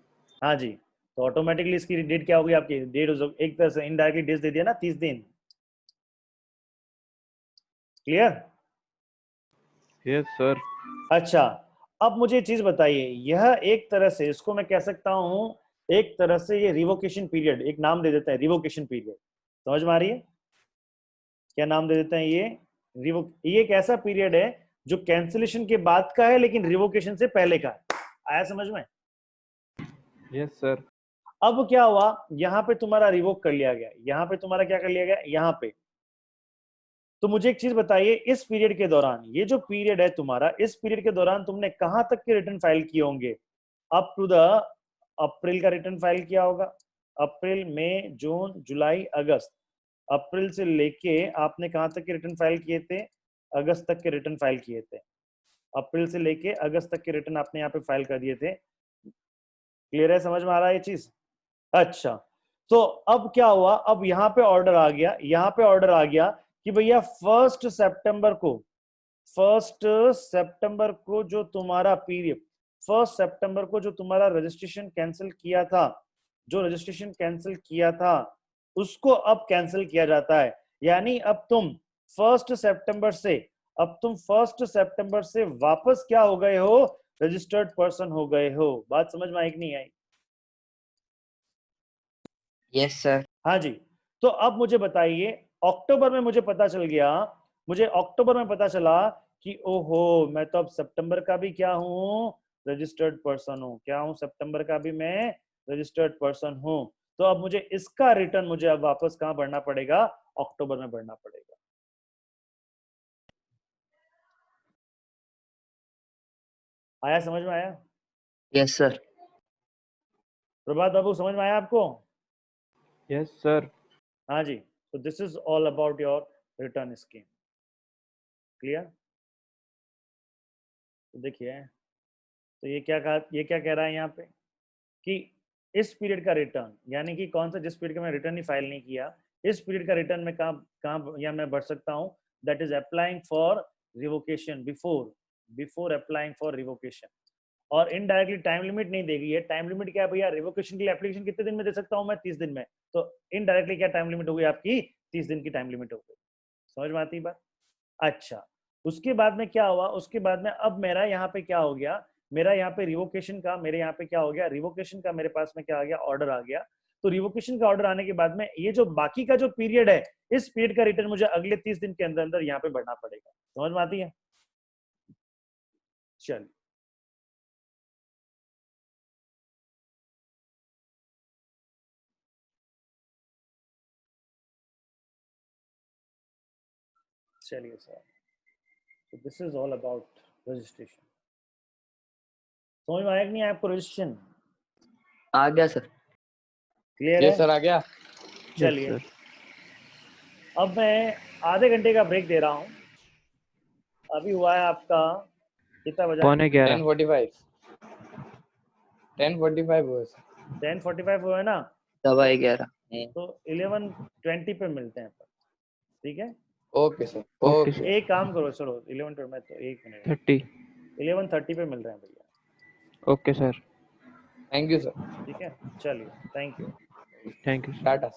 हाँ जी। तो ऑटोमेटिकली इसकी डेट क्या होगी आपकी? डेट एक तरह से इनडायरेक्टली डेट दे दिया ना, 30 दिन। क्लियर? Yes sir. अच्छा, अब मुझे चीज बताइए, यह एक तरह से इसको मैं कह सकता हूं, एक तरह से ये रिवोकेशन पीरियड, एक नाम दे देते हैं रिवोकेशन पीरियड। समझ में आ रही है? क्या नाम दे देते हैं ये? ये एक ऐसा पीरियड है जो कैंसिलेशन के बाद का है लेकिन रिवोकेशन से पहले का है। आया समझ में? Yes sir. अब क्या हुआ, यहाँ पे तुम्हारा रिवोक कर लिया गया, यहाँ पे तुम्हारा क्या कर लिया गया, यहाँ पे। तो मुझे एक चीज बताइए, इस पीरियड के दौरान, ये जो पीरियड है तुम्हारा, इस पीरियड के दौरान तुमने कहां तक के रिटर्न फाइल किए होंगे? अप टू द अप्रैल का रिटर्न फाइल किया होगा। अप्रैल, मई, जून, जुलाई, अगस्त। अप्रैल से लेके आपने कहां तक के रिटर्न फाइल किए थे? अगस्त तक के रिटर्न फाइल किए थे। अप्रैल से लेके अगस्त तक के रिटर्न आपने यहाँ पे फाइल कर दिए थे। क्लियर है? समझ में आ रहा है ये चीज? अच्छा, तो अब क्या हुआ, अब यहाँ पे ऑर्डर आ गया, यहाँ पे ऑर्डर आ गया कि भैया 1 सितंबर को, 1 सितंबर को जो तुम्हारा पीरियड, 1 सितंबर को जो तुम्हारा रजिस्ट्रेशन कैंसिल किया था, जो रजिस्ट्रेशन कैंसिल किया था उसको अब कैंसिल किया जाता है। यानी अब तुम 1 सितंबर से, अब तुम 1 सितंबर से वापस क्या हो गए हो? रजिस्टर्ड पर्सन हो गए हो। बात समझ में आई कि नहीं आई? Yes sir. हाँ जी। तो अब मुझे बताइए, अक्टूबर में मुझे पता चल गया, मुझे अक्टूबर में पता चला कि ओहो मैं तो अब सितंबर का भी क्या हूँ? रजिस्टर्ड पर्सन हूँ। क्या हूँ? सितंबर का भी मैं रजिस्टर्ड पर्सन हूँ। तो अब मुझे इसका रिटर्न मुझे अब वापस कहाँ भरना पड़ेगा? अक्टूबर में भरना पड़ेगा। आया समझ में? आया? Yes sir. प्रभात बाबू समझ में आया आपको? Yes sir. हाँ जी। तो this is all about your return scheme. Clear? तो देखिए, तो ये क्या कहा, ये क्या कह रहा है यहाँ पे कि इस पीरियड का रिटर्न, यानी कि कौन सा, जिस पीरियड का मैं रिटर्न ही फाइल नहीं किया, इस पीरियड का रिटर्न में कहाँ या मैं भर सकता हूँ? That is applying for revocation, before applying for revocation. और इनडायरेक्टली टाइम लिमिट नहीं देगी है। टाइम लिमिट क्या है भैया? रिवोकेशन के लिए एप्लीकेशन कितने दिन में दे सकता हूँ मैं? 30 दिन में। तो इनडायरेक्टली क्या टाइम लिमिट हो गई आपकी? 30 दिन की टाइम लिमिट हो गई। समझ में आती है बात? अच्छा, उसके बाद में क्या हुआ? उसके बाद में अब मेरा यहाँ पे क्या हो गया मेरा यहाँ पे रिवोकेशन का, मेरे यहाँ पे क्या हो गया, रिवोकेशन का मेरे पास में क्या आ गया, ऑर्डर आ गया। तो रिवोकेशन का ऑर्डर आने के बाद में ये जो बाकी का जो पीरियड है, इस पीरियड का रिटर्न मुझे अगले 30 दिन के अंदर अंदर यहाँ पे भरना पड़ेगा। समझ में आती है? चलिए, चलिए sir, so this is all about registration. समझ में आया कि नहीं आपको रजिस्ट्रेशन? आ गया सर। क्लियर ये है? सर आ गया। चलिए, अब मैं आधे घंटे का ब्रेक दे रहा हूँ। अभी हुआ है आपका कितना बजा? 10:45 हुआ सर। 10:45 हुआ है ना? 11:15। तो 11:20 पे मिलते हैं, ठीक है? Okay sir, okay okay. एक काम करो, चलो 11:20 में, तो 1 मिनट, 30। 11:30 पे मिल रहे हैं भैया। Okay sir. Thank you sir. ठीक है, चलिए, thank you. Thank you. Tata.